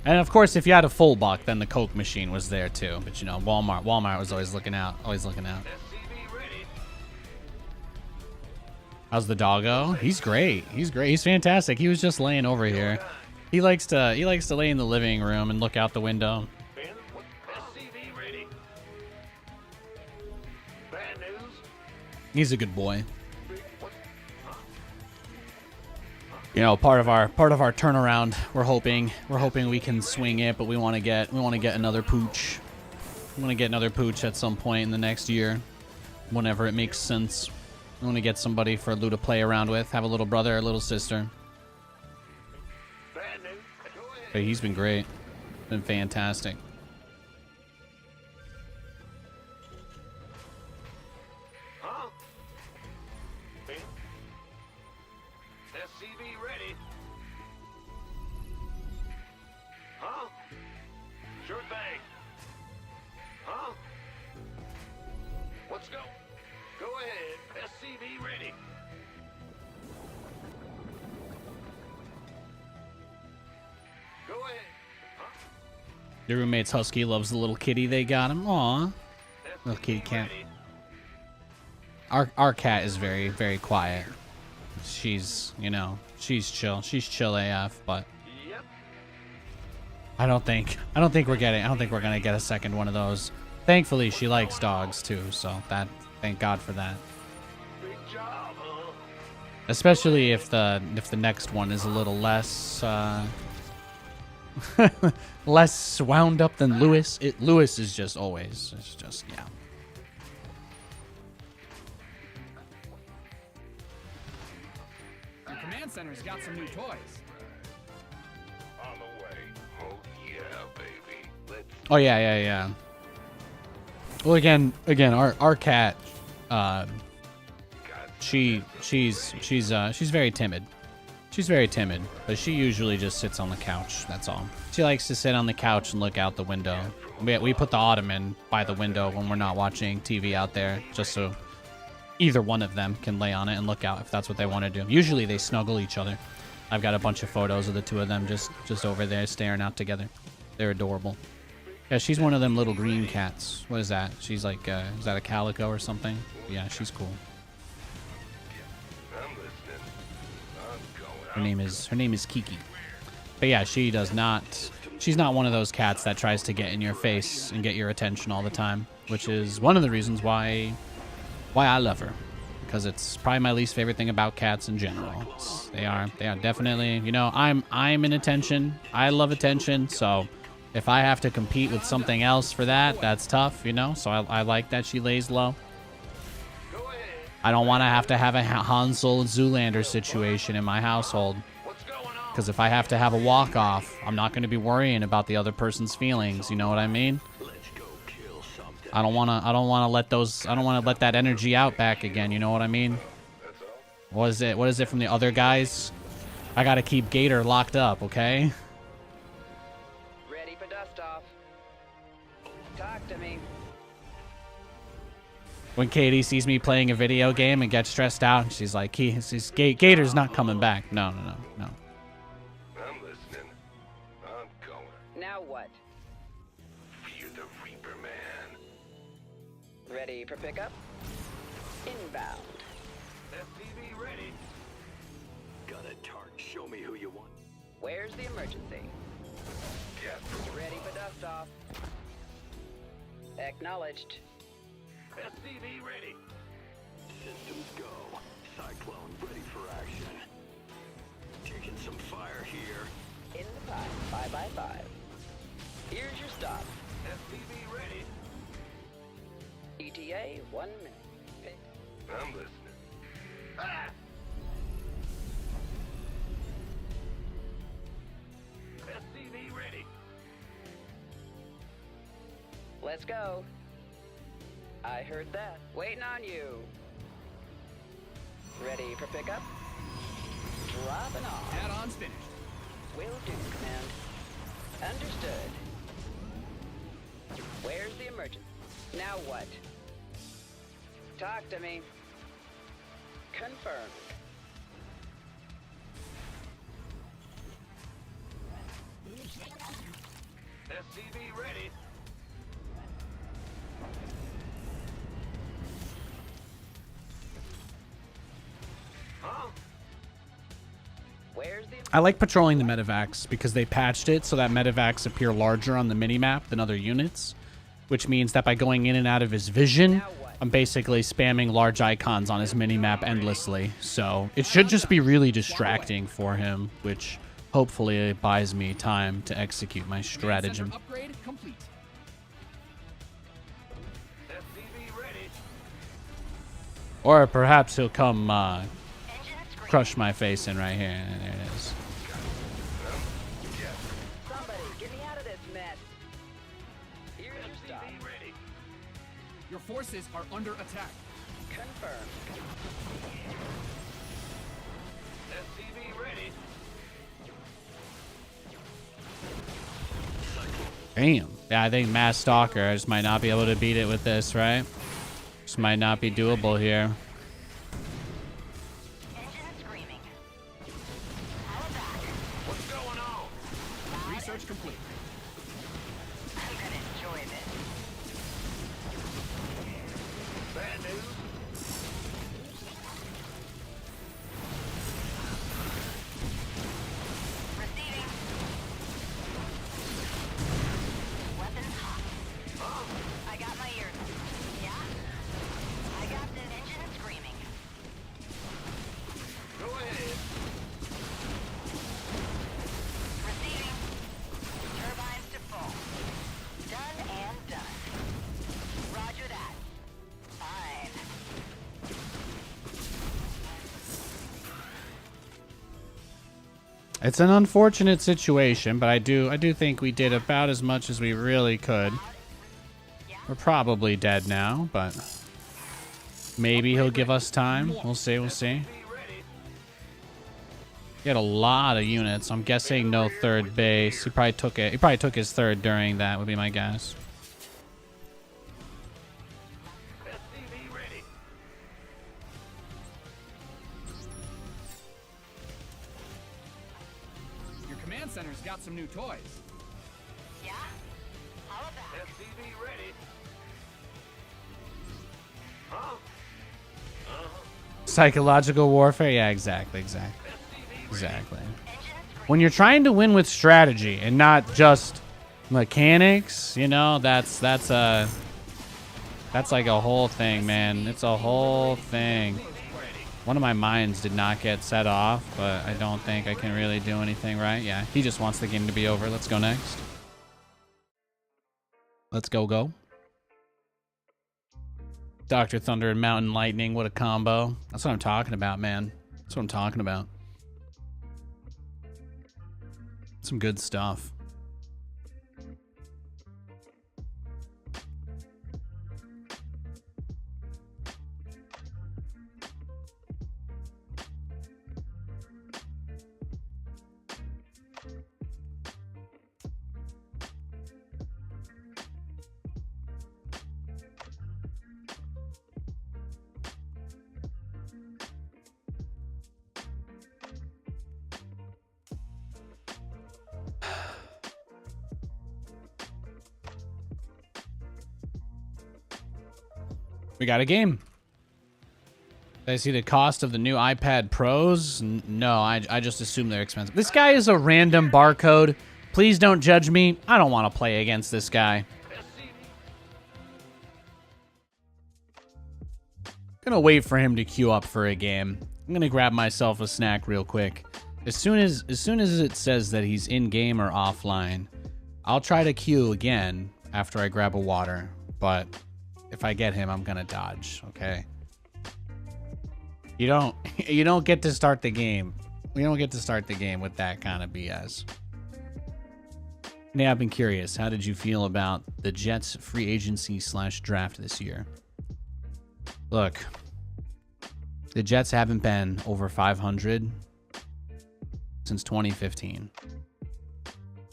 And of course, if you had a full buck, then the Coke machine was there too. But you know, Walmart was always looking out, SCV ready. How's the doggo? He's great. He's great. He's fantastic. He was just laying over here. He likes to lay in the living room and look out the window. SCV ready. Bad news. He's a good boy. You know, part of our turnaround, we're hoping we can swing it, but we want to get another pooch. We want to get another pooch at some point in the next year, whenever it makes sense. We want to get somebody for Lou to play around with, have a little brother or a little sister. Bad news. Go ahead. But he's been great, been fantastic. Huh? SCV ready. Huh? Sure thing. Huh? Let's go. Go ahead. SCV ready. Go ahead. Huh? Your roommate's husky loves the little kitty they got him. Aw, little kitty cat. Ready. Our cat is very, very quiet. She's, you know, she's chill. She's chill AF, but Yep. I don't think we're gonna get a second one of those. Thankfully, she likes dogs too, so thank God for that. Big job, huh? Especially if the next one is a little less less wound up than Lewis. Lewis is just always, it's just, yeah. Your command center's got some new toys. On the way. Oh, yeah, baby. Let's Oh yeah. Well, again, our cat, she's very timid. She's very timid, but she usually just sits on the couch. That's all. She likes to sit on the couch and look out the window. We put the ottoman by the window when we're not watching TV out there, just so either one of them can lay on it and look out if that's what they want to do. Usually they snuggle each other. I've got a bunch of photos of the two of them just over there staring out together. They're adorable. Yeah, she's one of them little green cats. What is that? She's like, is that a calico or something? Yeah, she's cool. I'm listening. I'm going. Her name is Kiki. But yeah, she's not one of those cats that tries to get in your face and get your attention all the time, which is one of the reasons why I love her. Because it's probably my least favorite thing about cats in general. They are definitely, you know, I'm in attention. I love attention, so if I have to compete with something else for that, that's tough, you know? So I like that she lays low. Go ahead. I don't want to have a Hansel and Zoolander situation in my household. What's going on? Because if I have to have a walk-off, I'm not going to be worrying about the other person's feelings, you know what I mean? Let's go kill something. I don't wanna let that energy out back again, you know what I mean? What is it from the other guys? I gotta keep Gator locked up, okay? Ready for dust off. Talk to me. When Katie sees me playing a video game and gets stressed out, she's like, Gator's not coming back. No. I'm listening. I'm going. Now what? Fear the Reaper, man. Ready for pickup? Inbound. SCV ready. Got a target. Show me who you want. Where's the emergency? Yes. Ready for dust off. Acknowledged. SCV ready. Systems go. Cyclone ready for action. Taking some fire here. In the pie. 5x5. Here's your stop. SCV ready. ETA 1 minute. I'm listening. Ah! SCV ready. Let's go. I heard that. Waiting on you. Ready for pickup? Dropping off. Add-on's finished. Will do, Command. Understood. Where's the emergency? Now what? Talk to me. Confirmed. SCV ready. Huh? Where's the... I like patrolling the medevacs because they patched it so that medevacs appear larger on the minimap than other units, which means that by going in and out of his vision, I'm basically spamming large icons on his minimap endlessly. So it should just be really distracting for him, which hopefully buys me time to execute my stratagem. Upgrade complete. SCV ready. Or perhaps he'll come crush my face in right here. There it is. Somebody, get me out of this mess. Here's your stop. SCV ready. Your forces are under attack. Confirmed. SCV ready. Damn. Yeah, I think Mass Stalker just might not be able to beat it with this, right? Just might not be doable here. What's going on? Research complete. I'm gonna enjoy this. Bad news. Receiving. Weapons hot. I got my ears. Yeah? I got the engine screaming. Go ahead. Receiving. Turbines to full. Done and done. Roger that. Fine. It's an unfortunate situation, but I do think we did about as much as we really could. We're probably dead now, but maybe he'll give us time. We'll see, we'll see. Be ready. He had a lot of units. I'm guessing no third base. He probably took it. He probably took his third during that, would be my guess. SCV ready. Your command center's got some new toys. Yeah? How about that? SCV ready. Huh? Psychological warfare? Yeah, exactly. When you're trying to win with strategy and not just mechanics, you know, that's like a whole thing, man. It's a whole thing. One of my mines did not get set off, but I don't think I can really do anything right. Yeah, he just wants the game to be over. Let's go next. Let's go. Dr. Thunder and Mountain Lightning, what a combo. That's what I'm talking about, man. That's what I'm talking about. Some good stuff. We got a game. Did I see the cost of the new iPad Pros? No, I just assume they're expensive. This guy is a random barcode. Please don't judge me. I don't want to play against this guy. Gonna wait for him to queue up for a game. I'm gonna grab myself a snack real quick. As soon as it says that he's in game or offline, I'll try to queue again after I grab a water. But if I get him, I'm gonna dodge. Okay. You don't get to start the game. We don't get to start the game with that kind of BS. Yeah, I've been curious. How did you feel about the Jets free agency / draft this year? Look, the Jets haven't been over 500 since 2015.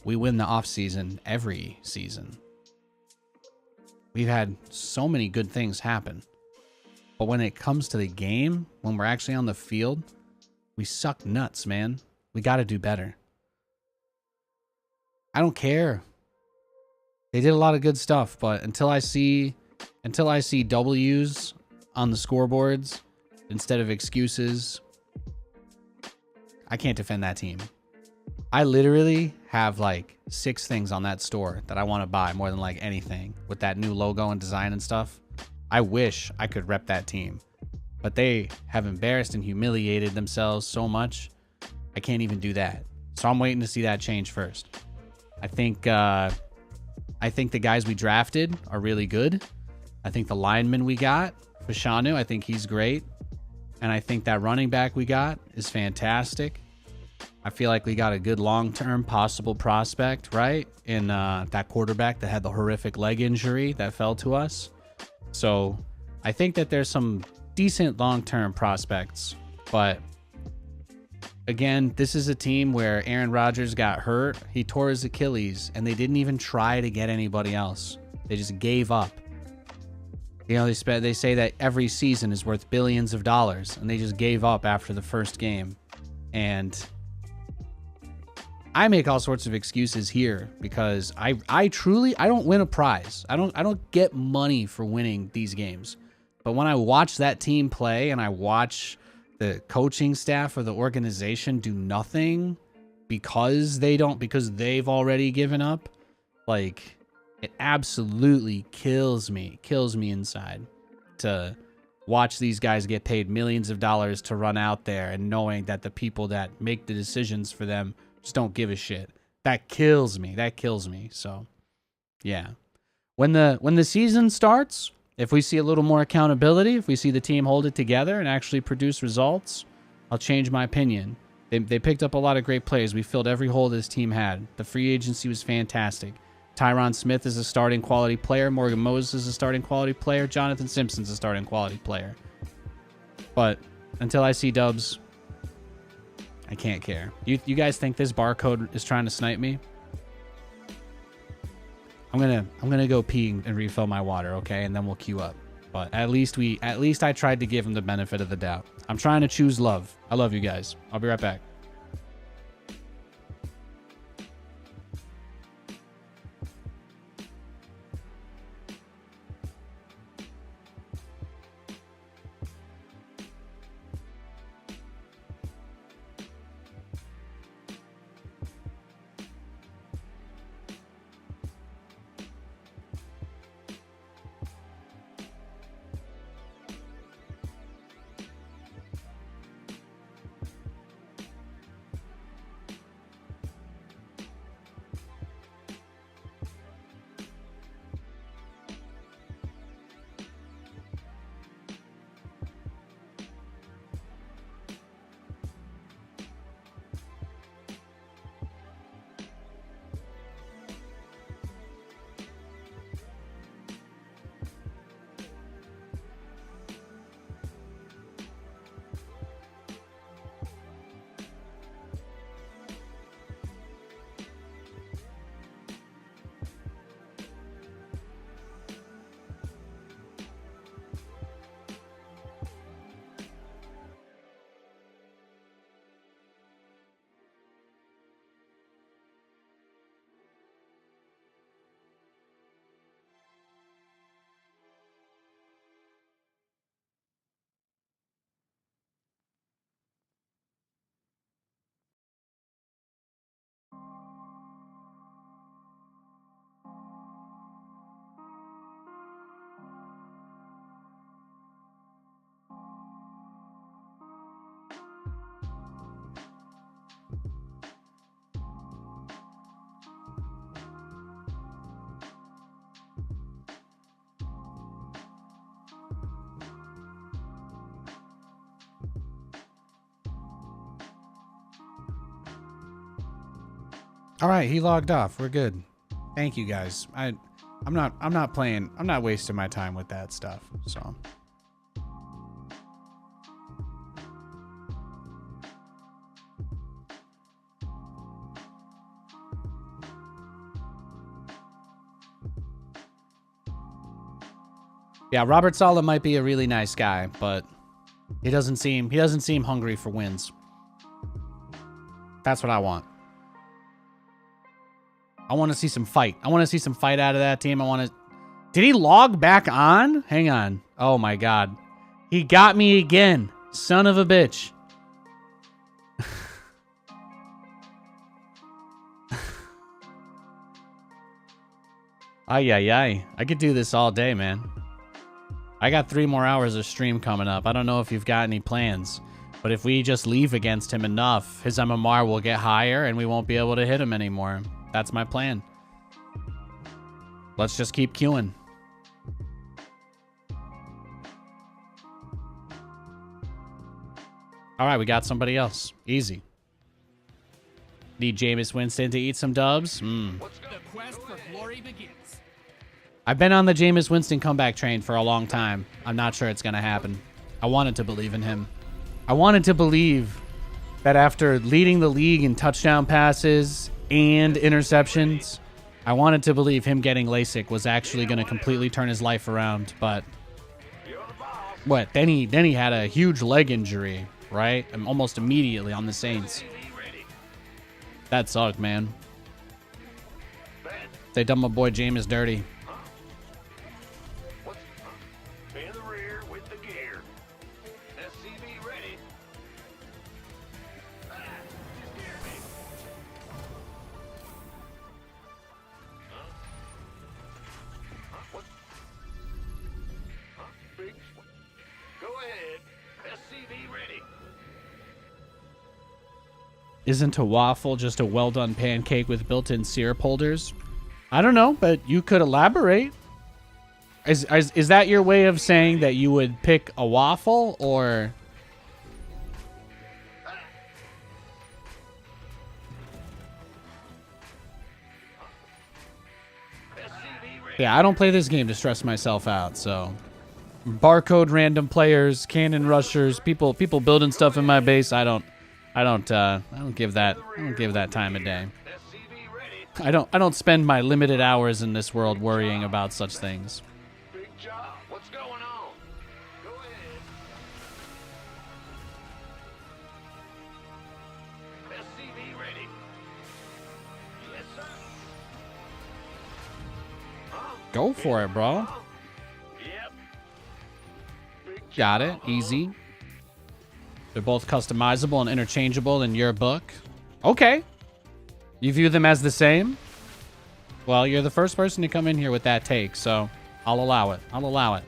We win the offseason every season. We've had so many good things happen. But when it comes to the game, when we're actually on the field, we suck nuts, man. We got to do better. I don't care. They did a lot of good stuff, but until I see W's on the scoreboards instead of excuses, I can't defend that team. I literally have like 6 things on that store that I want to buy more than like anything with that new logo and design and stuff. I wish I could rep that team, but they have embarrassed and humiliated themselves so much. I can't even do that. So I'm waiting to see that change first. I think the guys we drafted are really good. I think the lineman we got, Fashanu, I think he's great. And I think that running back we got is fantastic. I feel like we got a good long-term possible prospect, right? In that quarterback that had the horrific leg injury that fell to us. So I think that there's some decent long-term prospects. But again, this is a team where Aaron Rodgers got hurt. He tore his Achilles, and they didn't even try to get anybody else. They just gave up. You know, they say that every season is worth billions of dollars, and they just gave up after the first game. And I make all sorts of excuses here because I truly don't win a prize. I don't get money for winning these games. But when I watch that team play and I watch the coaching staff or the organization do nothing because they've already given up, like, it absolutely kills me inside to watch these guys get paid millions of dollars to run out there and knowing that the people that make the decisions for them just don't give a shit. That kills me. So, yeah. When the season starts, if we see a little more accountability, if we see the team hold it together and actually produce results, I'll change my opinion. They picked up a lot of great players. We filled every hole this team had. The free agency was fantastic. Tyron Smith is a starting quality player. Morgan Moses is a starting quality player. Jonathan Simpson's a starting quality player. But until I see dubs, I can't care. You guys think this barcode is trying to snipe me? I'm gonna go pee and refill my water, okay? And then we'll queue up. But at least I tried to give him the benefit of the doubt. I'm trying to choose love. I love you guys. I'll be right back. All right, he logged off. We're good. Thank you guys. I'm not playing. I'm not wasting my time with that stuff. So. Yeah, Robert Saleh might be a really nice guy, but he doesn't seem hungry for wins. That's what I want. I want to see some fight. I want to see some fight out of that team. Did he log back on? Hang on. Oh my god. He got me again. Son of a bitch. Ay, ay, ay. I could do this all day, man. I got 3 more hours of stream coming up. I don't know if you've got any plans, but if we just leave against him enough, his MMR will get higher and we won't be able to hit him anymore. That's my plan. Let's just keep queuing. All right, we got somebody else. Easy. Need Jameis Winston to eat some dubs? The quest for glory begins. I've been on the Jameis Winston comeback train for a long time. I'm not sure it's going to happen. I wanted to believe in him. I wanted to believe that after leading the league in touchdown passes and interceptions, I wanted to believe him getting LASIK was actually going to completely turn his life around. But what? Then he had a huge leg injury, right? Almost immediately on the Saints. That sucked, man. They done my boy Jameis dirty. In the rear with the gear. SCV ready. Big. Go ahead. SCV ready. Isn't a waffle just a well-done pancake with built-in syrup holders? I don't know, but you could elaborate. Is that your way of saying that you would pick a waffle, or... Yeah, I don't play this game to stress myself out, so... Barcode random players, cannon rushers, people building stuff in my base, I don't give that time of day. I don't spend my limited hours in this world worrying about such things. Big job. What's going on? Go ahead. SCV ready. Yes, sir. Go for it, bro. Yep. Big Got it. Easy. They're both customizable and interchangeable in your book. Okay. You view them as the same? Well, you're the first person to come in here with that take, so I'll allow it. I'll allow it.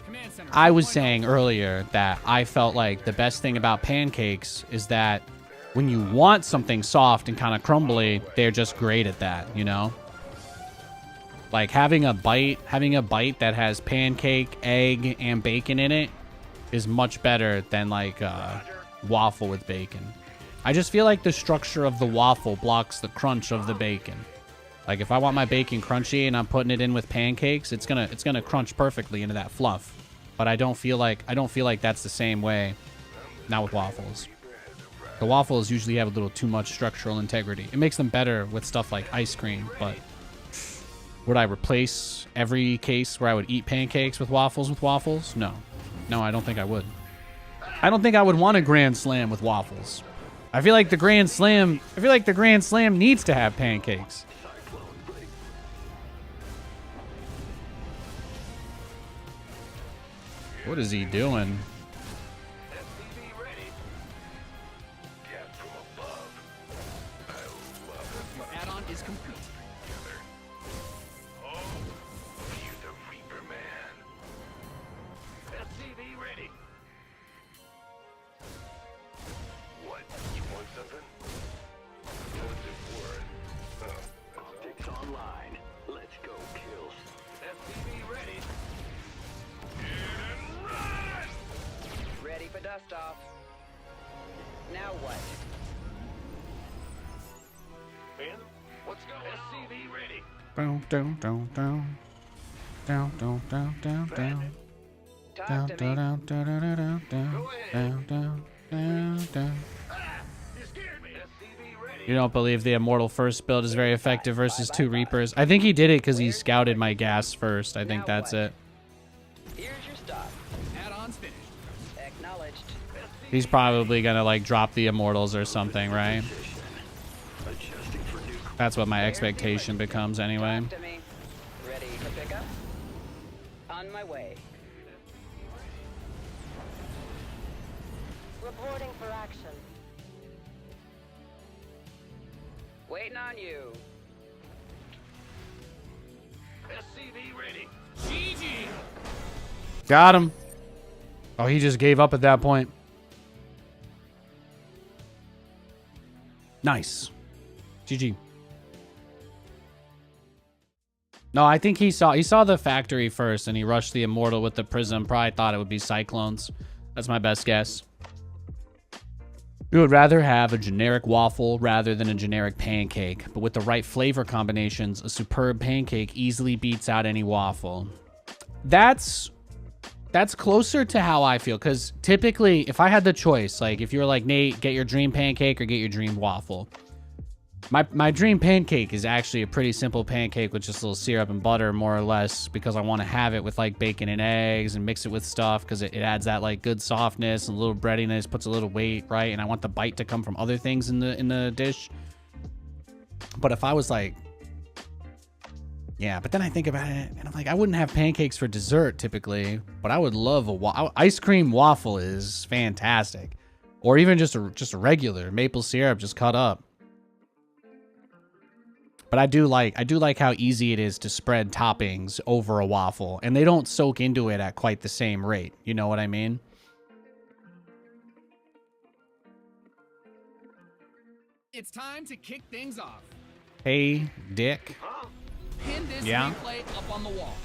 Command center. I was saying earlier that I felt like the best thing about pancakes is that when you want something soft and kind of crumbly, they're just great at that, you know? Like having a bite that has pancake, egg, and bacon in it is much better than like a waffle with bacon. I just feel like the structure of the waffle blocks the crunch of the bacon. Like if I want my bacon crunchy and I'm putting it in with pancakes, it's gonna crunch perfectly into that fluff. But I don't feel like that's the same way. Not with waffles. The waffles usually have a little too much structural integrity. It makes them better with stuff like ice cream, but would I replace every case where I would eat pancakes with waffles? No. No, I don't think I would. I don't think I would want a Grand Slam with waffles. I feel like the Grand Slam needs to have pancakes. What is he doing? SCV ready. Cat from above. I love it. Your add-on is complete. Oh, you the Reaper Man. SCV ready. What? You want something? What's it worth? Optics online. Let's go, kills. SCV ready. And run! Ready for dust off. Now what? Panther, what's going on? SCV ready. Down, down, down, down. Down, down, down, down, down. Talk Down, to down, me. down, down, down, down, down, down, down, down. You scared me. SCV ready. You don't believe the Immortal first build is very effective versus 2 Reapers? I think he did it because he scouted my gas first. I think Now that's what? it. Here's your stop. Add-ons finished. Acknowledged. He's probably gonna like drop the Immortals or something, right? That's what my expectation becomes anyway. Talk to me. Ready to pick up? On my way. Reporting for action. Waiting on you. SCV ready. GG. Got him. Oh, he just gave up at that point. Nice. GG. No, I think he saw the factory first and he rushed the Immortal with the Prism. Probably thought it would be Cyclones. That's my best guess. We would rather have a generic waffle rather than a generic pancake, but with the right flavor combinations, a superb pancake easily beats out any waffle. That's closer to how I feel, because typically, if I had the choice, like if you were like, Nate, get your dream pancake or get your dream waffle, my dream pancake is actually a pretty simple pancake with just a little syrup and butter, more or less, because I want to have it with like bacon and eggs and mix it with stuff, because it adds that like good softness and a little breadiness, puts a little weight, right? And I want the bite to come from other things in the dish. But if I was like, yeah, but then I think about it and I'm like, I wouldn't have pancakes for dessert typically, but I would love ice cream waffle is fantastic, or even just a regular maple syrup just cut up. But I do like how easy it is to spread toppings over a waffle, and they don't soak into it at quite the same rate. You know what I mean? It's time to kick things off. Hey, Dick. Pin this Yeah? replay up on the wall.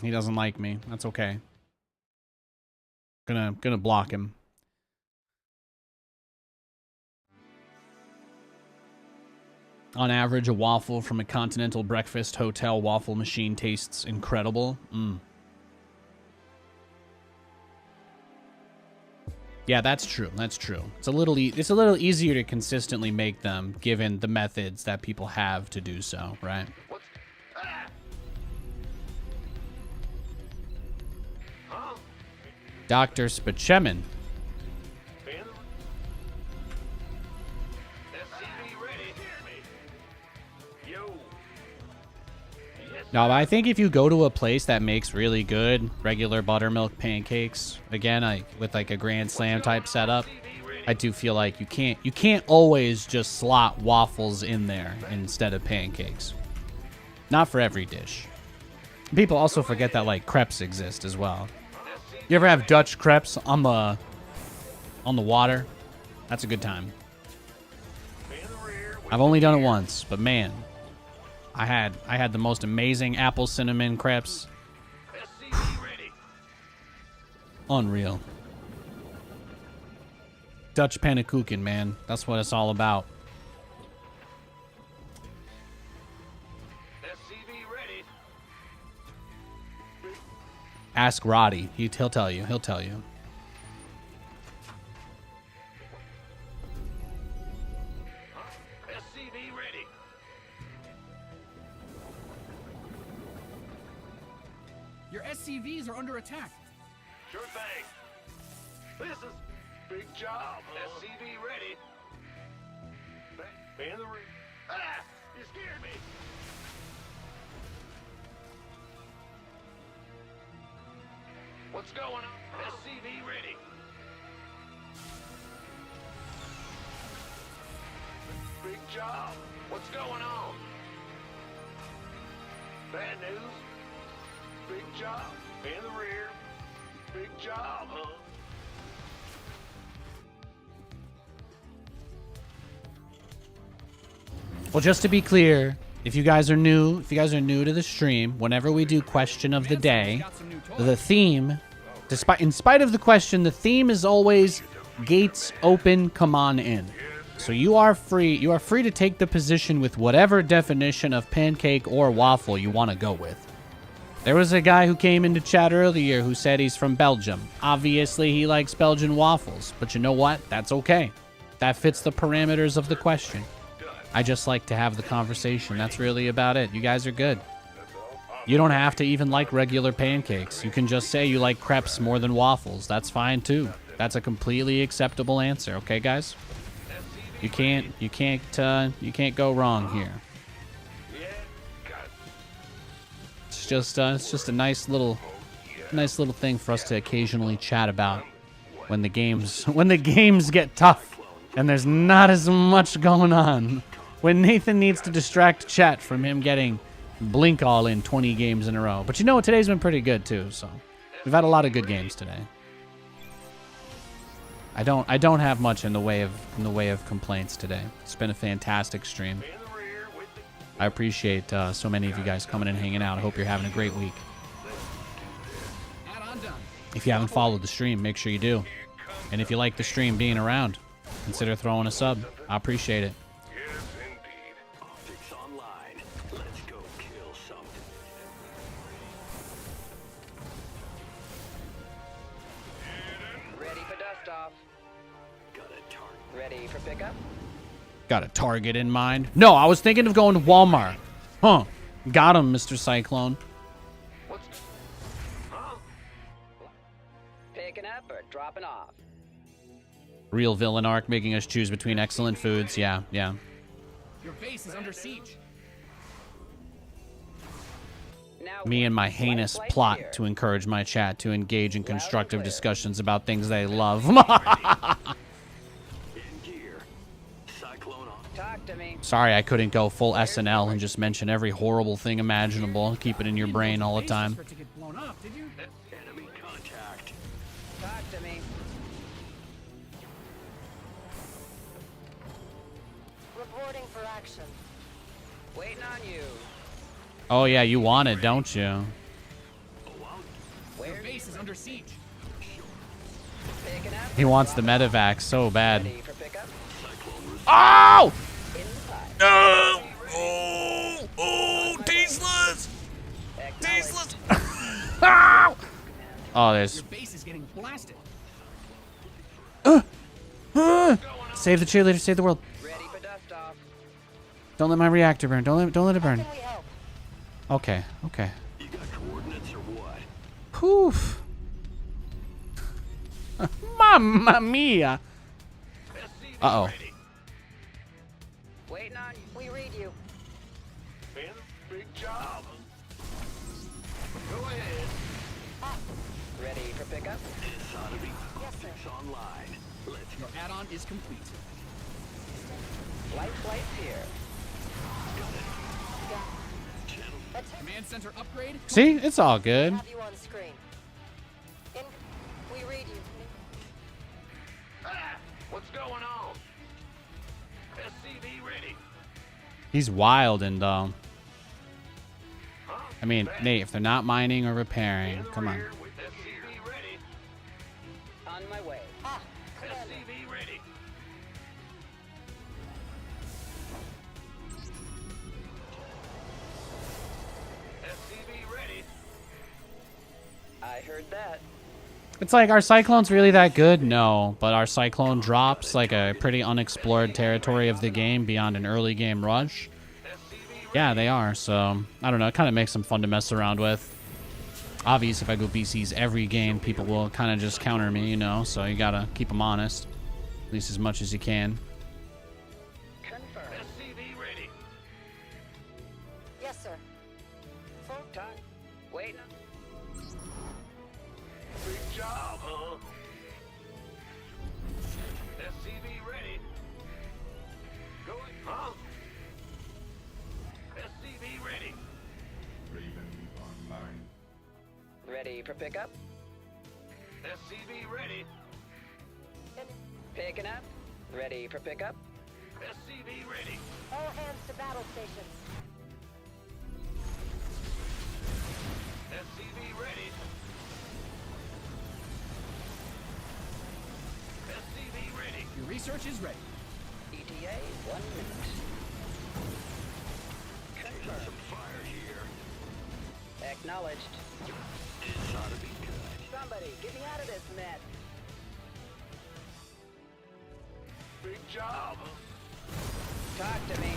He doesn't like me. That's okay. Gonna block him. On average, a waffle from a continental breakfast hotel waffle machine tastes incredible. Yeah, that's true. That's true. It's a little easier to consistently make them, given the methods that people have to do so, right? What's... Ah! Huh? Dr. Spachemin. Panther? SCV ready. Yo. Yes. No, but I think if you go to a place that makes really good regular buttermilk pancakes, again, with like a Grand Slam type setup, I do feel like you can't always just slot waffles in there instead of pancakes. Not for every dish. People also forget that like crepes exist as well. You ever have Dutch crepes on the water? That's a good time. I've only done it once, but man, I had the most amazing apple cinnamon crepes. SCV ready. Unreal. Dutch pannenkoeken, man. That's what it's all about. SCV ready. Ask Roddy. He'll tell you. He'll tell you. SCV ready. Your SCVs are under attack. Sure thing. This is big job. SCV ready. Panther. Ah! You scared me. What's going on? SCV ready. Big job. What's going on? Bad news. Big job. In the rear. Big job, huh? Well, just to be clear, if you guys are new to the stream, whenever we do question of the day, the theme, in spite of the question, the theme is always gates open, come on in. So you are free to take the position with whatever definition of pancake or waffle you want to go with. There was a guy who came into chat earlier who said he's from Belgium. Obviously, he likes Belgian waffles, but you know what? That's okay. That fits the parameters of the question. I just like to have the conversation. That's really about it. You guys are good. You don't have to even like regular pancakes. You can just say you like crepes more than waffles. That's fine too. That's a completely acceptable answer. Okay, guys? You can't go wrong here. It's just a nice little thing for us to occasionally chat about when the games get tough and there's not as much going on. When Nathan needs to distract chat from him getting blink all in 20 games in a row. But you know what? Today's been pretty good too, so we've had a lot of good games today. I don't have much in the way of complaints today. It's been a fantastic stream. I appreciate so many of you guys coming and hanging out. I hope you're having a great week. If you haven't followed the stream, make sure you do. And if you like the stream being around, consider throwing a sub. I appreciate it. Ready for pickup? Got a target in mind? No, I was thinking of going to Walmart. Huh. Got him, Mr. Cyclone. Picking up or dropping off? Real villain arc making us choose between excellent foods. Yeah. Your base is under siege. Now Me and my heinous flight plot here. to encourage my chat to engage in constructive clear. discussions about things they love. Talk to me. Sorry I couldn't go full SNL and just mention every horrible thing imaginable. Keep it in your brain all the time. To get blown up, did you? Enemy contact. Talk to me. Reporting for action. Waiting on you. Oh yeah, you want it, don't you? Your Where base is under siege. picking up? He wants the medevac so bad. Ready for pickup? Oh! In the pipe. No! Oh, Teslas! Acknowledged. Teslas! Oh, there's... Your base is getting blasted. Save the cheerleader, save the world. Ready for dust off. Don't let my reactor burn. Don't let it burn. Can we help? Okay. You got coordinates or what? Poof. Mamma mia. Uh-oh. Waiting on you. We read you. Ben, big job. Go ahead. Ready for pickup? Yes, sir. Online. Let's Your add-on is complete. Light flights here. Command center upgrade. See? It's all good. Have you on screen. We read you. What's going on? SCV ready. He's wild and, Huh? I mean, Nate, if they're not mining or repairing, come on. SCV ready. On my way. SCV ready. SCV ready. I heard that. It's like, are Cyclones really that good? No, but are Cyclone drops like a pretty unexplored territory of the game beyond an early game rush? Yeah, they are, so, I don't know, it kind of makes them fun to mess around with. Obviously, if I go BCs every game, people will kind of just counter me, you know, so you gotta keep them honest, at least as much as you can. Confirm. SCV ready. Yes, sir. Full time. Waiting. Big job, huh? SCV ready. Going, huh? SCV ready. Raven online. Ready for pickup? SCV ready. Picking up. Ready for pickup? SCV ready. All hands to battle stations. SCV ready. SCV ready. Your research is ready. ETA 1 minute. Confirmed. Some fire here. Acknowledged. This ought to be good. Somebody, get me out of this mess. Big job. Talk to me.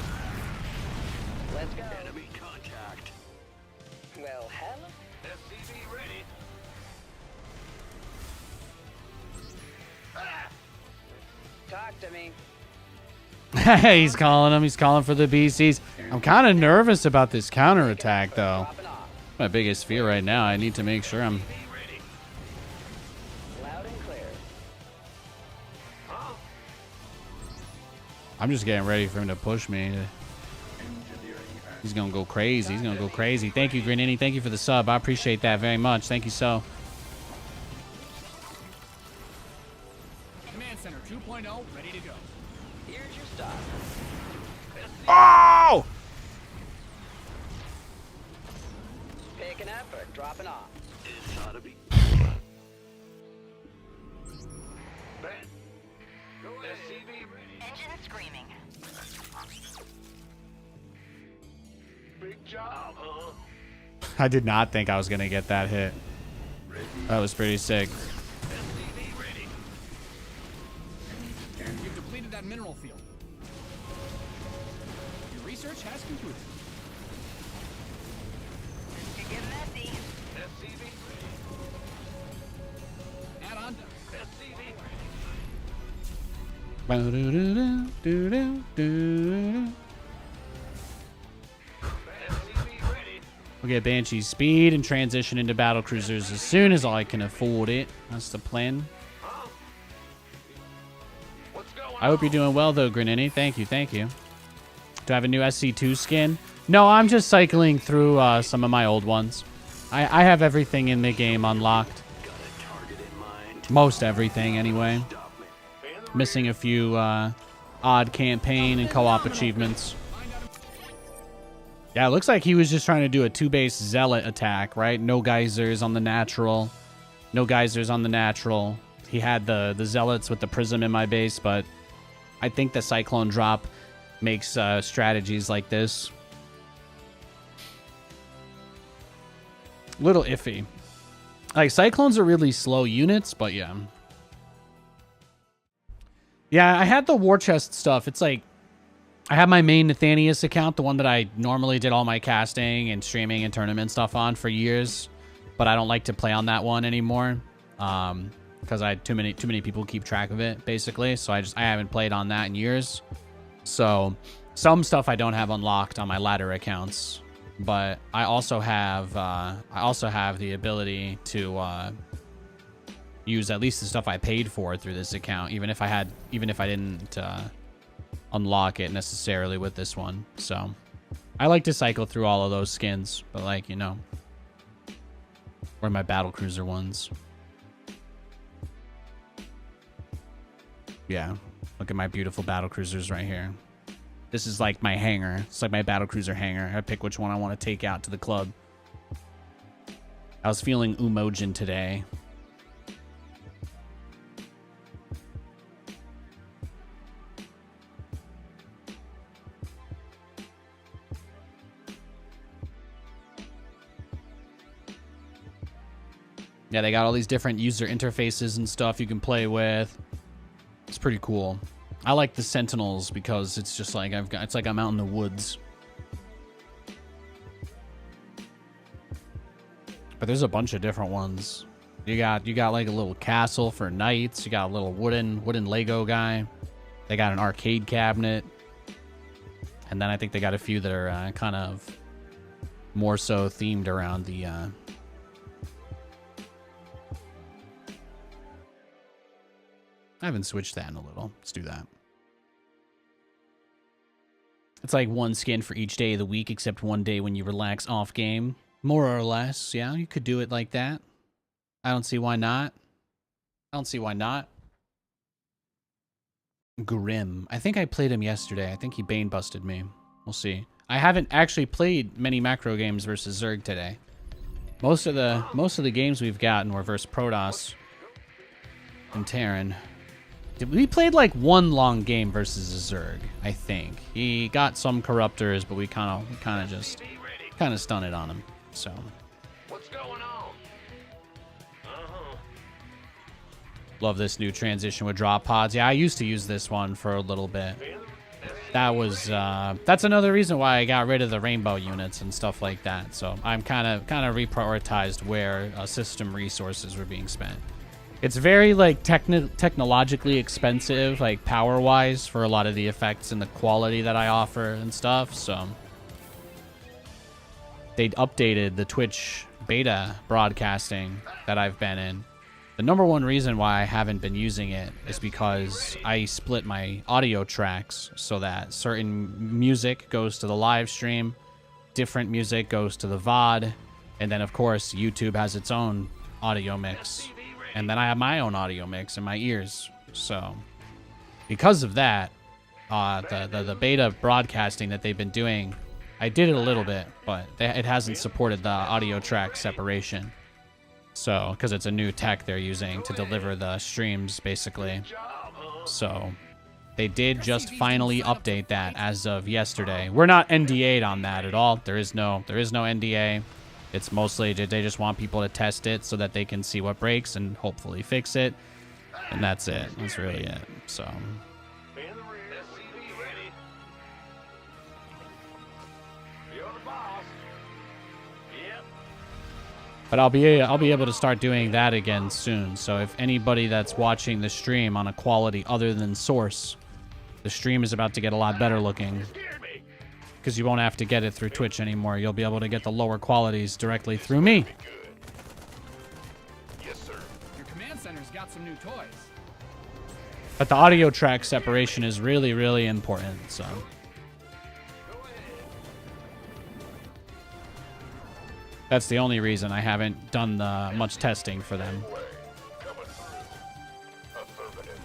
Let's go. Enemy contact. Well, hell. SCV ready. Ah! Talk to me. He's calling him. He's calling for the BCs. I'm kind of nervous about this counterattack, though. Dropping off. My biggest fear right now. I need to make sure I'm... Be ready. Loud and clear. Huh? I'm just getting ready for him to push me. He's going to go crazy. He's going to go crazy. Thank you, Grenini. Thank you for the sub. I appreciate that very much. Thank you so. Command Center 2.0, ready to go. Here's your stop. Oh! Picking up or dropping off. This ought to be. Bet. Go ahead. SCV ready. Engine screaming. Big job, huh? I did not think I was going to get that hit. That was pretty sick. SCV ready. You've depleted that mineral field. Your research has concluded. You get messy. SCV ready. Add on. SCV Ba-do-do-do-do-do-do. SCV ready. We'll get Banshee's speed and transition into battlecruisers as soon as I can afford it. That's the plan. Huh? What's going I hope you're doing well, though, Grenini. Thank you, thank you. Do I have a new SC2 skin? No, I'm just cycling through some of my old ones. I have everything in the game unlocked. Got a target in mind. Most everything, anyway. Stop me. Fan the Missing a few odd campaign and co-op achievements. Yeah, it looks like he was just trying to do a 2-base zealot attack, right? No geysers on the natural. No geysers on the natural. He had the zealots with the prism in my base, but I think the cyclone drop makes strategies like this little iffy. Like, cyclones are really slow units, but yeah. Yeah, I had the war chest stuff. It's like, I have my main Nathanias account, the one that I normally did all my casting and streaming and tournament stuff on for years, but I don't like to play on that one anymore because I had too many people keep track of it, basically. So I haven't played on that in years. So some stuff I don't have unlocked on my ladder accounts, but I also have the ability to use at least the stuff I paid for through this account, even if I didn't unlock it necessarily with this one. So I like to cycle through all of those skins, but like, you know, or my battlecruiser ones. Yeah, look at my beautiful battlecruisers right here. This is like my hangar. It's like my battlecruiser hangar. I pick which one I want to take out to the club. I was feeling Umojin today. Yeah, they got all these different user interfaces and stuff you can play with. It's pretty cool. I like the Sentinels because it's just like it's like I'm out in the woods. But there's a bunch of different ones. You got like a little castle for knights. You got a little wooden Lego guy. They got an arcade cabinet. And then I think they got a few that are kind of more so themed around the I haven't switched that in a little. Let's do that. It's like one skin for each day of the week, except one day when you relax off game. More or less, yeah, you could do it like that. I don't see why not. I don't see why not. Grim. I think I played him yesterday. I think he Bane busted me. We'll see. I haven't actually played many macro games versus Zerg today. Most of the games we've gotten were versus Protoss and Terran. We played like one long game versus a Zerg, I think. He got some corruptors, but we kind of just stunned it on him. So What's going on? love this new transition with drop pods. Yeah, I used to use this one for a little bit. That was that's another reason why I got rid of the rainbow units and stuff like that. So I'm kind of reprioritized where system resources were being spent. It's very like technologically expensive, like power wise, for a lot of the effects and the quality that I offer and stuff. So they updated the Twitch beta broadcasting that I've been in. The number one reason why I haven't been using it is because I split my audio tracks so that certain music goes to the live stream, different music goes to the VOD, and then of course YouTube has its own audio mix. And then I have my own audio mix in my ears. So because of that, the beta broadcasting that they've been doing, I did it a little bit, but it hasn't supported the audio track separation. So, because it's a new tech they're using to deliver the streams, basically. So, they did just finally update that as of yesterday. We're not NDA'd on that at all. There is no NDA. It's mostly they just want people to test it so that they can see what breaks and hopefully fix it. And that's it. That's really it. So, SCV ready. You're the boss. Yep. but I'll be able to start doing that again soon. So if anybody that's watching the stream on a quality other than Source, the stream is about to get a lot better looking. Scared me. Because you won't have to get it through Twitch anymore. You'll be able to get the lower qualities directly through me. Yes, sir. Your command center's got some new toys. But the audio track separation is really, really important. So that's the only reason I haven't done much testing for them. Coming through. Affirmative.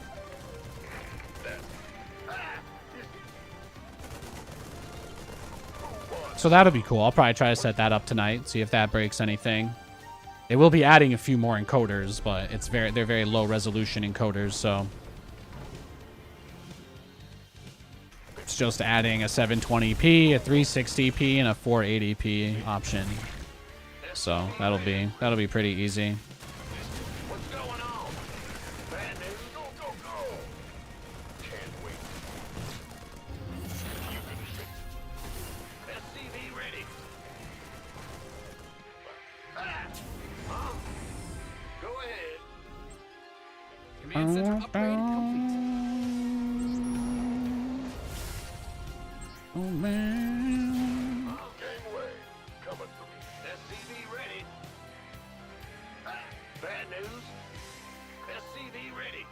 So that'll be cool. I'll probably try to set that up tonight, see if that breaks anything. They will be adding a few more encoders, but they're very low resolution encoders, so it's just adding a 720p, a 360p, and a 480p option. So that'll be pretty easy. What's going on? Bad news. Go, go, go. Can't wait. You can fix it. SCV ready. Huh? Go ahead. Command center upgrade complete. Oh man. Gangway. Coming through. SCV ready. Bad news. SCV ready.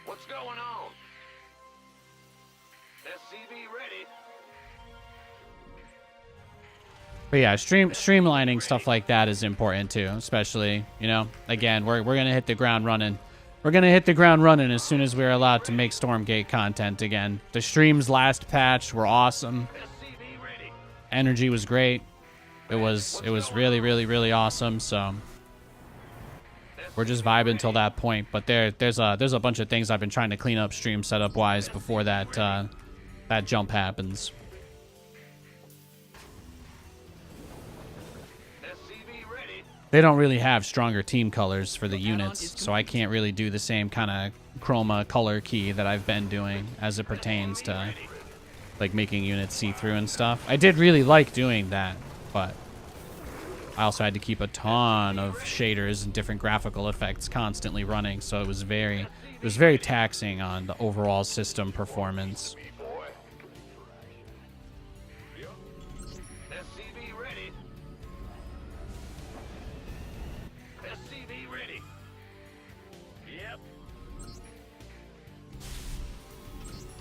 What's going on? SCV ready. But yeah, streamlining stuff like that is important too, especially, you know, again, we're going to hit the ground running. We're going to hit the ground running as soon as we're allowed to make Stormgate content again. The streams last patch were awesome. SCV ready. Energy was great. It was really, really, really awesome. So we're just vibing till that point. But there's a bunch of things I've been trying to clean up stream setup wise before that that jump happens. SCV ready. They don't really have stronger team colors for the units, so I can't really do the same kind of chroma color key that I've been doing as it pertains to like making units see through and stuff. I did really like doing that, but I also had to keep a ton of shaders and different graphical effects constantly running, so it was very taxing on the overall system performance. Boy. SCV ready. SCV ready. Yep.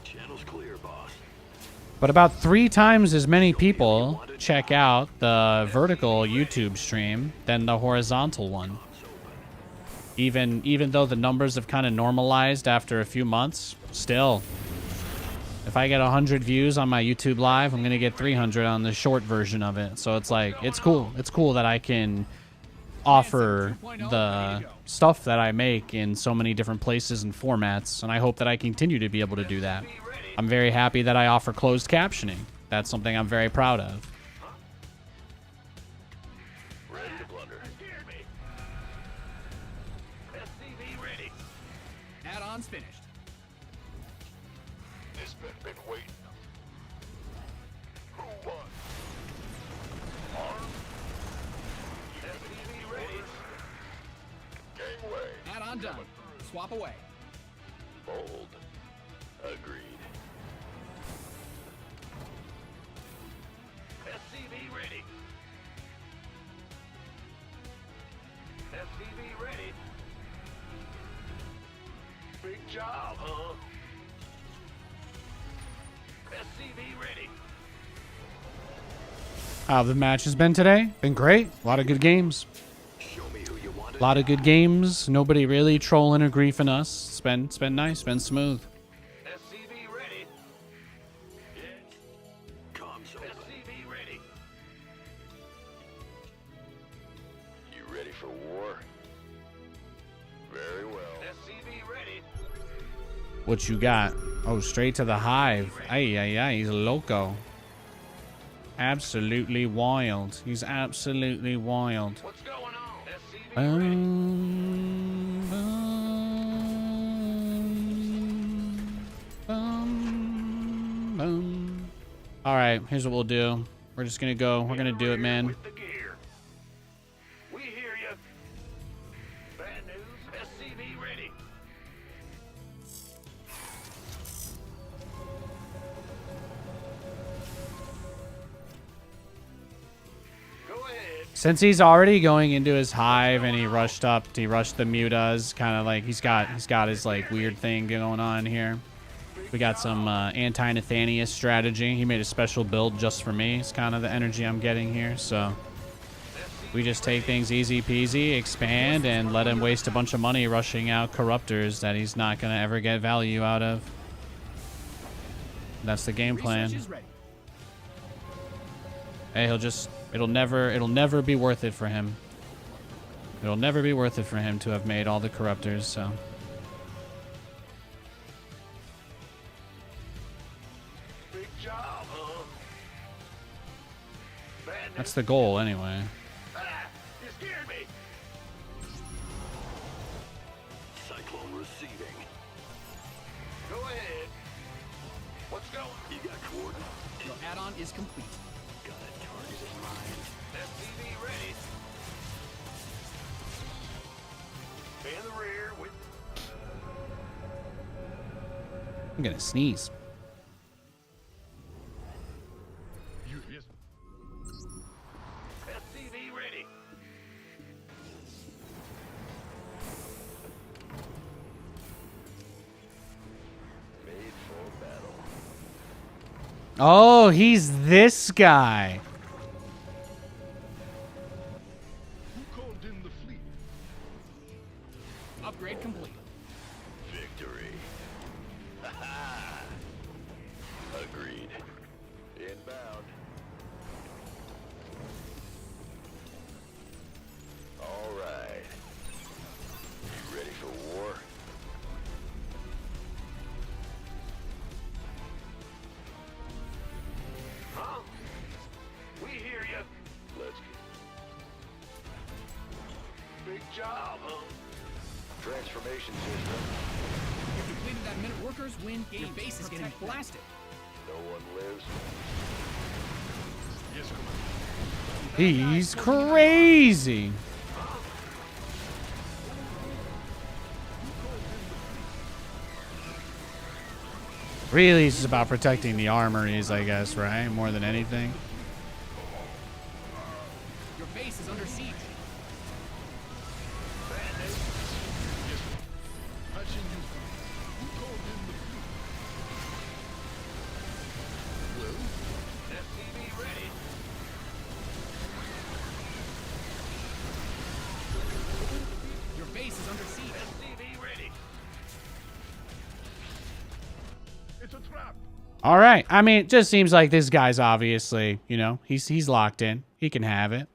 Channel's clear, boss. But about 3 times as many people check out the vertical YouTube stream than the horizontal one. Even though the numbers have kind of normalized after a few months, still, if I get 100 views on my YouTube live, I'm gonna get 300 on the short version of it. So it's like, it's cool. It's cool that I can offer the stuff that I make in so many different places and formats, and I hope that I continue to be able to do that. I'm very happy that I offer closed captioning. That's something I'm very proud of. Ready to blunder. SCV ready. Add-on's finished. This man been waiting. Who won? Arm? SCV ready. Gangway. Add-on done. Swap away. Bold. Agreed. SCV ready. SCV ready. Big job, huh? SCV ready. How the match has been today? Been great. A lot of good games. Show me who you want. A lot of good games. Nobody really trolling or griefing us. It's been nice. It's been smooth. SCV ready. Yeah. Comms open. SCV ready. You ready for war? Very well. SCV ready. What you got? Oh, straight to the hive. Ay, ay, ay. He's loco. Absolutely wild. He's absolutely wild. What's going on? SCV ready. All right, here's what we'll do. We're just gonna go. We're gonna do it, man. With the gear. We hear you. Bad news. SCV ready. Go ahead. Since he's already going into his hive and he rushed the mutas, kind of like he's got his like weird thing going on here. We got some anti-Nathanias strategy. He made a special build just for me. It's kind of the energy I'm getting here. So we just take things easy peasy, expand, and let him waste a bunch of money rushing out corruptors that he's not going to ever get value out of. That's the game plan. Research is ready. Hey, it'll never be worth it for him. It'll never be worth it for him to have made all the corruptors, so. Big job, huh? Bad news. That's the goal anyway. Ah, you scared me. Cyclone receiving. Go ahead. What's going? You got coordinates. Your add-on is complete. Got a target in mind. SCV ready. In the rear with I'm gonna sneeze. You yes. SCV ready. Made for battle. Oh, he's this guy. Who called in the fleet? Upgrade complete. Victory. Agreed. Inbound. All right. You ready for war? Huh? We hear you. Let's get. Big job, huh? Transformation system. You completed that minute. Workers win game. Your base is getting blasted. No one lives. Yes, Commander. He's crazy. Really, it's just about protecting the armories, I guess, right? More than anything. Your base is under siege. Patching you. Who called in the fleet? Well, SCV ready. Your base is under siege. SCV ready. it's a trap. All right. I mean, it just seems like this guy's obviously, you know, he's locked in. He can have it.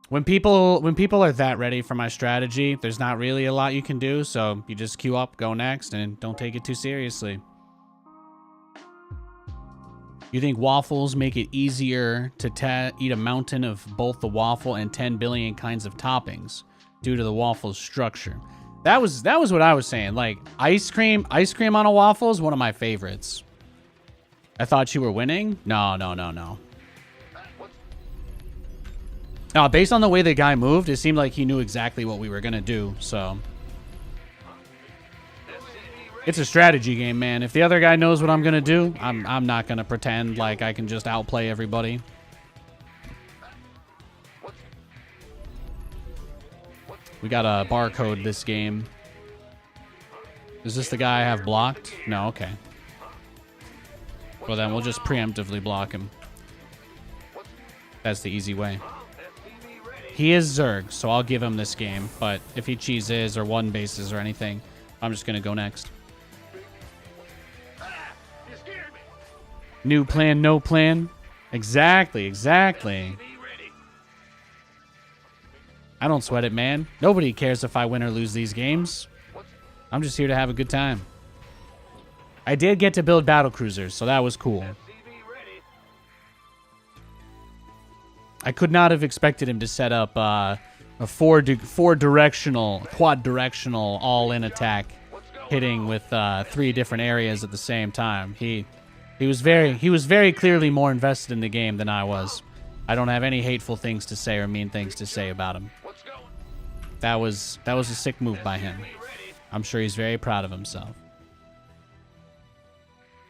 When people are that ready for my strategy, there's not really a lot you can do, so you just queue up, go next, and don't take it too seriously. You think waffles make it easier to eat a mountain of both the waffle and 10 billion kinds of toppings due to the waffle's structure? That was what I was saying. Like ice cream on a waffle is one of my favorites. I thought you were winning? No. No, based on the way the guy moved, it seemed like he knew exactly what we were gonna do, so. It's a strategy game, man. If the other guy knows what I'm gonna do, I'm not gonna pretend like I can just outplay everybody. We got a barcode this game. Is this the guy I have blocked? No, okay. Well then we'll just preemptively block him. That's the easy way. He is Zerg, so I'll give him this game. But if he cheeses or one bases or anything, I'm just gonna go next. New plan, no plan. Exactly. I don't sweat it, man. Nobody cares if I win or lose these games. I'm just here to have a good time. I did get to build battlecruisers, so that was cool. I could not have expected him to set up a four-directional, quad-directional, all-in attack, hitting with 3 different areas at the same time. He was very clearly more invested in the game than I was. I don't have any hateful things to say or mean things to say about him. That was a sick move by him. I'm sure he's very proud of himself.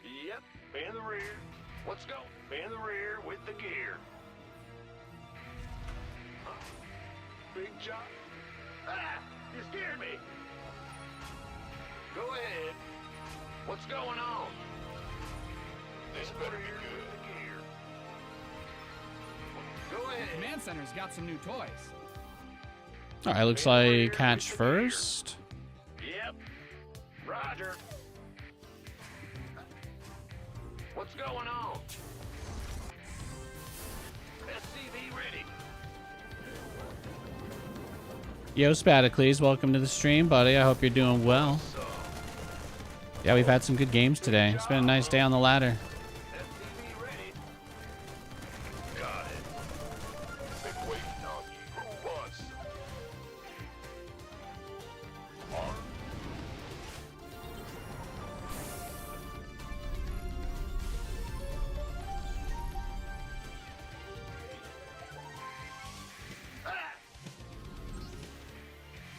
Yep, in the rear. Let's go. In the rear with the gear. Big shot. You scared me. Go ahead. What's going on? This better be good. Go ahead. Command Center's got some new toys. All right, looks like catch first. Yep. Roger. What's going on? SCV ready. Yo, Spadicles, welcome to the stream, buddy. I hope you're doing well. Yeah, we've had some good games today. It's been a nice day on the ladder. SCV ready. Got it. Been waiting on you. Who wants some? On.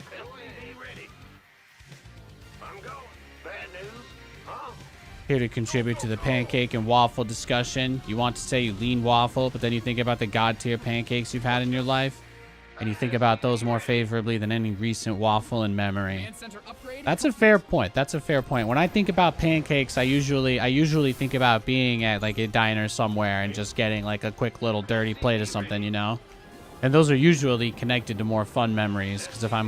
SCV ready. I'm going. Bad news? Huh? Here to contribute to the pancake and waffle discussion. You want to say you lean waffle, but then you think about the god tier pancakes you've had in your life, and you think about those more favorably than any recent waffle in memory. Command Center upgrade. That's a fair point. That's a fair point. When I think about pancakes, I usually think about being at like a diner somewhere and just getting like a quick little dirty plate of something, you know? And those are usually connected to more fun memories, because if I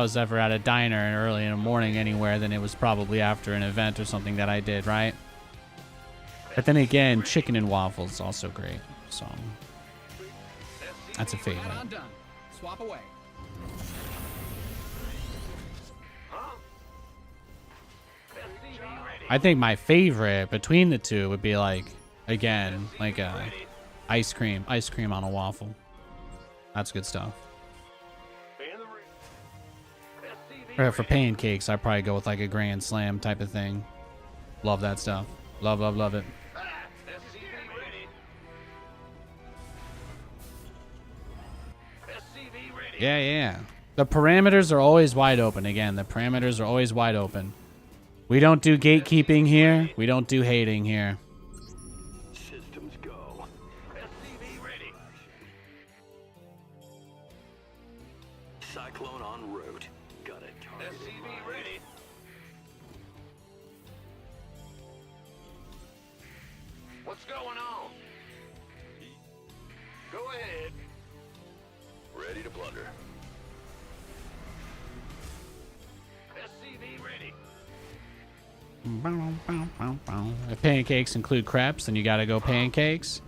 was ever at a diner early in the morning anywhere, then it was probably after an event or something that I did, right? But then again, chicken and waffles is also great. So that's a favorite. Add-on done. Swap away. I think my favorite between the two would be like, again, like a ice cream on a waffle. That's good stuff. Or for pancakes, I'd probably go with like a Grand Slam type of thing. Love that stuff. Love it. Yeah. The parameters are always wide open. Again, the parameters are always wide open. We don't do gatekeeping here. We don't do hating here. Systems go. SCV ready. Cyclone en route. Got it. SCV ready. What's going on? Go ahead. Ready to plunder. SCV ready. If pancakes include crepes, then you gotta go pancakes.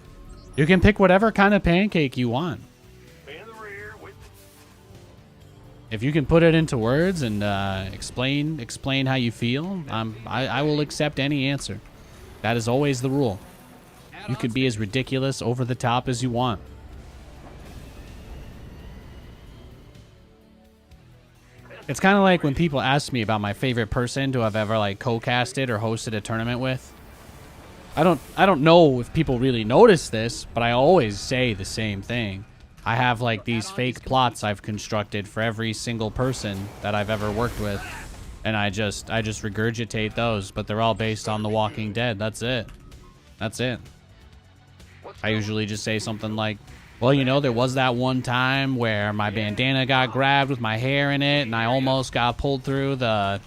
You can pick whatever kind of pancake you want. In the rear with If you can put it into words and explain how you feel, I will accept any answer. That is always the rule. You could be as ridiculous, over the top as you want. It's kind of like when people ask me about my favorite person to have ever like co-casted or hosted a tournament with. I don't know if people really notice this, but I always say the same thing. I have like these fake plots I've constructed for every single person that I've ever worked with, and I just regurgitate those, but they're all based on The Walking Dead. That's it. That's it. I usually just say something like, well, you know, there was that one time where my bandana got grabbed with my hair in it, and I almost got pulled through the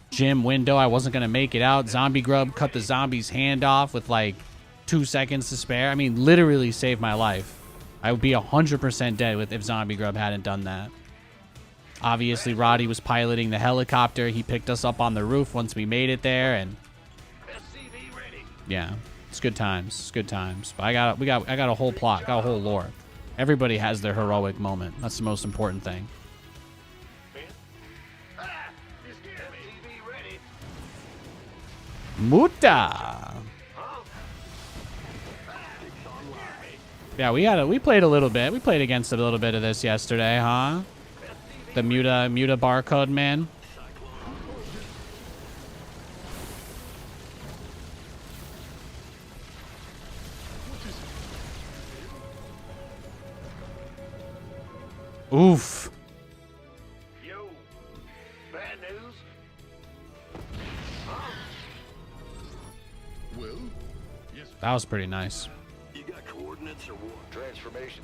gym window. I wasn't going to make it out. Zombie Grub cut the zombie's hand off with like 2 seconds to spare. I mean, literally saved my life. I would be 100% dead if Zombie Grub hadn't done that. Obviously, Roddy was piloting the helicopter. He picked us up on the roof once we made it there, and yeah, it's good times. It's good times. But I got a whole plot, got a whole lore. Everybody has their heroic moment. That's the most important thing. Muta. Yeah, we played a little bit. We played against a little bit of this yesterday, huh? The Muta barcode man. Oof. Yo, bad news? Well, yes. That was pretty nice. You got coordinates or what? Transformation.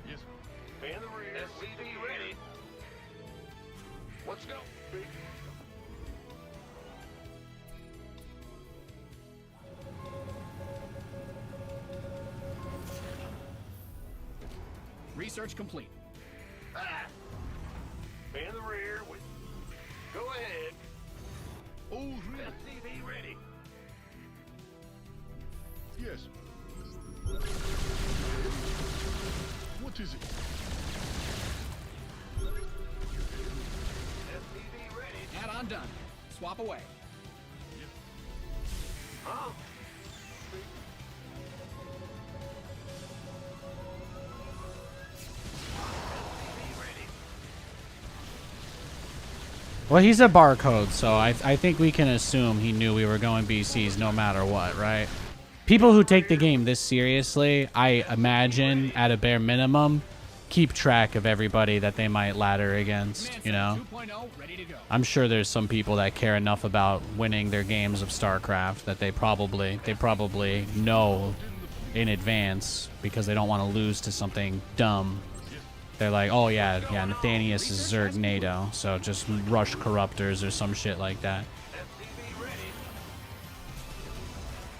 Yes. Man the rear. SCV ready. Let's go. Big. Research complete. Man the rear. Go ahead. Oh, really? SCV ready. Yes. What is it? SCV ready. Add-on done. Swap away. Huh? Well, he's a barcode, so I think we can assume he knew we were going BCs no matter what, right? People who take the game this seriously, I imagine, at a bare minimum, keep track of everybody that they might ladder against, you know? 2.0 ready to go. I'm sure there's some people that care enough about winning their games of StarCraft that they probably know in advance because they don't want to lose to something dumb. They're like, oh yeah, Nathanias is Zerg NATO, so just rush Corruptors or some shit like that.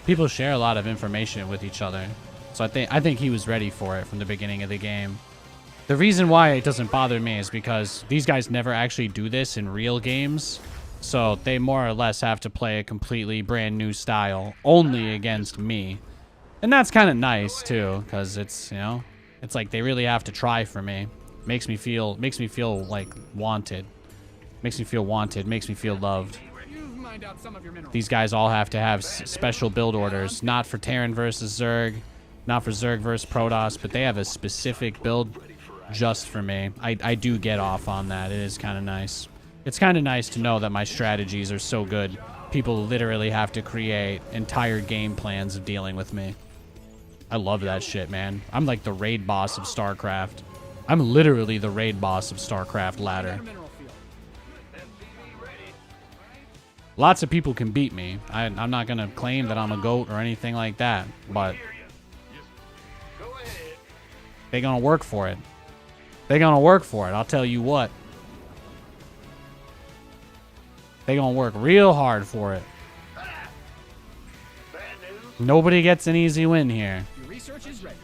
People share a lot of information with each other, so I think he was ready for it from the beginning of the game. The reason why it doesn't bother me is because these guys never actually do this in real games, so they more or less have to play a completely brand new style only against me. And that's kind of nice too, because it's, you know, it's like they really have to try for me. Makes me feel like wanted. Makes me feel wanted, makes me feel loved. You've mined out some of your minerals. These guys all have to have special build orders, not for Terran versus Zerg, not for Zerg versus Protoss, but they have a specific build just for me. I do get off on that. It is kind of nice. It's kind of nice to know that my strategies are so good. People literally have to create entire game plans of dealing with me. I love that shit, man. I'm like the raid boss of StarCraft. I'm literally the raid boss of StarCraft ladder. Mineral field. Lots of people can beat me. I'm not going to claim that I'm a GOAT or anything like that, but they're going to work for it. They're going to work for it. I'll tell you what. They're going to work real hard for it. Nobody gets an easy win here. Your research is ready.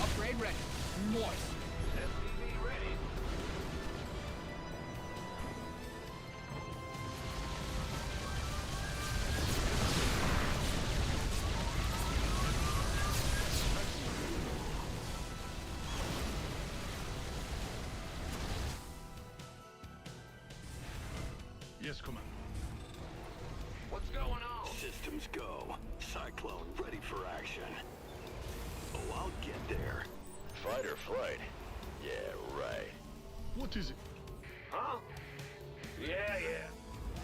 Upgrade ready. Moist. Yes, Commander. What's going on? Systems go. Cyclone ready for action. Oh, I'll get there. Fight or flight? Yeah, right. What is it? Huh? Yeah.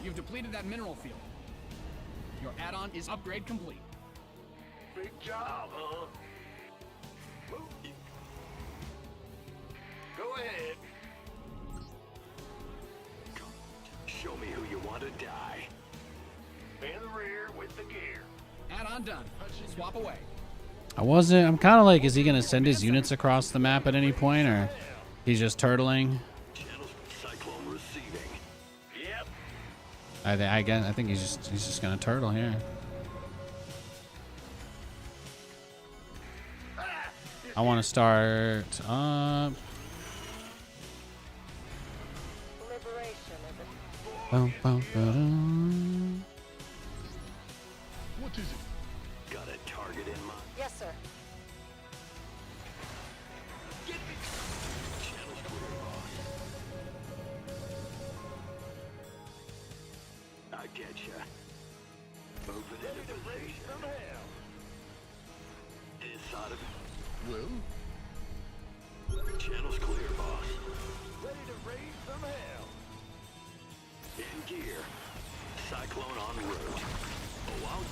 You've depleted that mineral field. Your add-on is upgrade complete. Big job, huh? Move. Go ahead. Show me who you want to die. In the rear with the gear. Add-on done. Swap away. I'm kind of like, is he going to send his units across the map at any point, or he's just turtling? Channels Cyclone receiving. Yep. I think he's just going to turtle here. I want to start up. Liberation is a Bum, bum, ba-dum. What is it? Got a target in mind. yes, sir. Channels clear, boss. I get ya. Moving into position. From hell. Inside of Well, channels clear, boss. Ready to raise from hell. In gear. Cyclone en route. Oh, I'll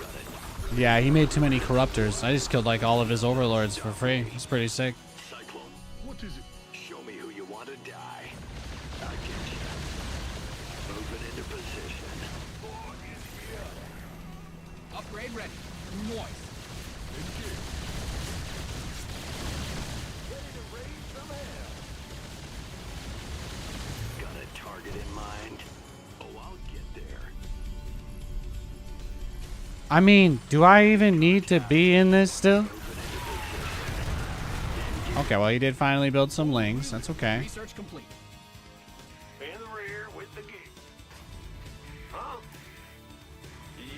got it. Yeah, he made too many corruptors. I just killed like all of his overlords for free. It's pretty sick. Cyclone. what is it? Show me who you want to die. I get you. Moving into position. Upgrade ready. Noise. Ready to raise from hell. Got a target in mind. Oh, I'll get there. I mean, do I even need to be in this still? Okay, well, he did finally build some lings. That's okay. Research complete. In the rear with the gear. Huh?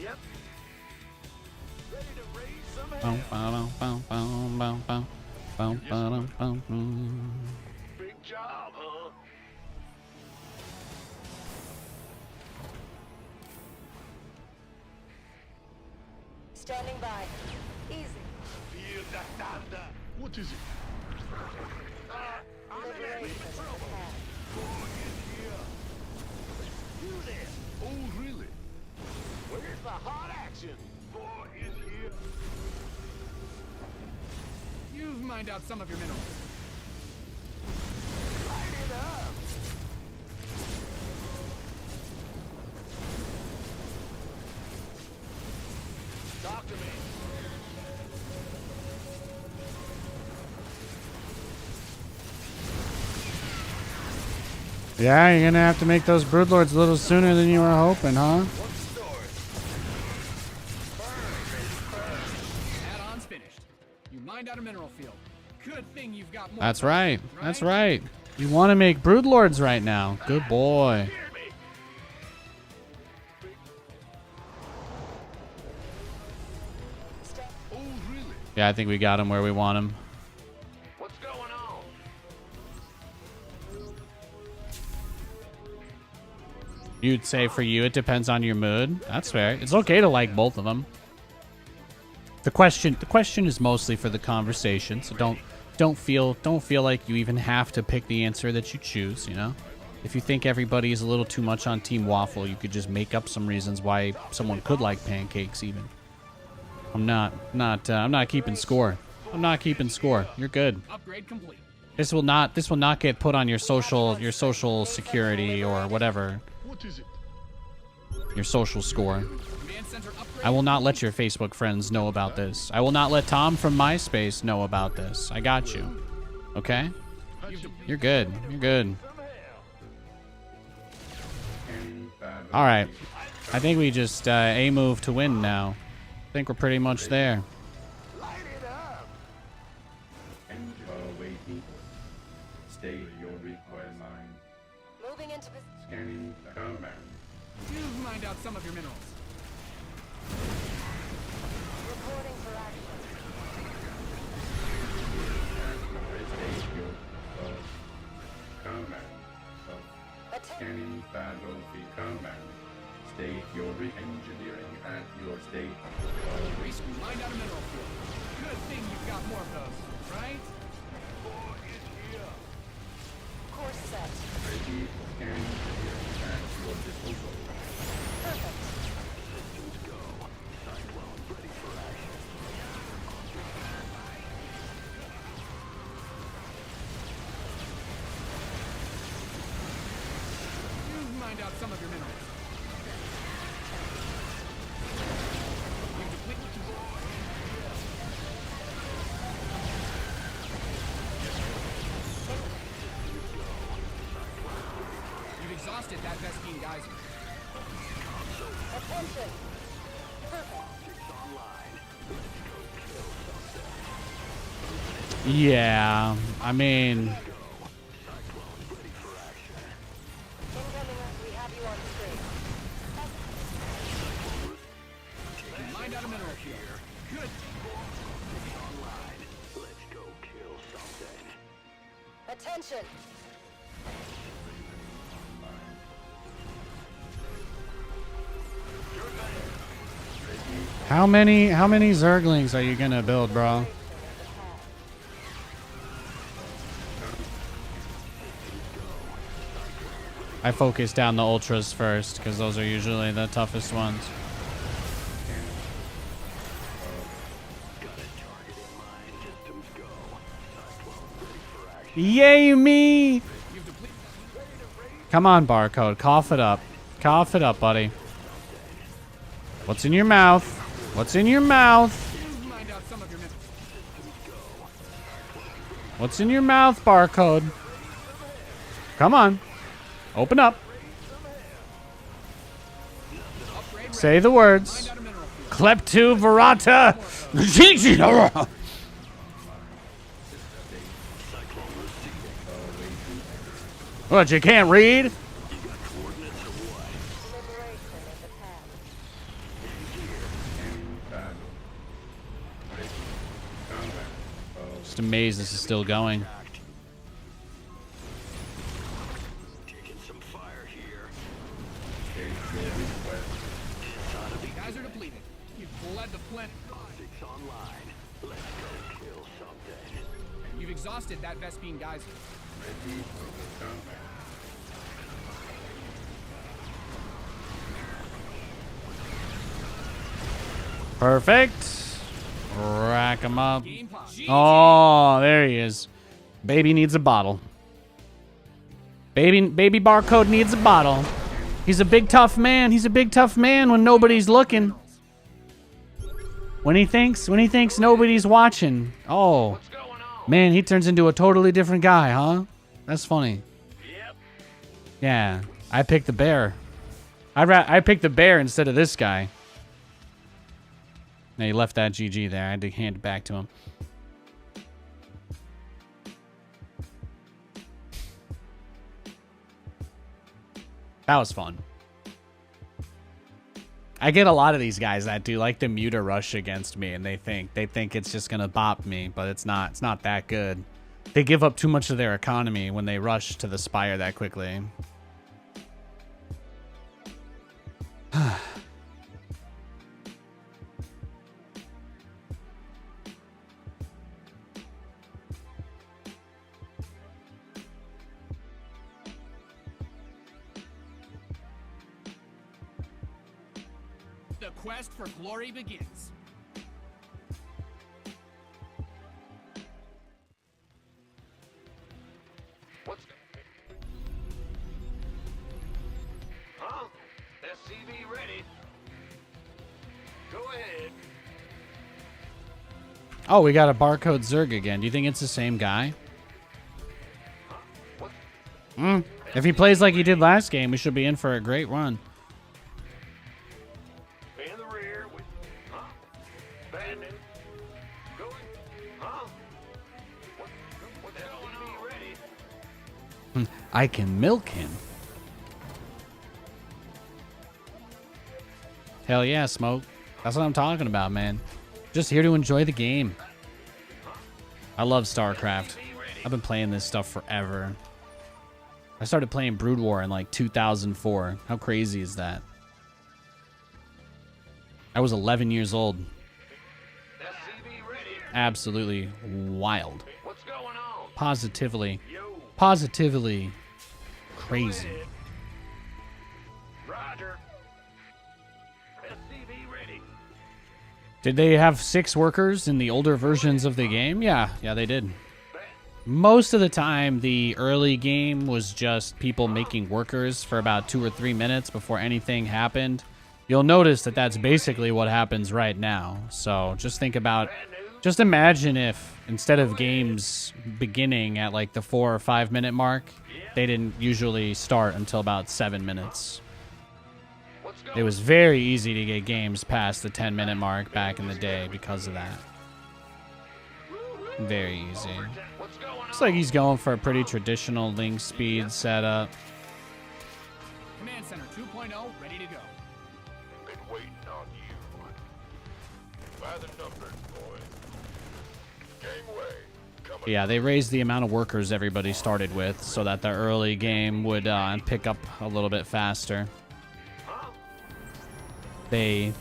Yep. Ready to raise some hell. Bum, ba-dum, bum, bum, bum, bum. Bum, ba-dum, bum, bum. Big job, huh? Standing by. Easy. Feel the thunder. What is it? I'm in Liberation heavy is trouble. at hand. Boy, is here. You there. Oh, really? Where's the hot action? Boy, is here. You've mined out some of your minerals. Light it up. Talk to me. Yeah, you're gonna have to make those broodlords a little sooner than you were hoping, huh? What's the story? Add-on's finished. You mined out a mineral field. Good thing you've got more. That's right. That's right. You want to make broodlords right now. Good boy. Hear me. Oh, really? Yeah, I think we got him where we want him. What's going on? You'd say for you, it depends on your mood. That's fair. It's okay to like both of them. The question is mostly for the conversation, so don't feel like you even have to pick the answer that you choose, you know? If you think everybody is a little too much on Team Waffle, you could just make up some reasons why someone could like pancakes even. I'm not keeping score. I'm not keeping score. You're good. Upgrade complete. This will not get put on your social security or whatever, What is it? your social score. Command center upgrade. I will not let your Facebook friends know about this. I will not let Tom from MySpace know about this. I got you. Okay? You're good. You're good. All right. I think we just A move to win now. I think we're pretty much there. Light it up. And waiting. State your request line. Moving into position. Scanning the command. You've mined out some of your minerals. Reporting for action. State your command. Attention. Scanning State your engineering at your state. Reese, mind out a mineral field. Good thing you've got more of those, right? Course set. Ready and engineering at your disposal. Perfect. Systems go. Cyclone ready for action. Mind out some of your minerals. You've exhausted that Vespine geyser. Attention. Perfect. Yeah, I mean, Incoming, we have you on screen. Mind out a mineral field. Good. Let's go kill something. Attention. how many Zerglings are you gonna build, bro? I focus down the ultras first because those are usually the toughest ones. Yay me! Come on, barcode. Cough it up. Cough it up, buddy. What's in your mouth? What's in your mouth? Mind out some of your minerals. What's in your mouth, barcode? Come on. Open up. Say the words. Mind out a mineral field. Kleptu Verata. What, you can't read? Liberation is the path. Just amazed this is still going. Taking some fire here. Guys are depleted. You've bled the planet. Six online. Let's go kill something. You've exhausted that Vespine geyser. Perfect. Rack him up. Game pop. Oh, there he is. Baby needs a bottle. Baby barcode needs a bottle. He's a big tough man. He's a big tough man when nobody's looking. When he thinks nobody's watching. Oh, What's going on? man, he turns into a totally different guy, huh? That's funny. Yep. Yeah, I picked the bear. I picked the bear instead of this guy. No, he left that GG there. I had to hand it back to him. That was fun. I get a lot of these guys that do like the muta rush against me, and they think it's just gonna bop me, but it's not. It's not that good. They give up too much of their economy when they rush to the spire that quickly. The quest for glory begins. What's... Huh? SCV ready. Go ahead. Oh, we got a barcode Zerg again. Do you think it's the same guy? If he plays like he did last game, we should be in for a great run. In the rear with... Huh? Bandit. Going... Huh? What's going on? Ready. I can milk him. Hell yeah, Smoke. That's what I'm talking about, man. Just here to enjoy the game. I love StarCraft. I've been playing this stuff forever. I started playing Brood War in like 2004. How crazy is that? I was 11 years old. SCV ready. Absolutely wild. What's going on? Positively Yo, crazy. Roger. SCV ready. Did they have 6 workers in the older versions of the game? Yeah, they did. Most of the time, the early game was just people making workers for about 2 or 3 minutes before anything happened. You'll notice that that's basically what happens right now. So just imagine if instead of games beginning at like the 4 or 5 minute mark, they didn't usually start until about 7 minutes. It was very easy to get games past the 10-minute mark back in the day because of that. Very easy. Looks like he's going for a pretty traditional link speed setup. Command Center 2.0 ready to go. Been waiting on you. By the numbers, boys. Gangway, coming. Yeah, they raised the amount of workers everybody started with so that the early game would pick up a little bit faster. A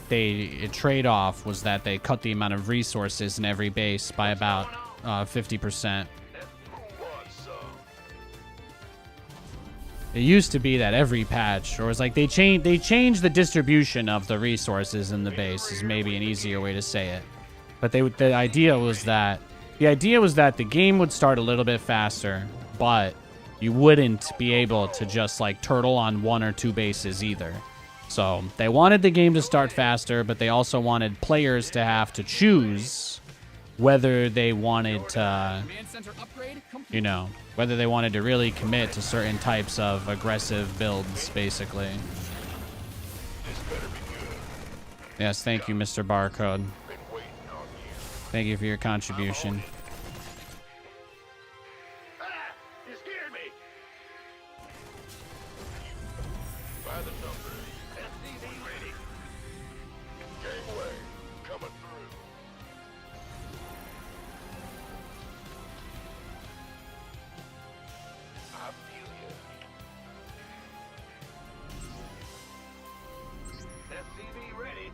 trade-off was that they cut the amount of resources in every base by about 50%. It used to be that every patch, or it was like they changed the distribution of the resources in the base is maybe an easier way to say it. But the idea was that the game would start a little bit faster, but you wouldn't be able to just like turtle on 1 or 2 bases either. So they wanted the game to start faster, but they also wanted players to have to choose whether they wanted to, Command Center upgrade complete. you know, whether they wanted to really commit to certain types of aggressive builds, basically. This better be good. Yes, thank you, Mr. Barcode. Been waiting on you. Thank you for your contribution. Ah, you scared me. By the numbers. SCV ready. Gangway, coming through. I feel you. SCV ready.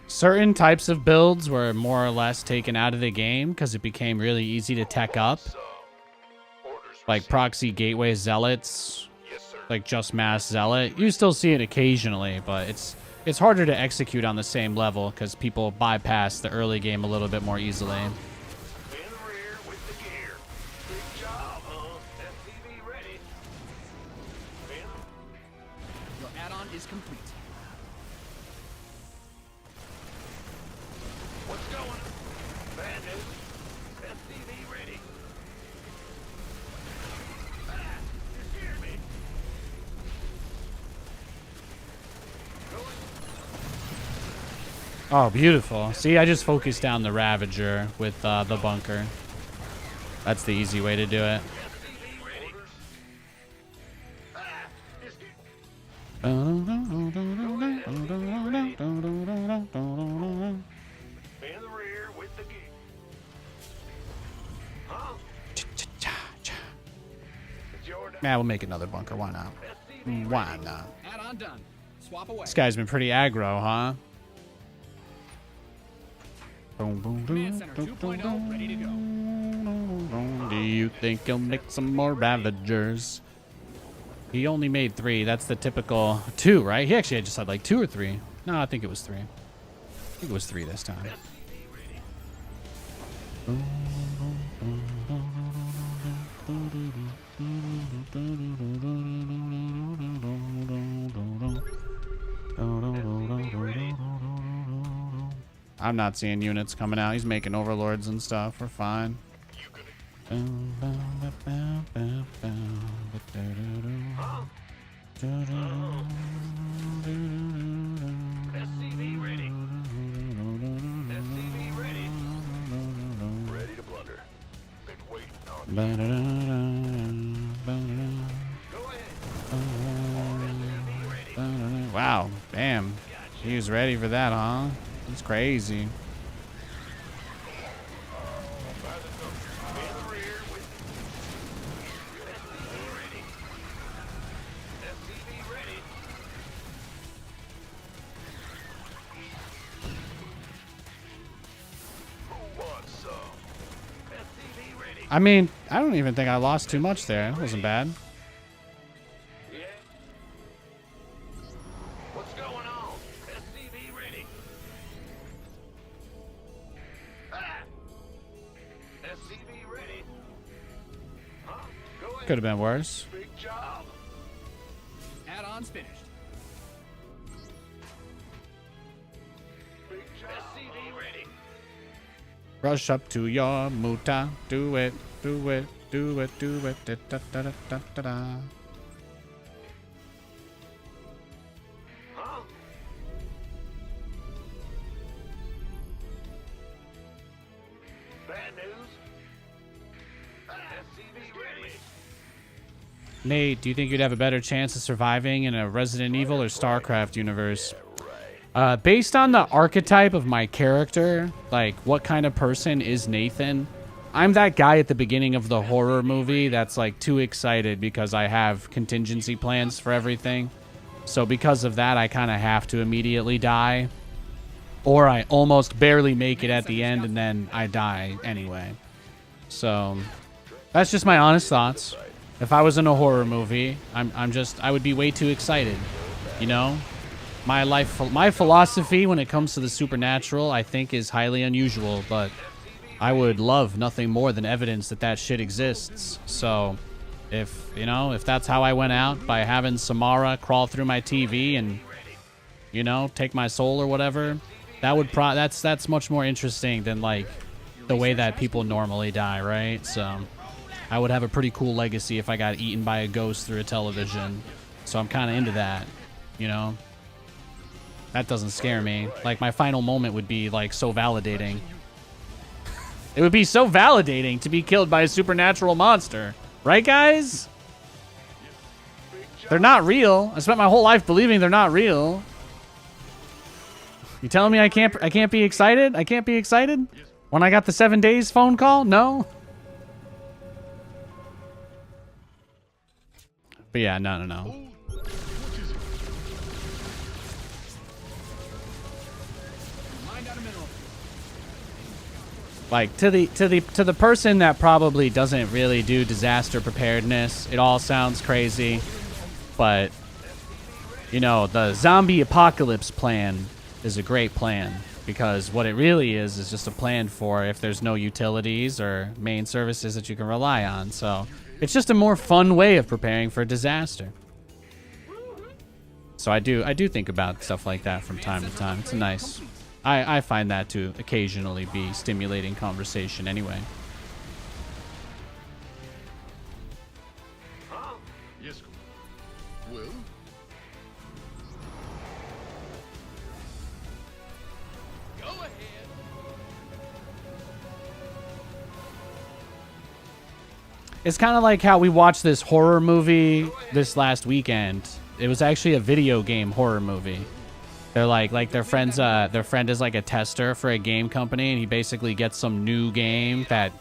Certain types of builds were more or less taken out of the game because it became really easy to tech up, Orders like proxy gateway zealots, yes, sir. like just mass zealot. You still see it occasionally, but it's harder to execute on the same level because people bypass the early game a little bit more easily. In the rear with the gear. Big job, huh? SCV ready. Your add-on is complete. What's going on? Bad news. SCV ready. Ah, you scared me. Oh, beautiful. See, I just focused down the Ravager with the bunker. That's the easy way to do it. SCV ready. Ah, you scared. In the rear with the gear. Huh? It's your Yeah, we'll make another bunker. Why not? SCV Why not? Add-on done. Swap away. This guy's been pretty aggro, huh? Command Center 2.0 ready to go. Do you think he'll make some more Ravagers? He only made 3. That's the typical 2, right? He actually just had like 2 or 3. No, I think it was 3. I think it was 3 this time. I'm not seeing units coming out. He's making overlords and stuff. We're fine. SCV ready. SCV ready. Ready to blunder. Been waiting on you. Go ahead. Wow, damn. He was ready for that, huh? It's crazy. In the rear with SCV ready. SCV ready. I mean, I don't even think I lost too much there. It wasn't bad. Yeah. What's going on? SCV ready. Ah! SCV ready. Huh? Go ahead. Could have been worse. Big job. Add-ons finished. Big job. SCV ready. Rush up to your muta. Do it. Do it. Do it. Do it. Da, da, da, da, da, da. Huh? Bad news. SCV ready. Nate, do you think you'd have a better chance of surviving in a Resident Evil or StarCraft universe? Based on the archetype of my character, like what kind of person is Nathan, I'm that guy at the beginning of the horror movie that's like too excited because I have contingency plans for everything. So because of that, I kind of have to immediately die. Or I almost barely make it at the end and then I die anyway. So that's just my honest thoughts. If I was in a horror movie, I would be way too excited, you know? My philosophy when it comes to the supernatural, I think, is highly unusual, but I would love nothing more than evidence that that shit exists. So, if that's how I went out, by having Samara crawl through my TV and, take my soul or whatever, that's much more interesting than like the way that people normally die, right? So, I would have a pretty cool legacy if I got eaten by a ghost through a television. So I'm kind of into that, That doesn't scare me. Like, my final moment would be, like, so validating. It would be so validating to be killed by a supernatural monster. Right, guys? They're not real. I spent my whole life believing they're not real. You telling me I can't be excited? I can't be excited? When I got the 7 days phone call? No? But yeah, no. Like, to the person that probably doesn't really do disaster preparedness, it all sounds crazy, but the zombie apocalypse plan is a great plan, because what it really is just a plan for if there's no utilities or main services that you can rely on. So it's just a more fun way of preparing for a disaster. So I do think about stuff like that from time to time. It's nice. I find that to occasionally be stimulating conversation anyway. Huh? Yes, well? Go ahead. It's kind of like how we watched this horror movie this last weekend. It was actually a video game horror movie. They're like their friend is like a tester for a game company, and he basically gets some new game that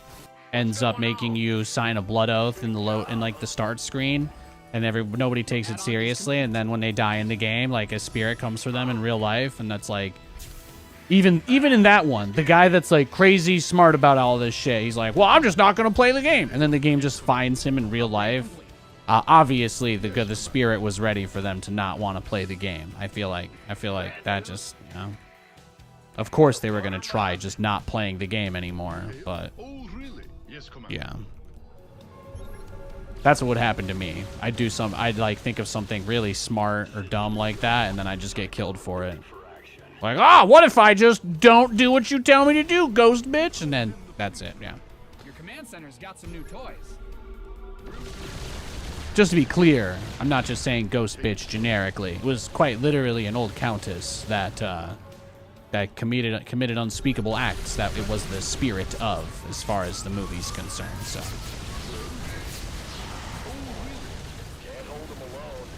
ends up making you sign a blood oath in the start screen, and nobody takes it seriously, and then when they die in the game, like a spirit comes for them in real life, and that's like even in that one, the guy that's like crazy smart about all this shit, he's like, well, I'm just not gonna play the game, and then the game just finds him in real life. Obviously, the spirit was ready for them to not want to play the game. I feel like that just, Of course they were going to try just not playing the game anymore, but... Oh, really? Yes, Commander. Yeah. That's what would happen to me. I'd like think of something really smart or dumb like that, and then I just get killed for it. Like, what if I just don't do what you tell me to do, ghost bitch? And then that's it, yeah. Your command center's got some new toys. Just to be clear, I'm not just saying ghost bitch generically. It was quite literally an old countess that committed unspeakable acts that it was the spirit of, as far as the movie's concerned. So. Can't hold them alone.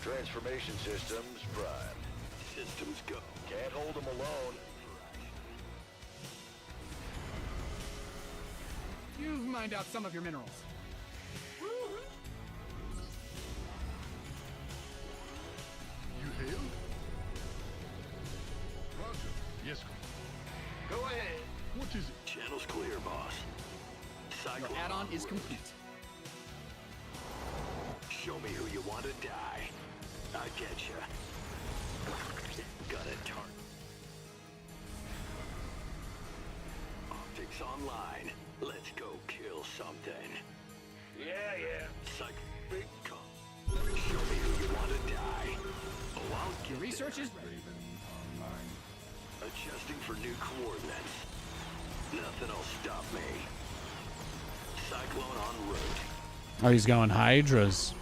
Transformation systems prime. Systems go. Can't hold them alone. You've mined out some of your minerals. You hail? Roger. Your add-on is complete. Show me who you want to die. I get you. Got a target. Optics online. Let's go kill something. Yeah. Psych. Big call. Show me who you want to die. Oh, I'll Your get research is there. ready. Raven online. Adjusting for new coordinates. Nothing'll stop me. Cyclone en route. Oh, he's going Hydras.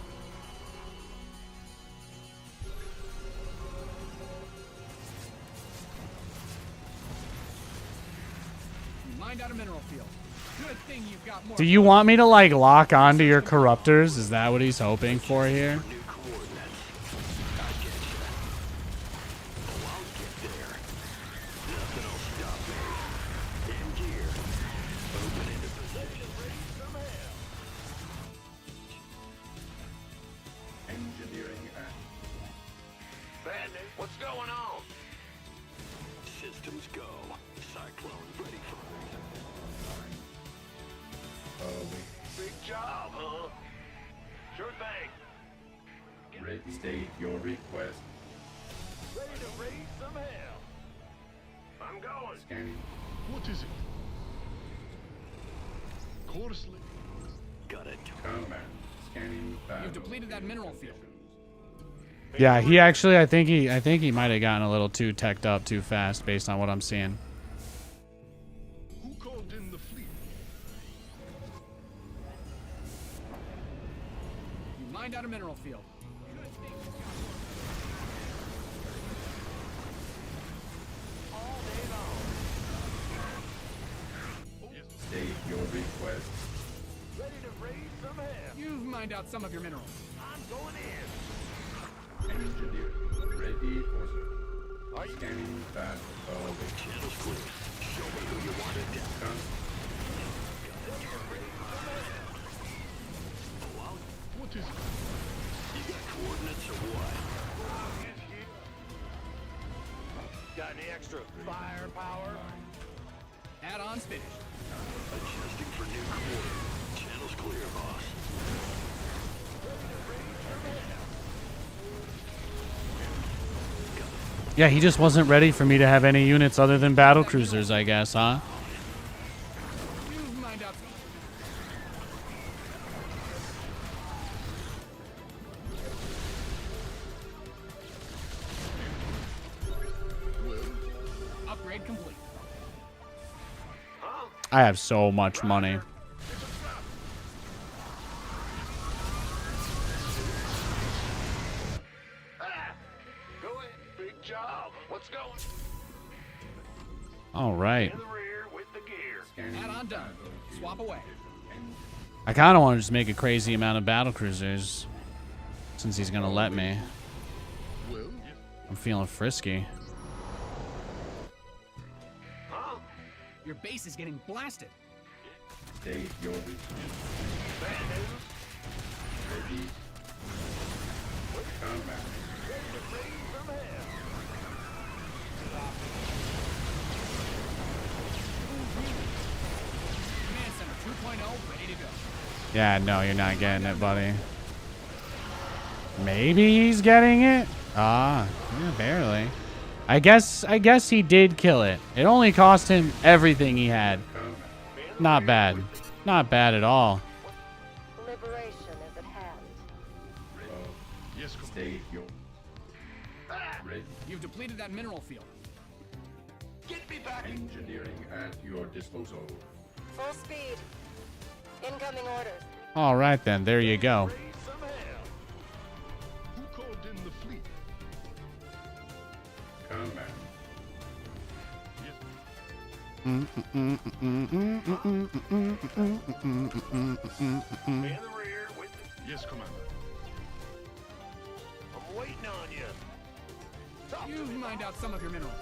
Mined out a mineral field. Good thing you've got more. Do you want me to like lock onto your corruptors? Is that what he's hoping for here? New coordinates. I get you. Oh, I'll get there. Nothing'll stop me. In gear. Open into position. Engineering at Bad news. What's going on? Systems go. Cyclone ready for Big job, huh? Sure thing. ready. State your request. Ready to raise some hell. I'm going. Scanning. What is it? Course link. Got it. Combat. Scanning. You've depleted that mineral field. Yeah, he actually, I think he might have gotten a little too teched up too fast based on what I'm seeing. Who called in the fleet? You mined out a mineral field. State your request. Ready to raise some hell. You've mined out some of your minerals. I'm going in. Engineer. Ready for scanning battle. Channels clear. Show me who you want to die. What is it? You got coordinates or what? Got any extra firepower? Add-ons finished. Adjusting for new coordinates. Channels clear, boss. Yeah, he just wasn't ready for me to have any units other than battlecruisers, I guess, huh? You've mined out. Upgrade complete. I have so much money. Go ahead. Big job. What's going? All right. In the rear with the gear. Scanning. Add-on done. Swap away. I kind of want to just make a crazy amount of battlecruisers since he's going to let me. Well, I'm feeling frisky. Huh? Your base is getting blasted. State your request. Bad news. Ready. Combat. Ready to raise some hell. Command Center 2.0 ready to go. Yeah, no, you're not getting it, buddy. Maybe he's getting it? Ah, yeah, barely. I guess he did kill it. It only cost him everything he had. Not bad. Not bad at all. Liberation is at hand. yes, come. State your ready. You've depleted that mineral field. Get me back. Engineering at your disposal. Full speed. Incoming orders. All right, then. There you go. Raise some hell. Who called in the fleet? Combat. Yes. In the rear with the... Yes, Commander. I'm waiting on you. Talk to You've me. mined out some of your minerals.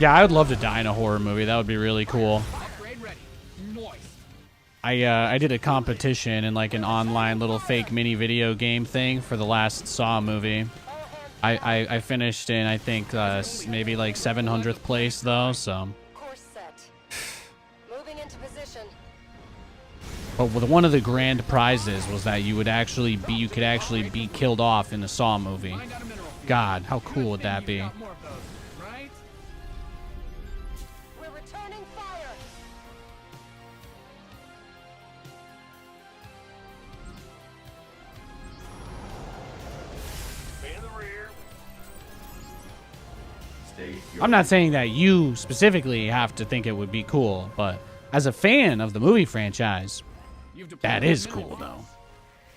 Yeah, I would love to die in a horror movie. That would be really cool. Upgrade ready. Noise. I did a competition in like an online little fake mini video game thing for the last Saw movie. I finished in, I think, maybe like 700th place, though, so. Course set. Moving into position. But with one of the grand prizes was that you could actually be killed off in a Saw movie. God, how cool would that be? We're returning fire. In the rear. State your I'm not saying that you specifically have to think it would be cool, but as a fan of the movie franchise, that is cool, though.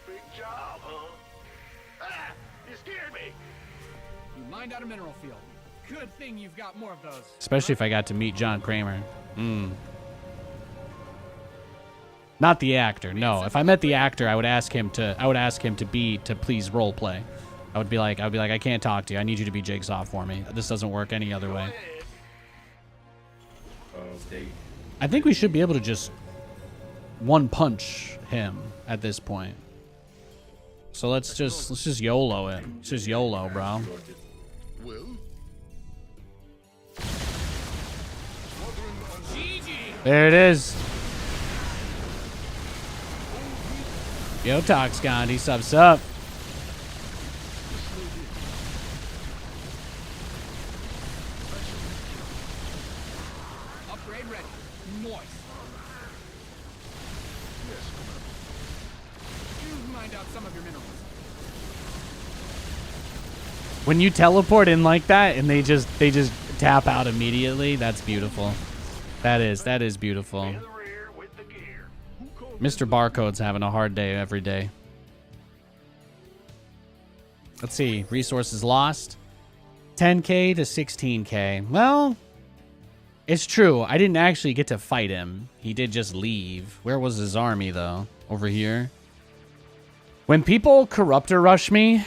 Big job, huh? Ah! You scared me! You mined out a mineral field. Good thing you've got more of those. Especially if I got to meet John Kramer. Not the actor. No, if I met the actor, I would ask him to please role play. I would be like, I can't talk to you. I need you to be Jigsaw for me. This doesn't work any other way. state. I think we should be able to just one punch him at this point. So let's just YOLO it. Let's just YOLO, bro. Well, There it is. Yo, Tox Gandhi, subs up. Upgrade ready. Moist. You've mined out some of your minerals. When you teleport in like that and they just tap out immediately, that's beautiful. That is beautiful. In the rear with the gear. Mr. Barcode's having a hard day every day. Let's see. Resources lost. 10K to 16K. Well, it's true. I didn't actually get to fight him. He did just leave. Where was his army, though? Over here. When people corruptor rush me,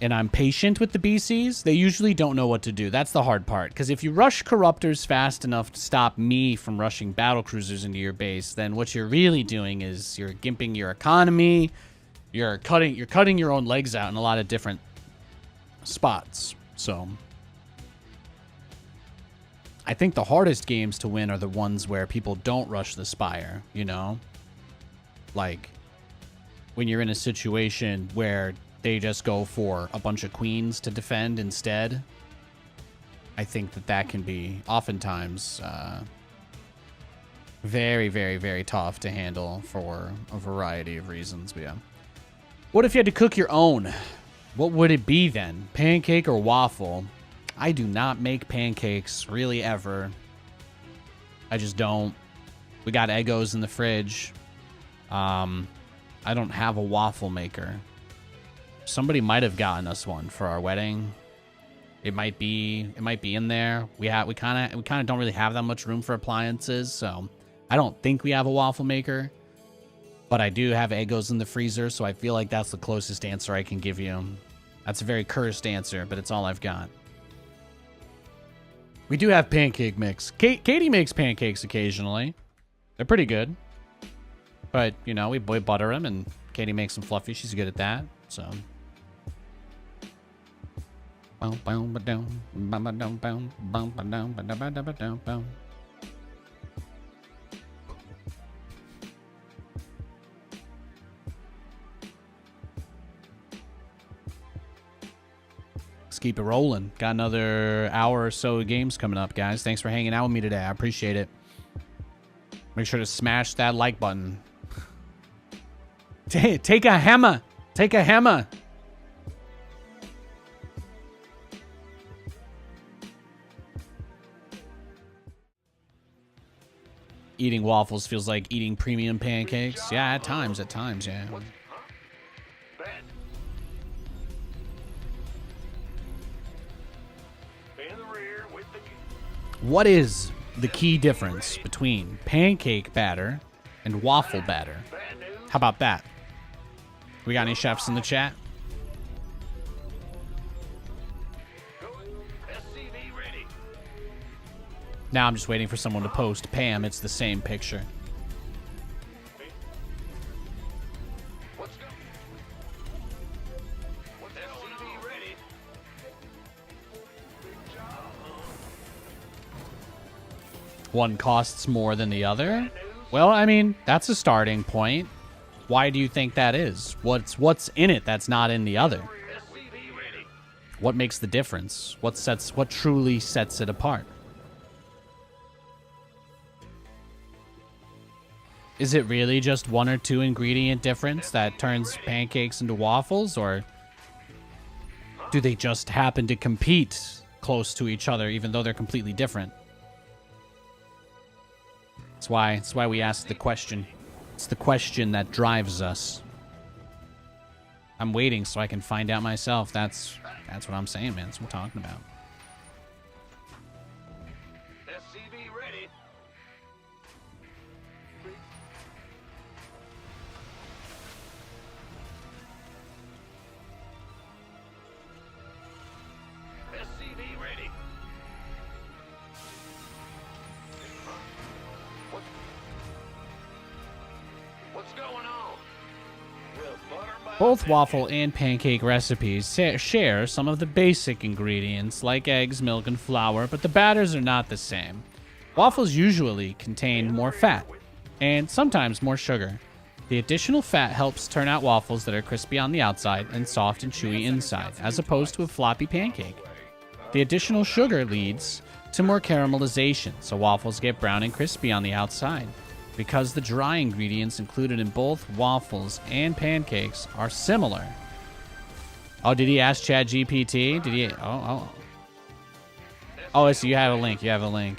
and I'm patient with the BCs, they usually don't know what to do. That's the hard part. Because if you rush corruptors fast enough to stop me from rushing battlecruisers into your base, then what you're really doing is you're gimping your economy. You're cutting your own legs out in a lot of different spots. So I think the hardest games to win are the ones where people don't rush the spire, you know? Like when you're in a situation where they just go for a bunch of queens to defend instead. I think that can be oftentimes very, very, very tough to handle for a variety of reasons. But yeah. What if you had to cook your own? What would it be then? Pancake or waffle? I do not make pancakes really ever. I just don't. We got Eggos in the fridge. I don't have a waffle maker. Somebody might have gotten us one for our wedding. It might be in there. We kind of don't really have that much room for appliances, so I don't think we have a waffle maker. But I do have Eggos in the freezer, so I feel like that's the closest answer I can give you. That's a very cursed answer, but it's all I've got. We do have pancake mix. Katie makes pancakes occasionally. They're pretty good. But, you know, we butter them, and Katie makes them fluffy. She's good at that, so... Let's keep it rolling. Got another hour or so of games coming up, guys. Thanks for hanging out with me today. I appreciate it. Make sure to smash that like button. Take a hammer. Take a hammer. Eating waffles feels like eating premium pancakes. Yeah, at times, yeah. Bad. In the rear with the gear. What is the key difference between pancake batter and waffle batter? Bad news. How about that? We got any chefs in the chat? SCV ready. Now I'm just waiting for someone to post. Pam, it's the same picture. Let's go. What's SCV ready? one costs more than the other? Well, I mean, that's a starting point. Why do you think that is? What's in it that's not in the other? What makes the difference? What truly sets it apart? Is it really just one or two ingredient difference that turns pancakes into waffles, or do they just happen to compete close to each other even though they're completely different? That's why we ask the question. It's the question that drives us. I'm waiting so I can find out myself. That's what I'm saying, man. That's what I'm talking about. SCV ready. SCV ready. What's going on? Will butter by Both waffle and pancake recipes share some of the basic ingredients like eggs, milk, and flour, but the batters are not the same. Waffles usually contain more fat and sometimes more sugar. The additional fat helps turn out waffles that are crispy on the outside and soft and chewy inside, as opposed to a floppy pancake. The additional sugar leads to more caramelization, so waffles get brown and crispy on the outside. Because the dry ingredients included in both waffles and pancakes are similar. Oh, did he ask ChatGPT? Did he? Oh, so you have a link. You have a link.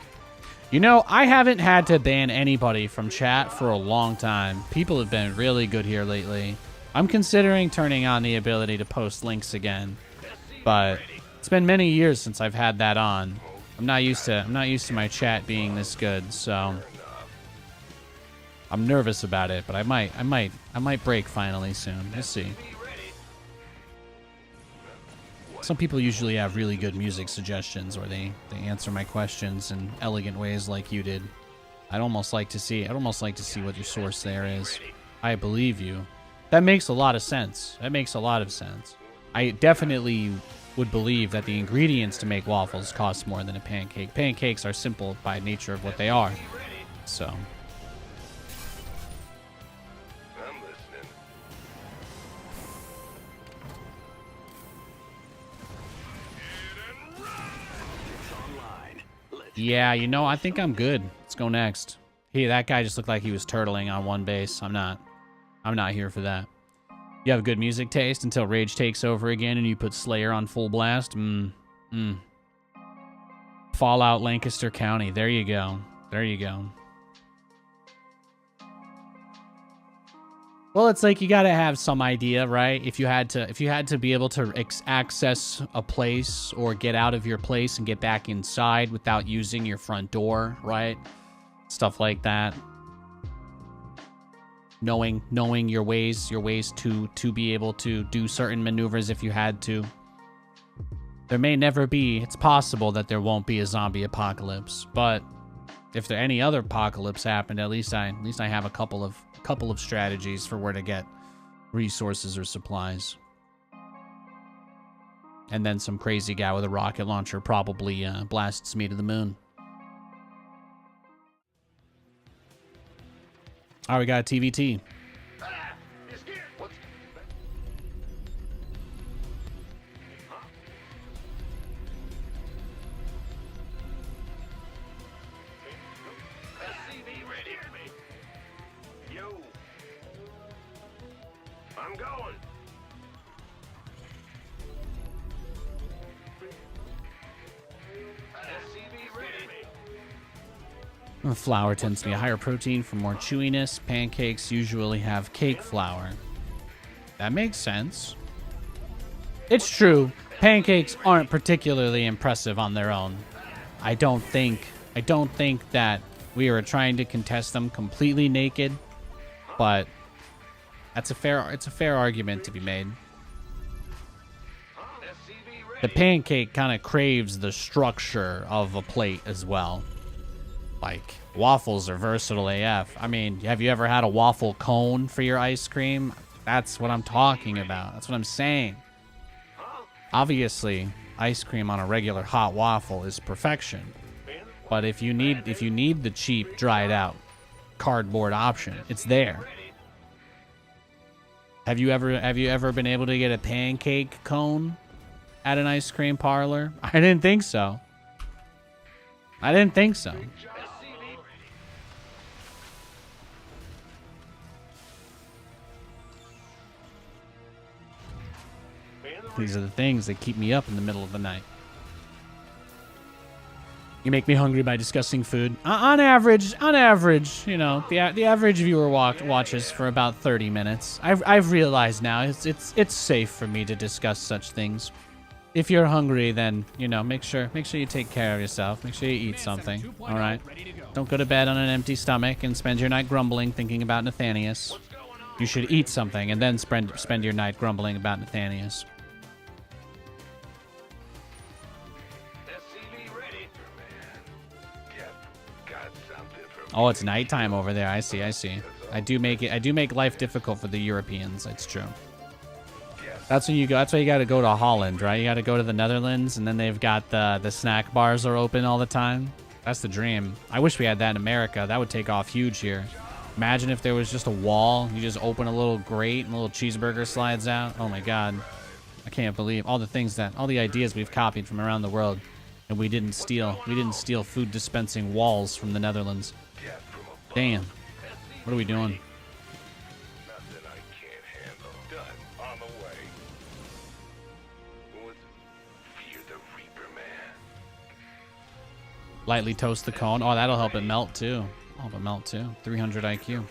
You know, I haven't had to ban anybody from chat for a long time. People have been really good here lately. I'm considering turning on the ability to post links again, but it's been many years since I've had that on. I'm not used to my chat being this good, so I'm nervous about it, but I might break finally soon. We'll see. Some people usually have really good music suggestions, or they answer my questions in elegant ways like you did. I'd almost like to see what your source there is. I believe you. That makes a lot of sense. That makes a lot of sense. I definitely would believe that the ingredients to make waffles cost more than a pancake. Pancakes are simple by nature of what they are. So I'm listening. yeah, you know, I think I'm good. Let's go next. Hey, that guy just looked like he was turtling on one base. I'm not here for that. You have good music taste until Rage takes over again and you put Slayer on full blast. Fallout Lancaster County. There you go. There you go. Well, it's like you gotta have some idea, right? If you had to be able to access a place or get out of your place and get back inside without using your front door, right? Stuff like that. Knowing your ways to be able to do certain maneuvers if you had to. There may never be. It's possible that there won't be a zombie apocalypse, but if there any other apocalypse happened, at least I have a couple of strategies for where to get resources or supplies. And then some crazy guy with a rocket launcher probably blasts me to the moon. All right, we got a TVT. It's here. What's SCV ready. Yo. I'm going. SCV ready. Flour tends to be a higher protein for more chewiness. Pancakes usually have cake flour. That makes sense. It's true. Pancakes aren't particularly impressive on their own. I don't think that we are trying to contest them completely naked, but it's a fair argument to be made. The pancake kind of craves the structure of a plate as well. Like, waffles are versatile AF. I mean, have you ever had a waffle cone for your ice cream? That's what I'm talking about. That's what I'm saying. Obviously, ice cream on a regular hot waffle is perfection. But if you need the cheap, dried out cardboard option, it's there. Have you ever been able to get a pancake cone at an ice cream parlor? I didn't think so. I didn't think so. These are the things that keep me up in the middle of the night. You make me hungry by discussing food. On average, you know, the average viewer watches for about 30 minutes. I've realized now it's safe for me to discuss such things. If you're hungry, then, you know, make sure you take care of yourself. Make sure you eat something. All right? Don't go to bed on an empty stomach and spend your night grumbling thinking about Nathanias. You should eat something and then spend your night grumbling about Nathanias. Oh, it's nighttime over there. I see. I do make life difficult for the Europeans. It's true. That's when you go. That's why you got to go to Holland, right? You got to go to the Netherlands, and then they've got the snack bars are open all the time. That's the dream. I wish we had that in America. That would take off huge here. Imagine if there was just a wall. You just open a little grate and a little cheeseburger slides out. Oh my God. I can't believe all the ideas we've copied from around the world, and we didn't steal. We didn't steal food dispensing walls from the Netherlands. Damn. What are we doing? Nothing I can't handle. Done. On the way. Fear the Reaper, man. Lightly toast the cone. Oh, that'll help it melt too. 300 IQ.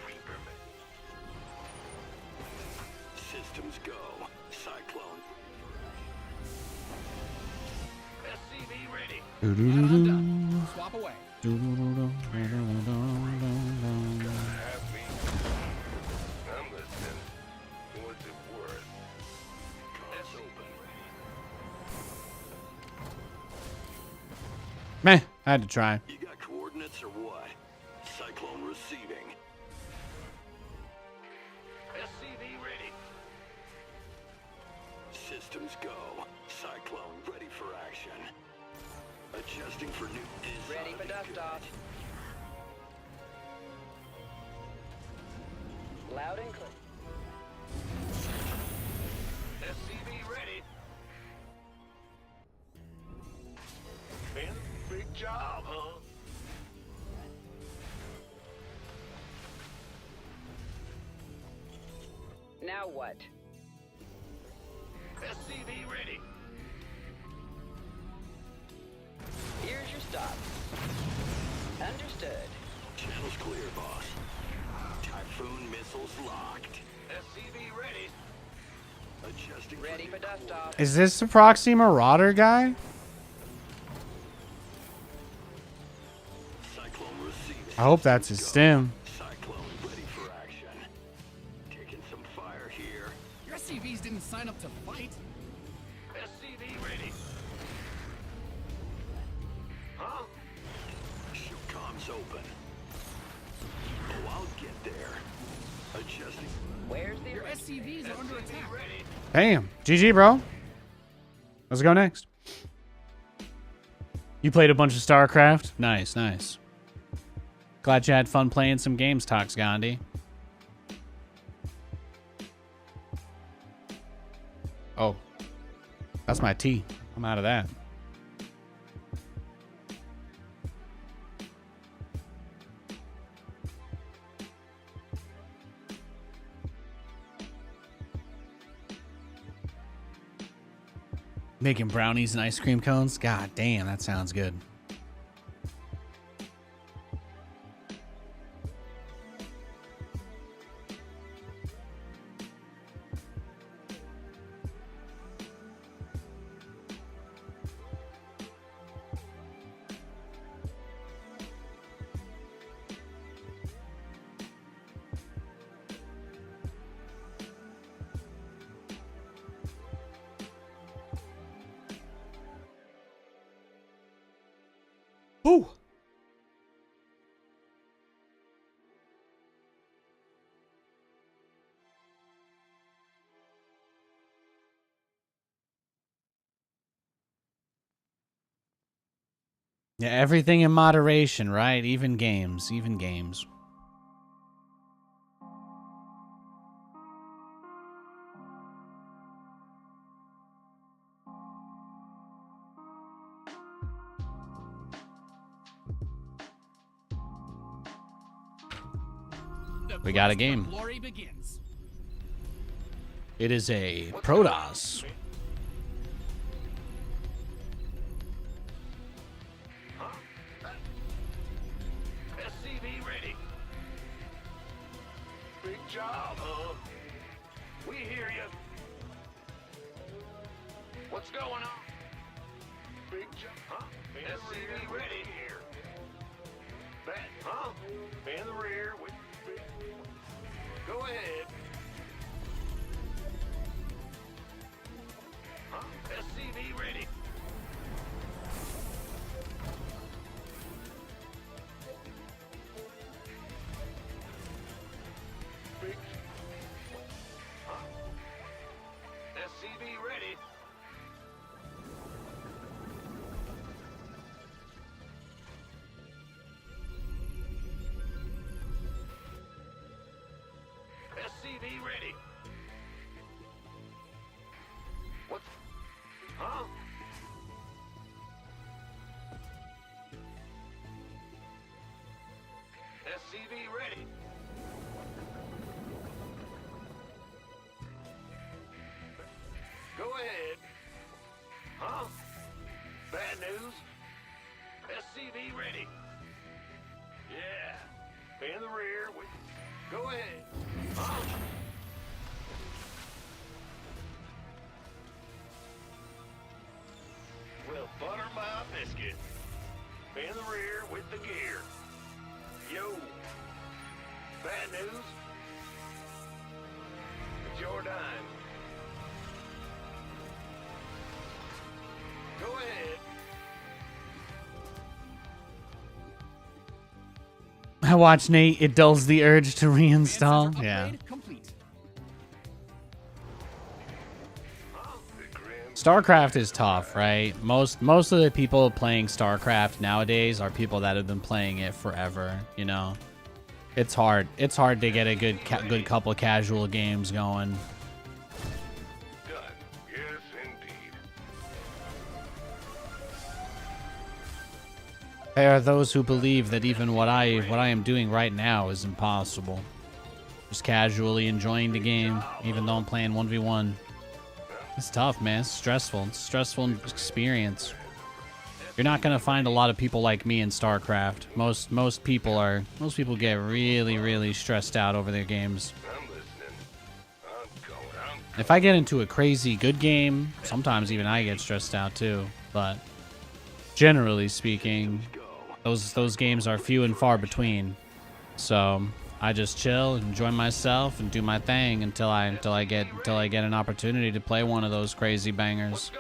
Systems go. Cyclone. SCV ready. Swap away. Have me. I'm listening. What's it worth? Let's open. Meh. I had to try. You got coordinates or what? Cyclone receiving. SCV ready. Systems go. Cyclone ready for action. Adjusting for new design. Ready for dust off. Loud and clear. SCV ready. Man, big job, huh? Now what? SCV ready. Here's your stop. Understood. Channel's clear, boss. Typhoon missiles locked. SCV ready. Adjusting Ready for dust off. Is this the proxy marauder guy? Cyclone receiving. I hope that's his stim. Cyclone ready for action. Taking some fire here. Your SCVs didn't sign up to fight. SCV ready. Huh? Shoot comms open. Oh, I'll get there. Adjusting. Where's the Your SCVs are under attack. Ready. Damn. GG, bro. Let's go next. You played a bunch of StarCraft? Nice, nice. Glad you had fun playing some games, Tox Gandhi. Oh. That's my tea. I'm out of that. Making brownies and ice cream cones? God damn, that sounds good. Ooh. Yeah, everything in moderation, right? Even games, even games. We got a game. Glory begins. It is a Protoss. SCV ready. Big job, huh? We hear you. What's going on? Big job, huh? SCV ready here. Bat, huh? In the rear with big. Go ahead. Huh? SCV ready. Big. Huh? SCV ready. SCV ready. What's... Huh? SCV ready. Go ahead. Huh? Bad news? SCV ready. Yeah. In the rear. Go ahead. Huh? Well, butter my biscuit. In the rear with the gear. Yo. Bad news? It's your dime. Go ahead. I watch Nate. It dulls the urge to reinstall. Upgrade Yeah. complete. StarCraft is tough, right? Most of the people playing StarCraft nowadays are people that have been playing it forever. You know, it's hard. It's hard to get a good couple casual games going. Done. Yes, indeed. There are those who believe that even what I am doing right now is impossible. Just casually enjoying the game, even though I'm playing 1v1. It's tough, man. It's stressful. It's a stressful experience. You're not gonna find a lot of people like me in StarCraft. Most people get really stressed out over their games. I'm listening. I'm going. If I get into a crazy good game, sometimes even I get stressed out too. But generally speaking, those games are few and far between. So I just chill, enjoy myself, and do my thing until I get an opportunity to play one of those crazy bangers.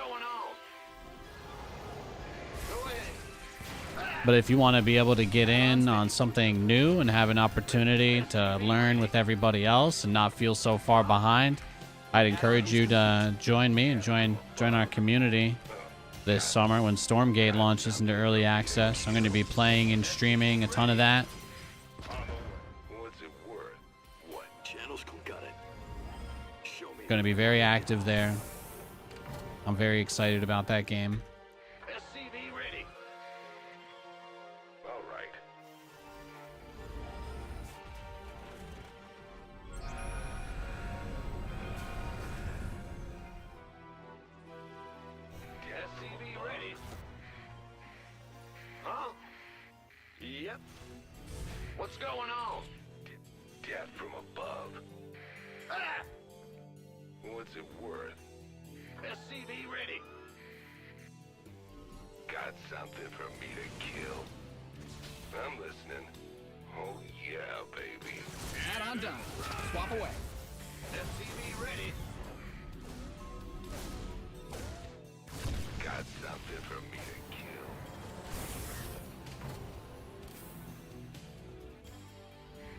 But if you want to be able to get in on something new and have an opportunity to learn with everybody else and not feel so far behind, I'd encourage you to join me and join our community this summer when Stormgate launches into early access. I'm going to be playing and streaming a ton of that. What's it worth? What? Channels got it. Show me. Going to be very active there. I'm very excited about that game. SCV ready. All right. SCV ready. Huh? Yep. What's going on? Death from above. Ah! What's it worth? SCV ready. Got something for me to kill? I'm listening. Oh yeah, baby. And I'm done. Swap away. SCV ready. Got something for me to kill?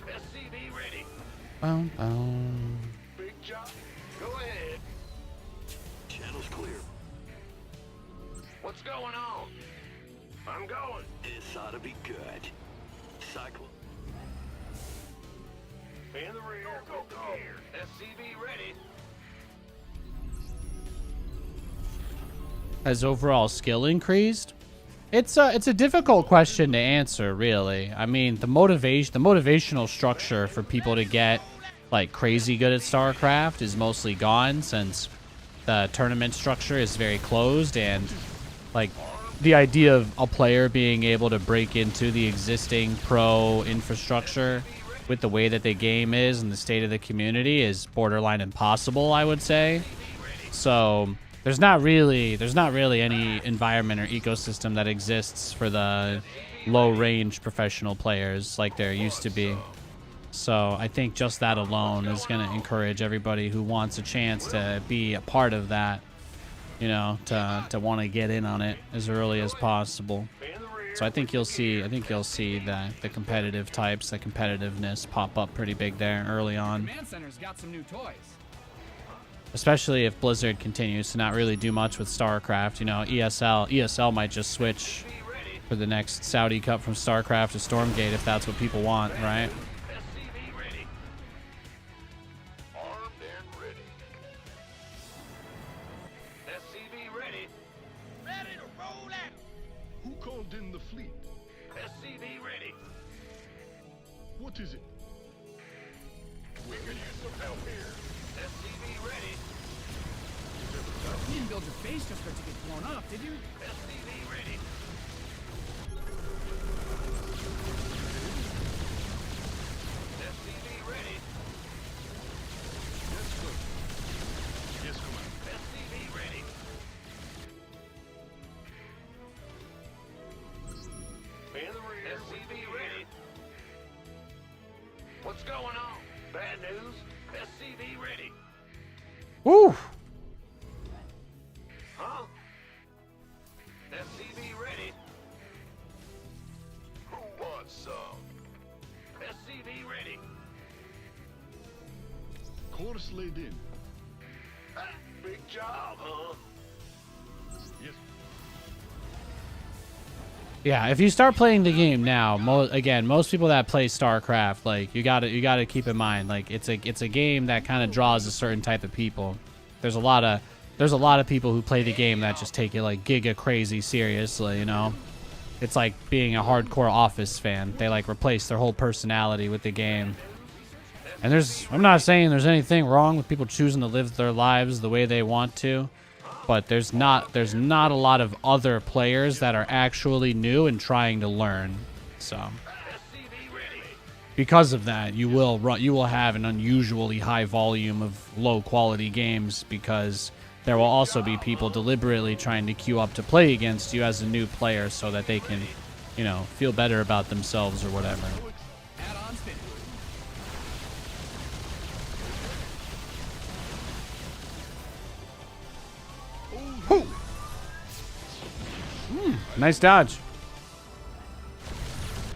SCV ready. Big job. Go ahead. Channels clear. What's going on? I'm going. This ought to be good. Cycle. In the rear, with the gear. SCV ready. Has overall skill increased? It's a difficult question to answer, really. I mean, the motivational structure for people to get like crazy good at StarCraft is mostly gone, since the tournament structure is very closed, and like the idea of a player being able to break into the existing pro infrastructure with the way that the game is and the state of the community is borderline impossible, I would say. So there's not really any environment or ecosystem that exists for the low range professional players like there used to be. So I think just that alone is going to encourage everybody who wants a chance to be a part of that, you know, to want to get in on it as early as possible. So I think you'll see that the competitive types, the competitiveness pop up pretty big there early on. Command Center's got some new toys. Especially if Blizzard continues to not really do much with StarCraft. You know, ESL might just switch for the next Saudi Cup from StarCraft to Stormgate if that's what people want, right? SCV ready. Armed and ready. SCV ready. Ready to roll out. Who called in the fleet? SCV ready. What is it? We can use some help here. SCV ready. You didn't build your base just for it to get blown up, did you? SCV ready. SCV ready. Yes, sir. Yes, Commander. SCV ready. In the rear. SCV ready. What's going on? Bad news? SCV ready. Woo! Huh? SCV ready. Who wants some? SCV ready. Course laid in. Ah, big job, huh? Yes. Yeah, if you start playing the game now, most people that play StarCraft, like you gotta keep in mind, like it's a game that kind of draws a certain type of people. There's a lot of people who play the game that just take it like giga crazy seriously, you know. It's like being a hardcore Office fan. They like replace their whole personality with the game. And I'm not saying there's anything wrong with people choosing to live their lives the way they want to, but there's not a lot of other players that are actually new and trying to learn. So because of that, you will have an unusually high volume of low quality games, because there will also be people deliberately trying to queue up to play against you as a new player so that they can, you know, feel better about themselves or whatever. Add-ons finished. Nice dodge.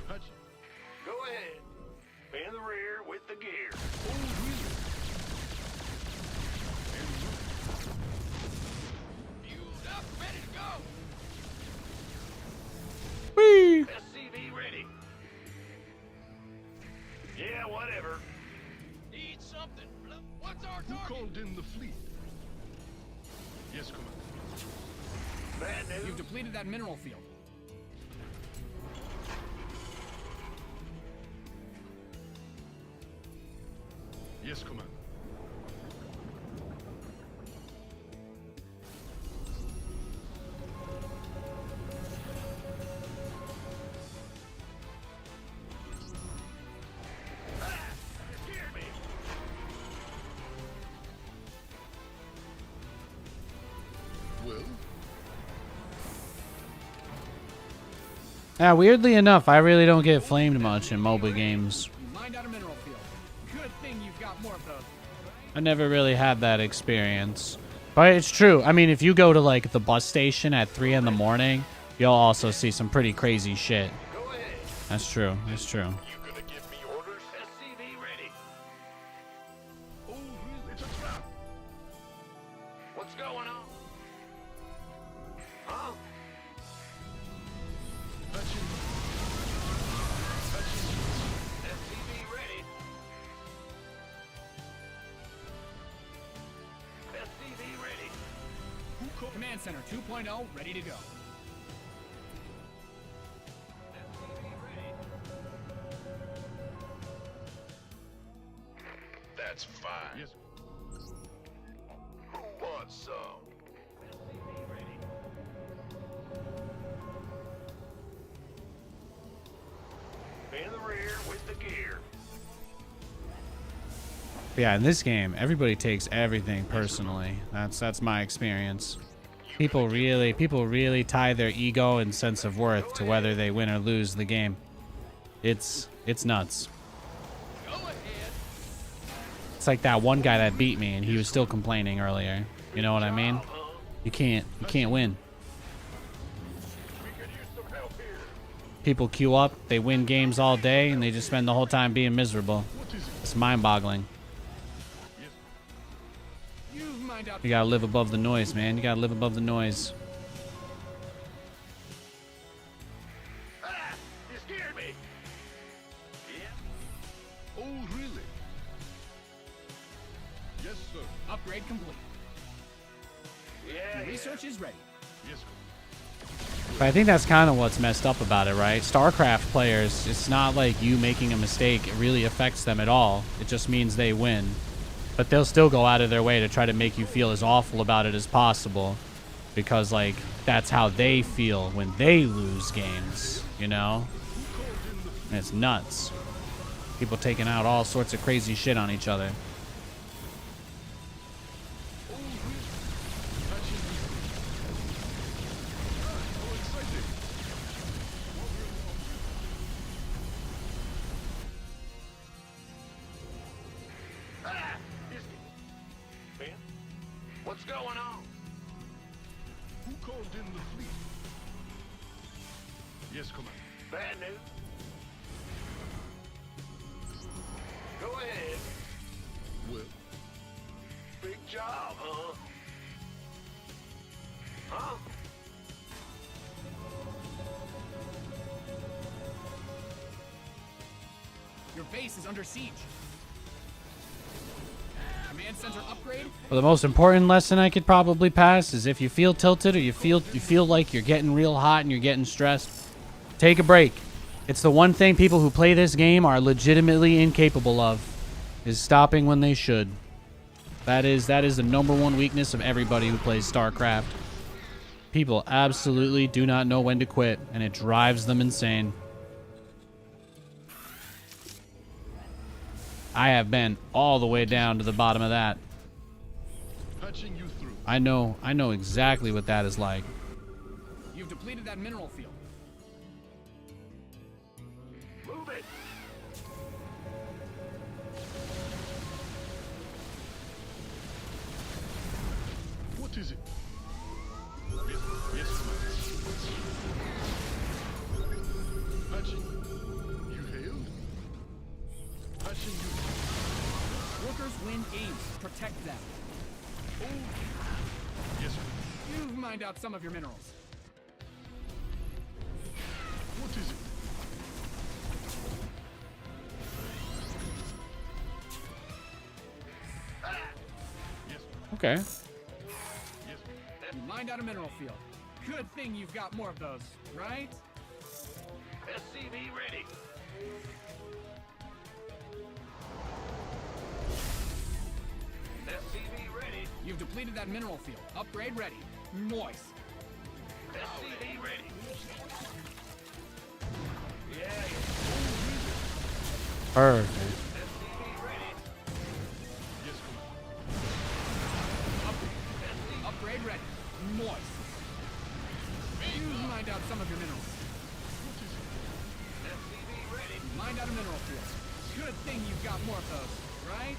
Go ahead. In the rear with the gear. Fueled up, ready to go. Whee! SCV ready. Yeah, whatever. Need something. What's our Who target? called in the fleet? Yes, Commander. Bad news. You've depleted that mineral field. Yes, Commander. Hear me. Well, Yeah, weirdly enough, I really don't get flamed much in MOBA games. You mined out a mineral field. Good thing you've got more of those. I never really had that experience. But it's true. I mean, if you go to like the bus station at 3 in the morning, you'll also see some pretty crazy shit. Go ahead. That's true. That's true. You gonna give me orders? SCV ready. oh, really? It's a trap. What's going on? Huh? Command Center 2.0 ready to go. That's fine. Yes. Who wants some? In the rear with the gear. Yeah, in this game, everybody takes everything personally. That's my experience. People really tie their ego and sense of worth to whether they win or lose the game. It's nuts. Go ahead. It's like that one guy that beat me and he was still complaining earlier. You know what I mean? You can't win. We could use some help here. People queue up, they win games all day, and they just spend the whole time being miserable. It's mind-boggling. You mind out. You gotta live above the noise, man. You gotta live above the noise. Ah! You scared me. Oh, really? Yes, sir. Upgrade complete. Yeah, Research is ready. Yes, sir. But I think that's kind of what's messed up about it, right? StarCraft players, it's not like you making a mistake it really affects them at all. It just means they win. But they'll still go out of their way to try to make you feel as awful about it as possible. Because, like, that's how they feel when they lose games, you know? And it's nuts. People taking out all sorts of crazy shit on each other. Ah! Ben? What's going on? Who called in the fleet? Yes, Commander. Bad news. Go ahead. Well, Big job, huh? Huh? Your base is under siege. Command center upgrade. Well, the most important lesson I could probably pass is if you feel tilted or you feel like you're getting real hot and you're getting stressed, take a break. It's the one thing people who play this game are legitimately incapable of, is stopping when they should. That is the #1 weakness of everybody who plays StarCraft. People absolutely do not know when to quit, and it drives them insane. I have been all the way down to the bottom of that. patching you through. I know exactly what that is like. You've depleted that mineral field. Move it. What is it? Yes, yes, Commander. Patching. You hailed? Patching you. Workers win games. Protect them. Oh. Yes, sir. You've mined out some of your minerals. What is it? Yes, Okay. yes. You mined out a mineral field. Good thing you've got more of those, right? SCV ready. SCV ready. You've depleted that mineral field. Upgrade ready. Moist. SCV ready. Yeah, Perfect. SCV ready. Yes, Commander. Upgrade ready. Moist. You've mined out some of your minerals. SCV ready. Mined out a mineral field. Good thing you've got more of those, right?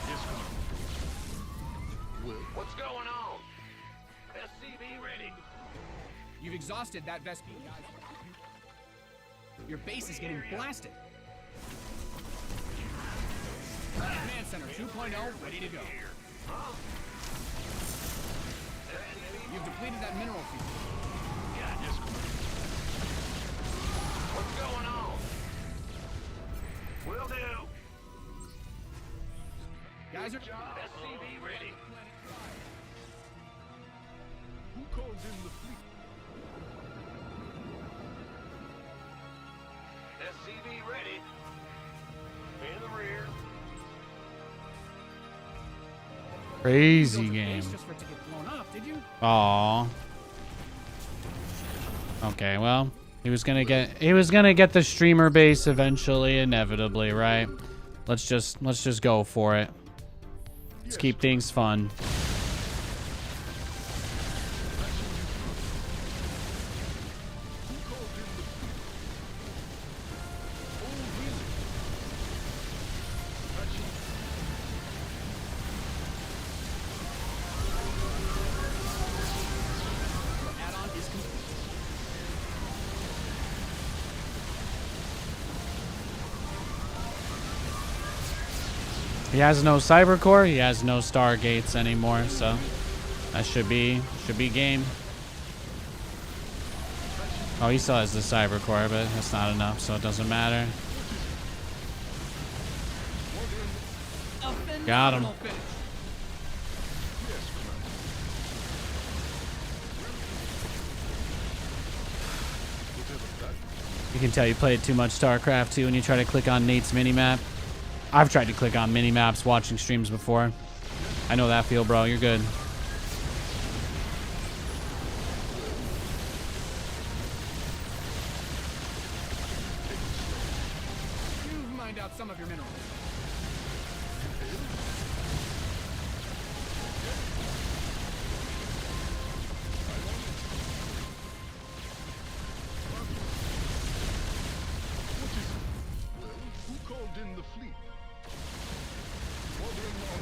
Yes, Commander. Well, What's going on? SCV ready. You've exhausted that Vespi. Your base is getting blasted. Command Center 2.0 ready to go. You've depleted that mineral field. yes, Commander. What's going on? Will do. Guys are... SCV ready. SCV ready. In the rear. Crazy You built your game. base just for it to get blown up, did you? Aw. Okay, well, he was gonna get the streamer base eventually, inevitably, right? Let's just go for it. Let's keep things fun. Add-on is complete. He has no cyber core. He has no stargates anymore, so that should be game. Oh, he still has the cyber core, but that's not enough, so it doesn't matter. Got him. Phenomenal finish. You can tell you played too much StarCraft 2 when you try to click on Nate's minimap. I've tried to click on minimaps watching streams before. I know that feel, bro. You're good. You've mined out some of your minerals. Who called in the fleet? Ordering on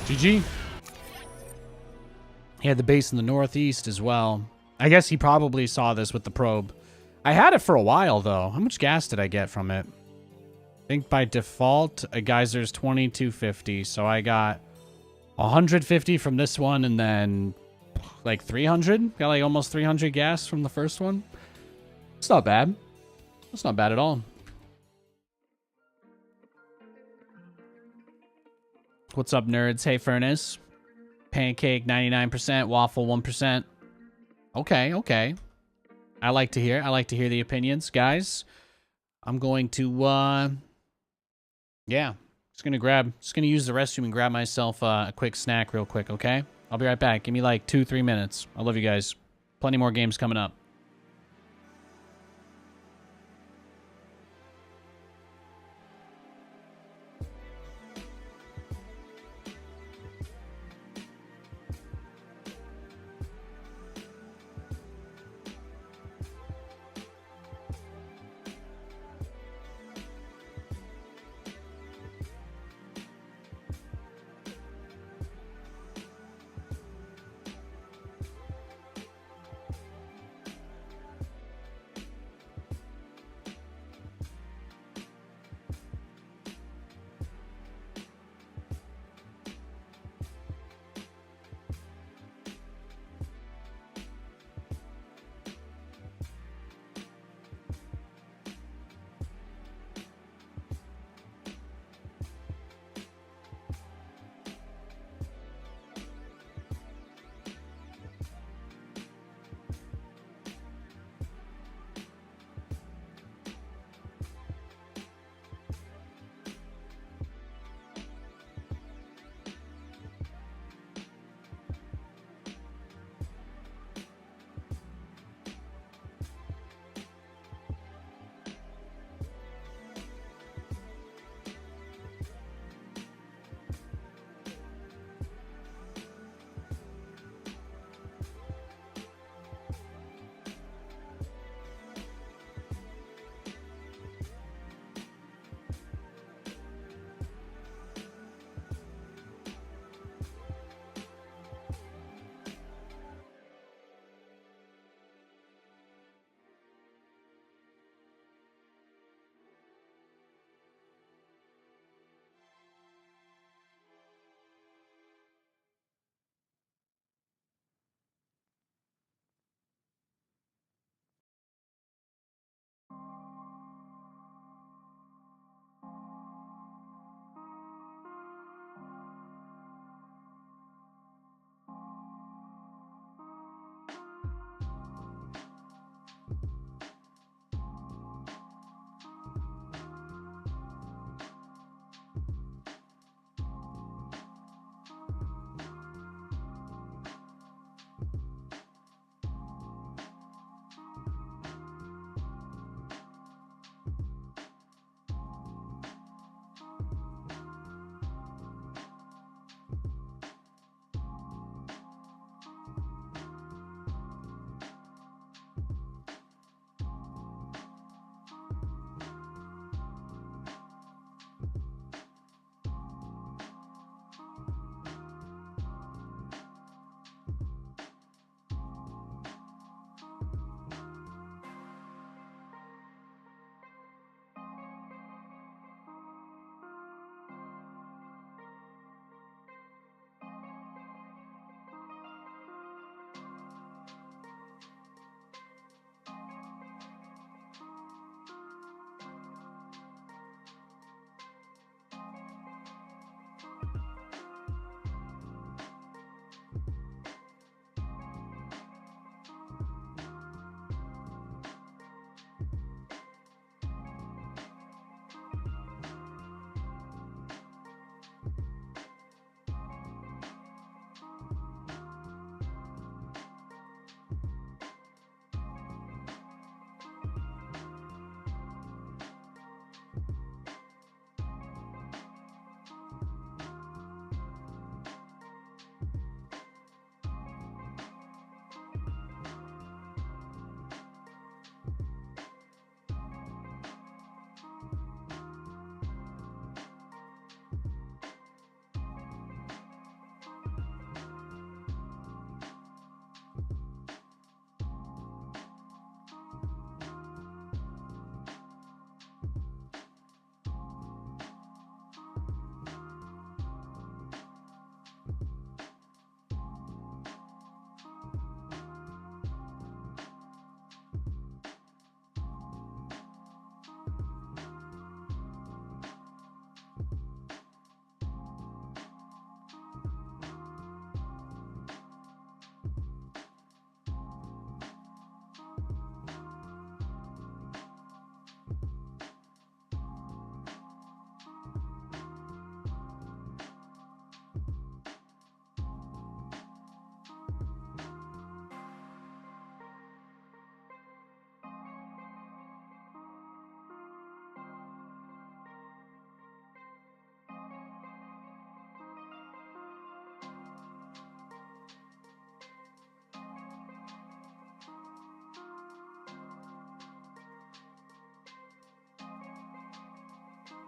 GG. He had the base in the northeast as well. I guess he probably saw this with the probe. I had it for a while, though. How much gas did I get from it? I think by default, a geyser's 2250. So I got 150 from this one and then like 300. Got like almost 300 gas from the first one. It's not bad. It's not bad at all. What's up, nerds? Hey, Furnace. Pancake 99%, waffle 1%. Okay, okay. I like to hear the opinions, guys. I'm going to yeah, just gonna use the restroom and grab myself a quick snack real quick, okay? I'll be right back. Give me like 2-3 minutes. I love you guys. Plenty more games coming up.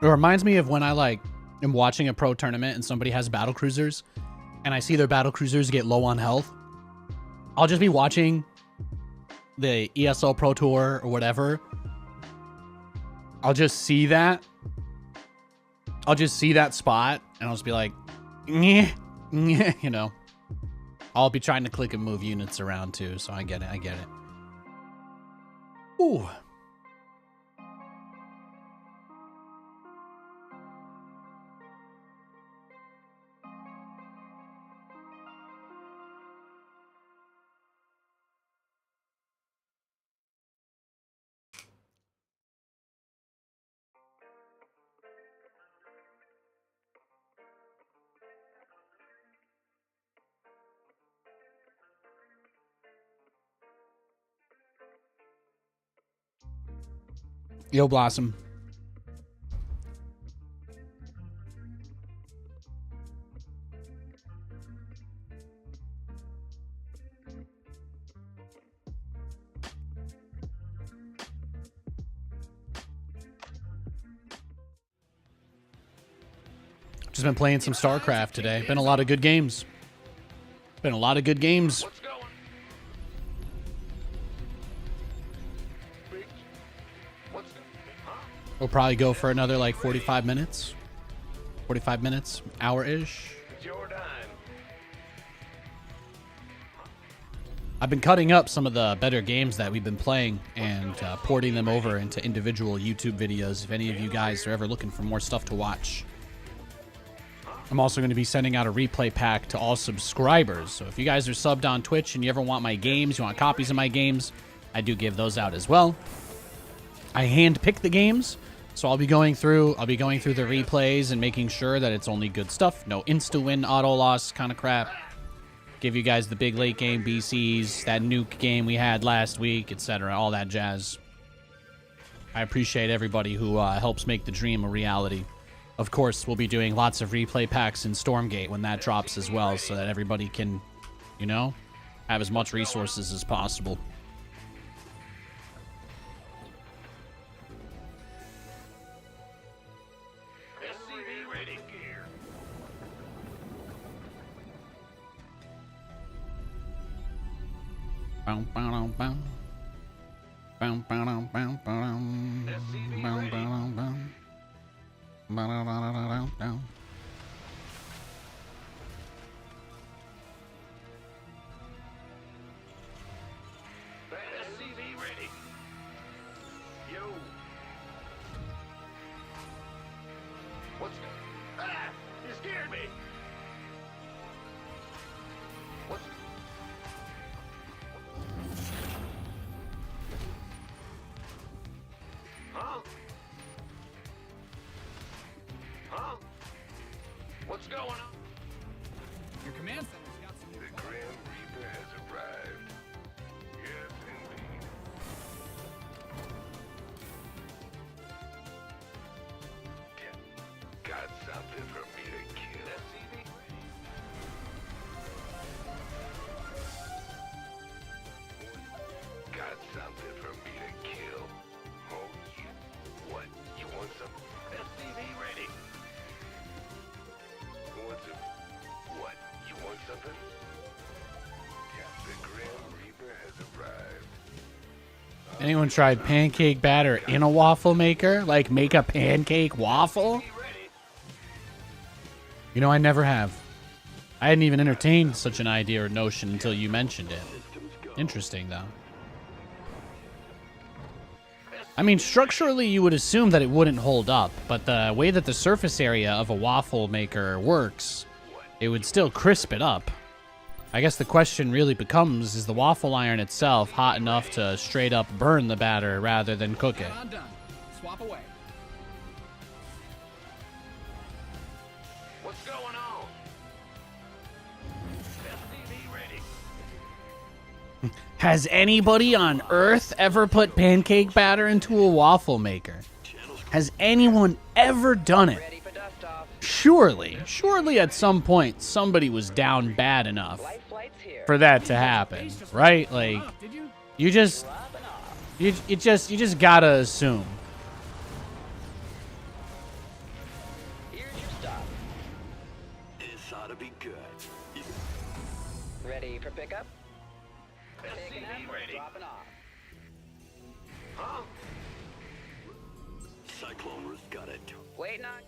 It reminds me of when I like am watching a pro tournament and somebody has battle cruisers and I see their battle cruisers get low on health. I'll just be watching the ESL Pro Tour or whatever. I'll just see that. I'll just see that spot and I'll just be like, "Nyeh, nyeh," you know. I'll be trying to click and move units around too, so I get it. I get it. Ooh. Yo, Blossom. Just been playing some StarCraft today. Been a lot of good games. Been a lot of good games. What's going? What's going? Huh? We'll probably go for another like 45 minutes. 45 minutes, hour-ish. It's your time. I've been cutting up some of the better games that we've been playing and porting them over into individual YouTube videos if any of you guys are ever looking for more stuff to watch. I'm also going to be sending out a replay pack to all subscribers. So if you guys are subbed on Twitch and you ever want my games, you want copies of my games, I do give those out as well. I hand-pick the games, so I'll be going through the replays and making sure that it's only good stuff. No insta-win, auto-loss kind of crap. Give you guys the big late-game BCs, that nuke game we had last week, etc., all that jazz. I appreciate everybody who helps make the dream a reality. Of course, we'll be doing lots of replay packs in Stormgate when that drops as well, so that everybody can, you know, have as much resources as possible. SCV ready. Gear. Bow, bow, bow. Bow, bow, bow, bow, bow. Bow, bow, bow, bow. Bow, bow, bow, bow, bow. SCV ready. Yo. What's going? Ah! You scared me. What's? Huh? Huh? What's going on? Your command center's got some new The Grim Reaper has arrived. Yes, indeed. Got something for me to kill. SCV? Got something for me to kill. Oh, you. What? You want some? SCV ready. Who wants some? What? You want something? The Grim Reaper has arrived. Anyone tried pancake batter in a waffle maker? Like, make a pancake waffle? You know, I never have. I hadn't even entertained such an idea or notion until you mentioned it. Interesting, though. I mean, structurally, you would assume that it wouldn't hold up, but the way that the surface area of a waffle maker works, it would still crisp it up. I guess the question really becomes, is the waffle iron itself hot enough to straight up burn the batter rather than cook it? I'm done. Swap away. What's going on? SCV ready. Has anybody on Earth ever put pancake batter into a waffle maker? Has anyone ever done it? Ready for dust off. Surely at some point somebody was down bad enough Life flights here. for that to happen, right? Like, Did you? you just gotta assume. Got it. Waiting on.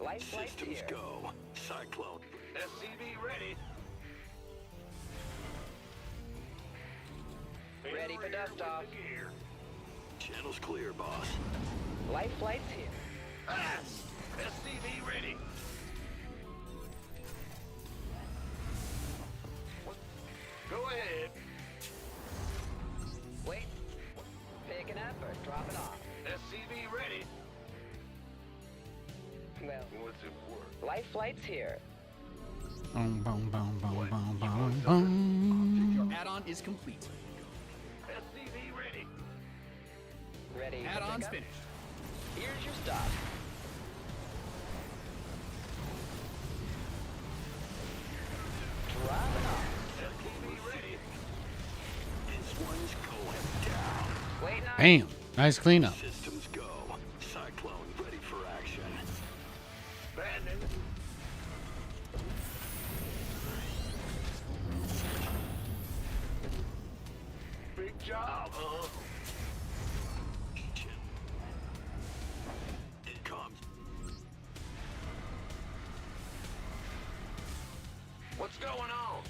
Life flight Systems here. go. Cyclone. SCV ready. Ready for dust-off. Channel's clear, boss. Life flight's here. Ah! SCV ready. Go ahead. Wait. Picking up or dropping off? SCV ready. Well, What's it work? life flight's here. Boom, boom, boom, boom, boom, boom, boom. Your add-on is complete. SCV ready. Ready for Add-on's pickup? finished. Here's your stop. Dropping off. SCV ready. This one's going down. Waiting on. Bam. Nice cleanup. Systems go. Cyclone ready for action. Bad news. Big job, huh? It comes. What's going on?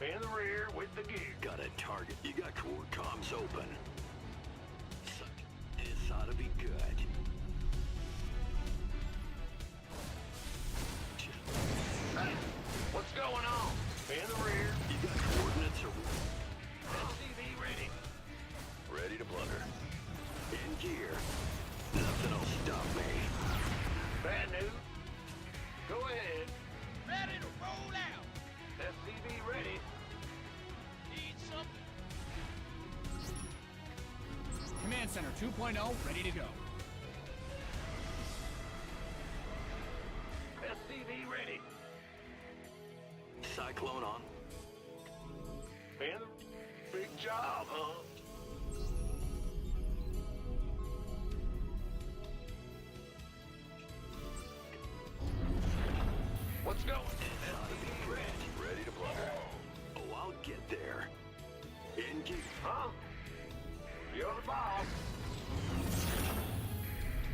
In the rear with the gear. Got a target. You got core comms open. This ought to be good. Hey, what's going on? In the rear. You got coordinates or SCV ready. ready to blunder. In gear. Nothing will stop me. Bad news. Go ahead. Ready to roll out. SCV ready. Need something. Command Center 2.0 ready to go. SCV ready. Cyclone on. In the big job, huh? What's going? SCV ready. Ready to blunder. Oh, I'll get there. In gear. Huh? You're the boss.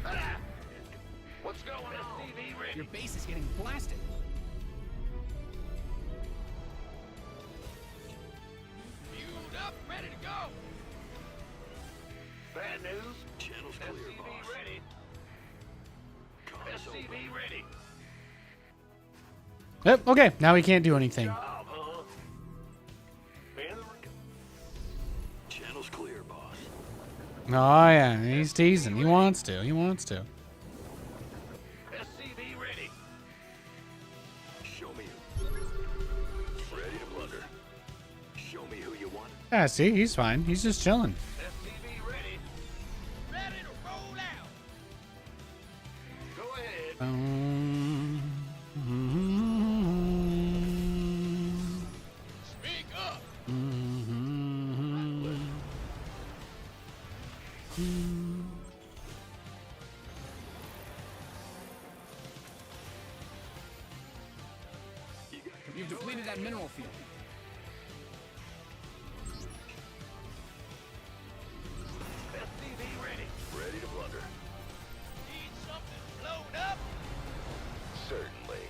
Ah! What's going on? SCV ready. Your base is getting blasted. Fueled up, ready to go. Bad news. Channel's clear, SCV boss. ready. Comms open. SCV ready. Yep. Okay. Now he can't do anything. Job, huh? In the Channel's clear, boss. Oh yeah. He's teasing. He wants to. He wants to. SCV ready. Show me. Ready to blunder. Show me who you want. Yeah. See, he's fine. He's just chilling. SCV ready. Ready to roll out. Go ahead. Speak up. You've depleted that mineral field. SCV ready. Ready to blunder. Need something blown up? Certainly.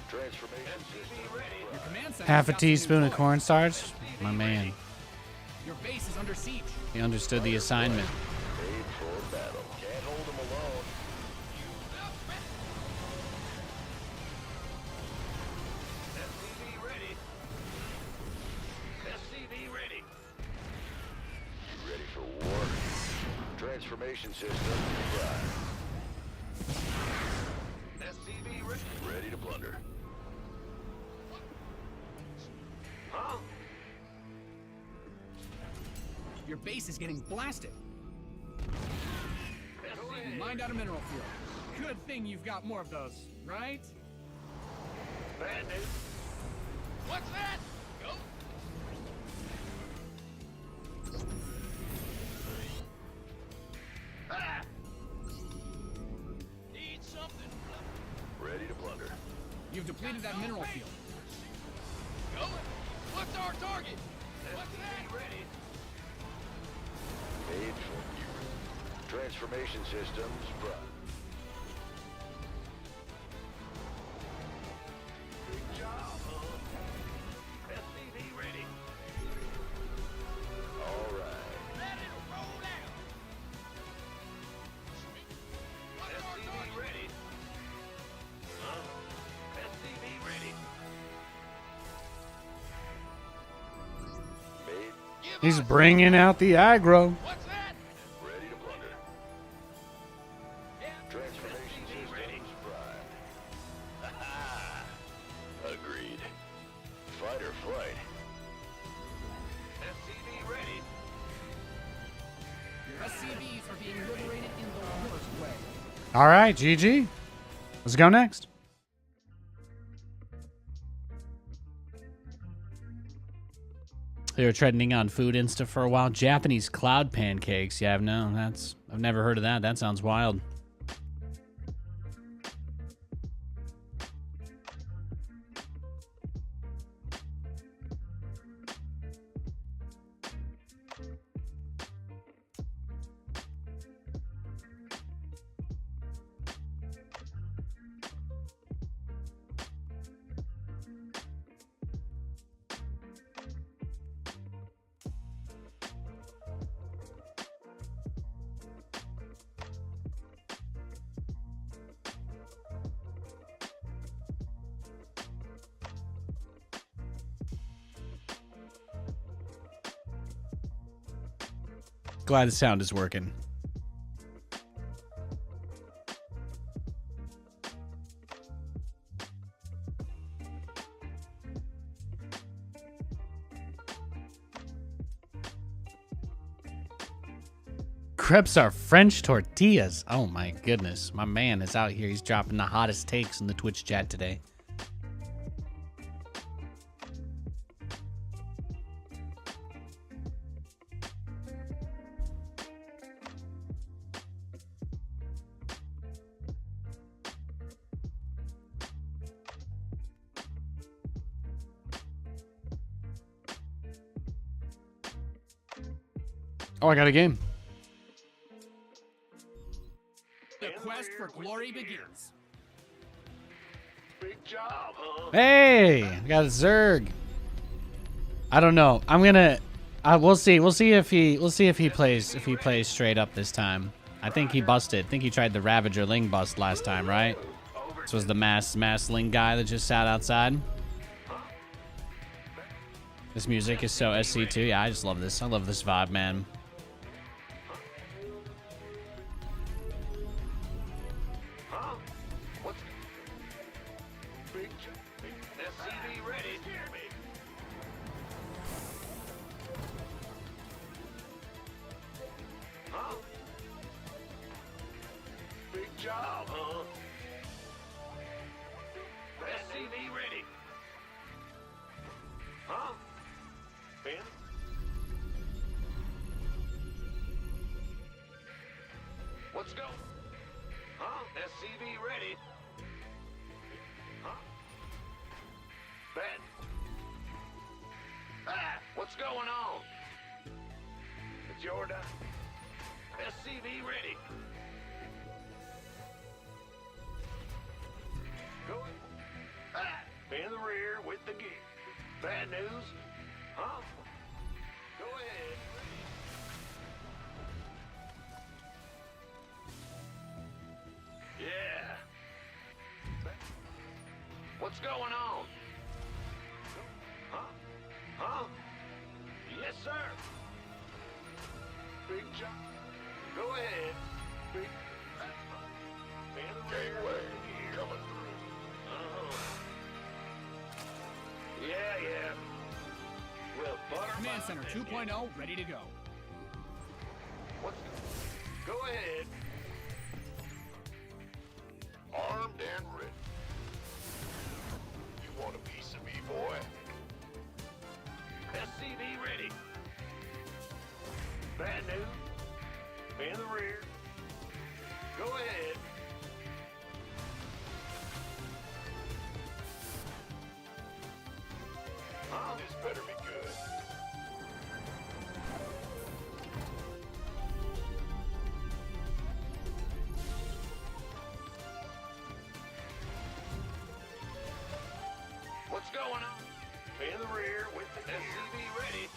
Transformation SCV ready. Your command center. Half a teaspoon of cornstarch. My man. Your base is under siege. He understood the assignment. made for battle. Can't hold them alone. SCV ready. SCV ready. Ready for war. Transformation system prime. SCV ready. Ready to blunder. Huh? Your base is getting blasted. SCV. Mined out a mineral field. Good thing you've got more of those, right? Bad news. What's that? Go. Ah! Need something. Ready to blunder. You've depleted that mineral field. Going. What's our target? SCV ready. Transformation systems prime. Big job, huh? SCV ready. All right. Let it roll out. SCV ready. Huh? SCV ready. Made. He's bringing out the aggro. What's that? Ready to plunder. Transformation systems prime. Agreed. Fight or flight. SCV ready. Your SCVs are being liberated in the worst way. All right, GG. Let's go next. They were trending on Food Insta for a while. Japanese cloud pancakes. Yeah, I've never heard of that. That sounds wild. Glad the sound is working. Crepes are French tortillas. Oh my goodness. My man is out here. He's dropping the hottest takes in the Twitch chat today. Oh, I got a game. The quest for glory begins. Big job, huh? Hey, I got a Zerg. I don't know. I'm gonna. We'll see. We'll see if he plays straight up this time. I think he busted. I think he tried the Ravager Ling bust last time, right? This was the mass Ling guy that just sat outside. This music is so SC2. Yeah, I just love this. I love this vibe, man. SCV ready. Huh? Big job, huh? SCV ready. Huh? Ben? Let's go. Huh? SCV ready. Huh? Ben? Ah! What's going on? It's your time. SCV ready. Go. Ah! In the rear with the gear. Bad news? Huh? Go ahead. Yeah. What's going on? Huh? Huh? Yes, sir. Big job. Go ahead. Big. Gateway coming through. Yeah. Well, butter. Command Center 2.0 ready to go. What's go ahead. Armed and ready. You want a piece of me, boy? SCV ready. Bad news. In the rear. Go ahead. This better be good. going on? In the rear with the SCV ready.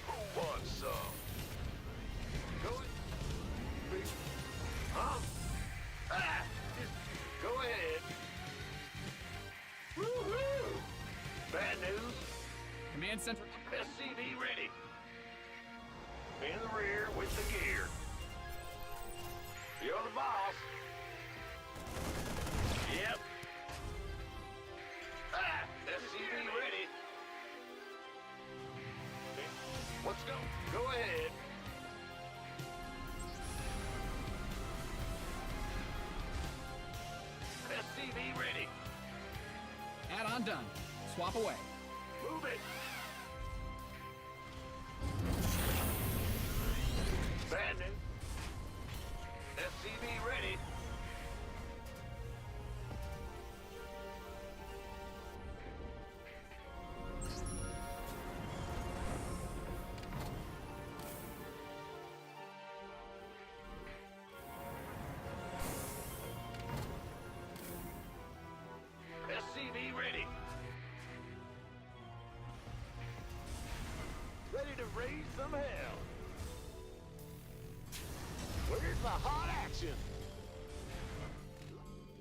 Who wants some? Go ahead. Huh? Ah! Go ahead. Woo-hoo! Bad news. Command center. SCV ready. In the rear with the gear. You're the boss. Yep. Ah! SCV ready. Let's go. Go ahead. SCV ready. Add-on done. Swap away. Move it. Bad news. SCV ready. SCV ready. Ready to raise some hell. Where's the hot action?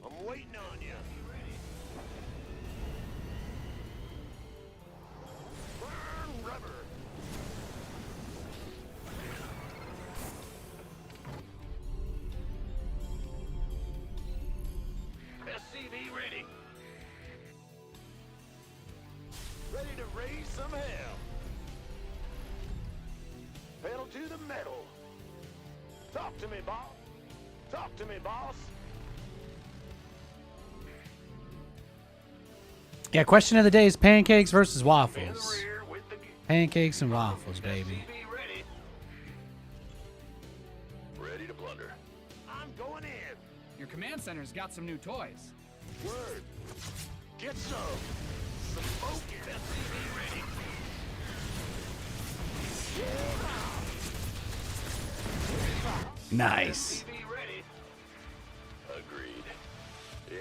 I'm waiting on you. Burn rubber. SCV ready. Ready to raise some hell. Pedal to the metal. Talk to me, boss. Talk to me, boss. Yeah, question of the day is pancakes versus In waffles. the rear with the Pancakes and waffles, baby. SCV ready. Ready to plunder. I'm going in. Your command center's got some new toys. Word. Get some. Some focus. SCV ready. Nice. SCV ready. Agreed.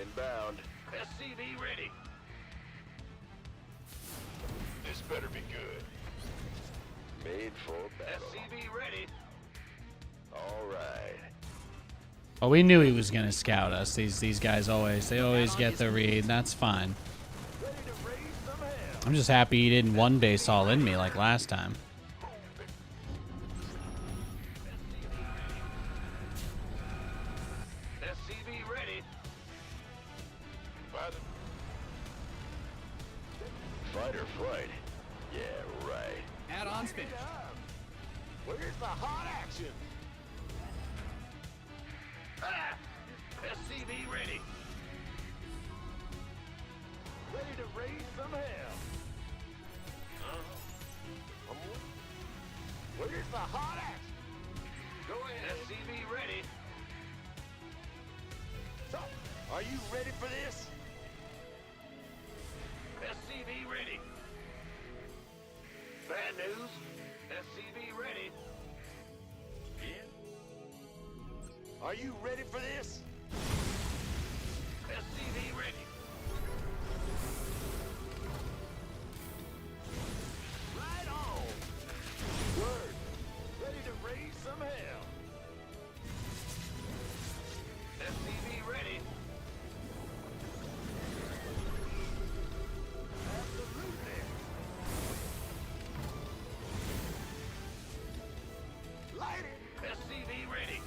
Inbound. SCV ready. This better be good. Made for battle. SCV ready. All right. Well, we knew he was gonna scout us. These guys always get the read. That's fine. Ready to raise some hell. I'm just happy he didn't one base all in me like last time. SCV ready. Fight or flight. Yeah, right. Add-ons finished. Where's the hot action? Ah! SCV ready. Ready to raise some hell. Where's the hot action? Go ahead. SCV ready. So, are you ready for this? SCV ready. Bad news. SCV ready. Are you ready for this? SCV ready. Right on. Word. Ready to raise some hell. SCV ready. Absolutely. Light it. SCV ready.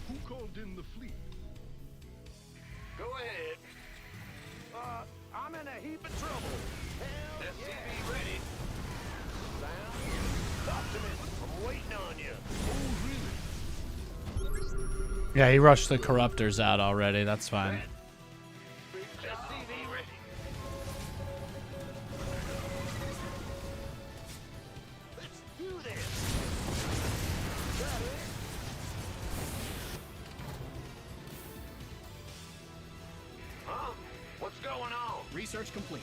Who called in the fleet? Go ahead. I'm in a heap of trouble. Hell SCV ready. Sound? Talk to me. I'm waiting on you. Oh, really? Yeah, he rushed the corruptors out already. That's fine. SCV ready. Let's do this. Got it. Huh? What's going on? Research complete.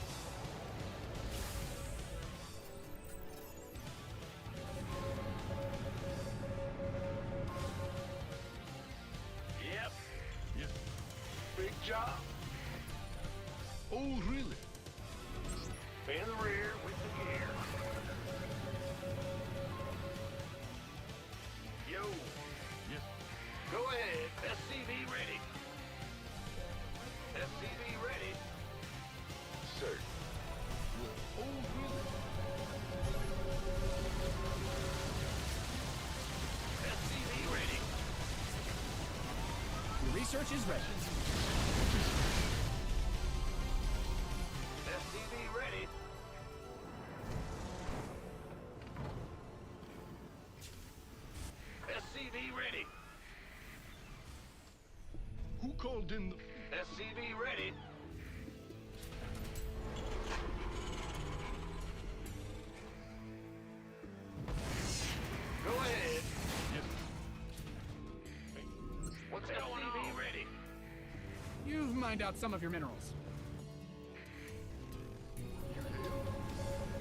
Yep. Yes. In the rear with the gear. Yo. Yes. Go ahead. SCV ready. SCV ready. Sir. Oh, really? SCV ready. Your research is ready. SCV ready. SCV ready. Who called in the... SCV ready. Go ahead. Yes. What's going on? Ready. You've mined out some of your minerals.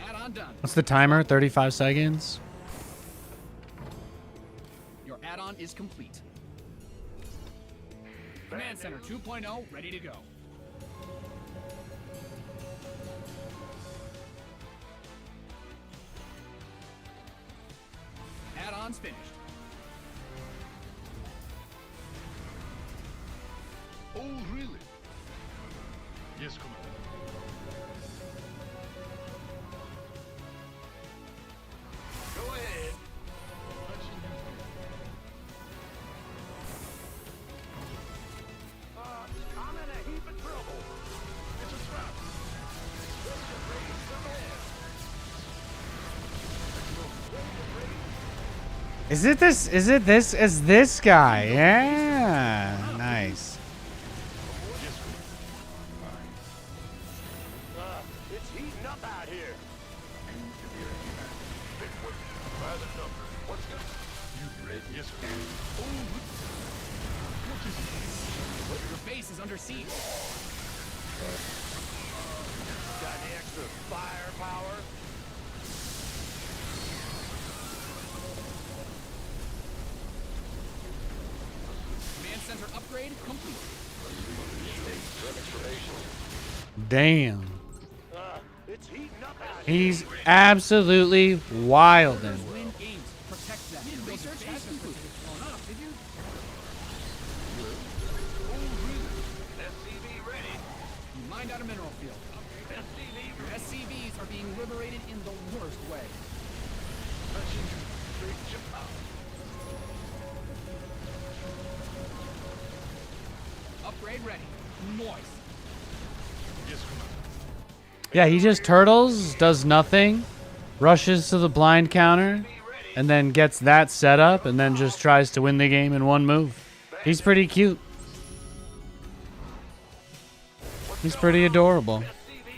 Add-on done. What's the timer? 35 seconds. Your add-on is complete. Command Center 2.0 ready to go. Add-on's finished. Oh, really? Yes, Commander. Go ahead. I'm in a heap of trouble. It's a trap. This should raise some hell. Is this guy? Yeah. Nice. It's heating up out here. By the number. What's good? You ready? Yes, sir. Oh, what is it? Your base is under siege. Got any extra firepower? Command Center upgrade complete. Damn. It's heating up out here. He's absolutely wildin'. Win games. Protect them. Your research has concluded. Did you? SCV ready. You mined out a mineral field. SCV Your SCVs are being liberated in the worst way. big job. Upgrade ready. Moist. Yes, Commander. Yeah, he just turtles, does nothing, rushes to the blind counter, and then gets that set up, and then just tries to win the game in one move. He's pretty cute. He's pretty adorable.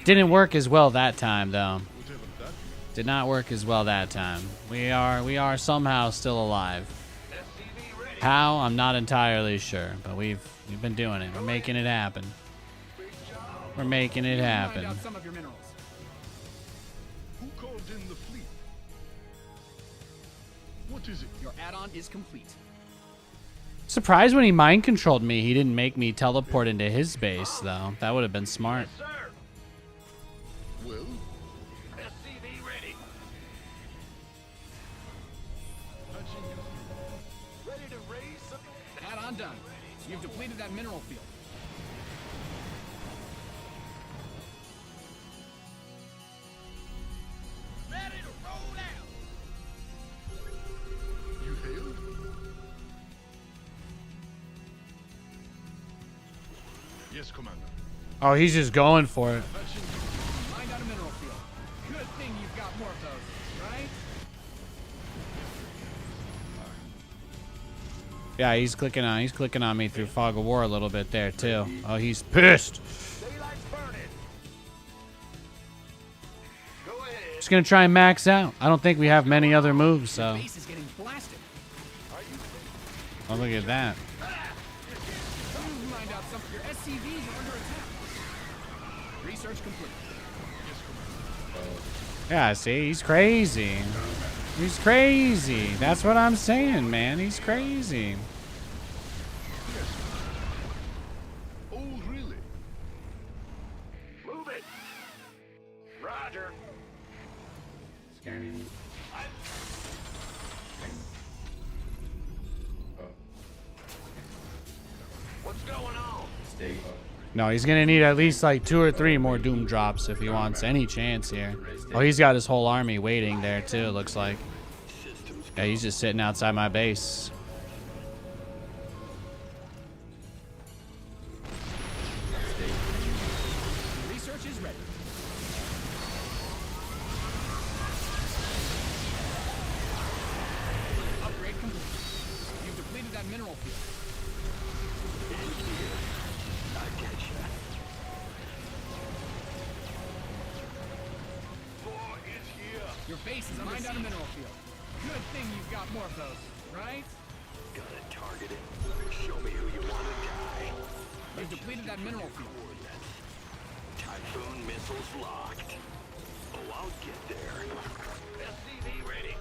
Didn't work as well that time, though. Whatever that is. Did not work as well that time. We are somehow still alive. How? I'm not entirely sure, but we've been doing it. We're making it happen. We're making it Mined happen. out some of your minerals. Who called in the fleet? What is it? Your add-on is complete. Surprised when he mind controlled me, he didn't make me teleport into his base, though. That would have been smart. Sir. Well, SCV ready. Ready to raise some. Add-on done. You've depleted that mineral field. Ready to roll out. you hailed? Yes, Commander. Oh, he's just going for it. Mined out a mineral field. Good thing you've got more of those, right? Yeah, he's clicking on me through Fog of War a little bit there too. Oh, he's pissed. Daylight's burning. Go ahead. Just gonna try and max out. I don't think we have many other moves, so. Base is getting blasted. Oh, look at that. You've mined out some. Your SCVs are under attack. Research complete. Yeah, see, he's crazy. He's crazy. That's what I'm saying, man. He's crazy. Oh, really? Move it. Roger. Scanning. What's going on? Stay up. No, he's gonna need at least like 2 or 3 more Doom drops if he wants any chance here. Oh, he's got his whole army waiting there too, it looks like. Yeah, he's just sitting outside my base. Research is ready. Upgrade complete. You've depleted that mineral field. I get you. More is here. Your base is mined out a mineral field. Good thing you've got more of those, right? Gotta target it. Show me who you want to die. You've depleted that mineral field. Typhoon missiles locked. Oh, I'll get there. SCV ready.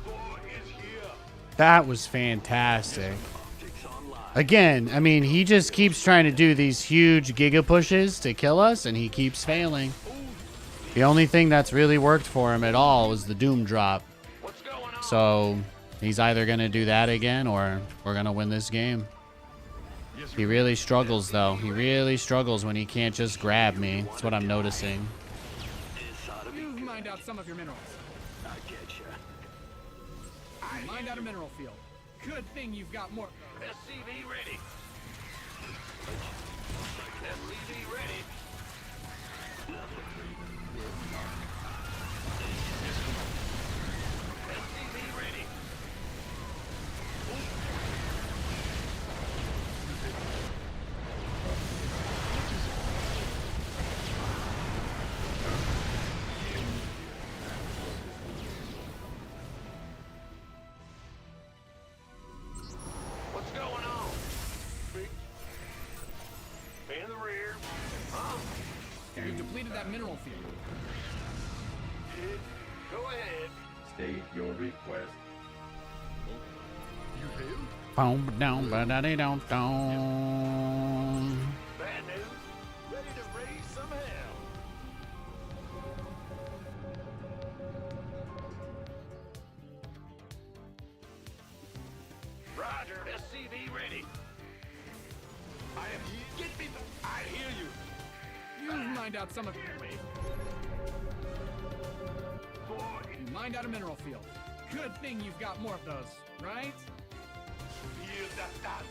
More is here. That was fantastic. Optics online. Again, I mean, he just keeps trying to do these huge giga pushes to kill us, and he keeps failing. The only thing that's really worked for him at all was the Doom drop. What's going on? So he's either going to do that again, or we're going to win this game. He really struggles, though. He really struggles when he can't just grab me. That's what I'm noticing. You've mined out some of your minerals. I get you. You mined out a mineral field. Good thing you've got more. SCV ready. SCV ready. SCV ready. What's going on? Big. In the rear. Huh? You've depleted that mineral field. Go ahead. State your request. You hail? Boom, down, ba-da-dee-dum, dum. Bad news. Ready to raise some hell. Roger. SCV ready. I am here. Get me the... I hear you. You've mined out some of. You mined out a mineral field. Good thing you've got more of those, right? Feel that dot.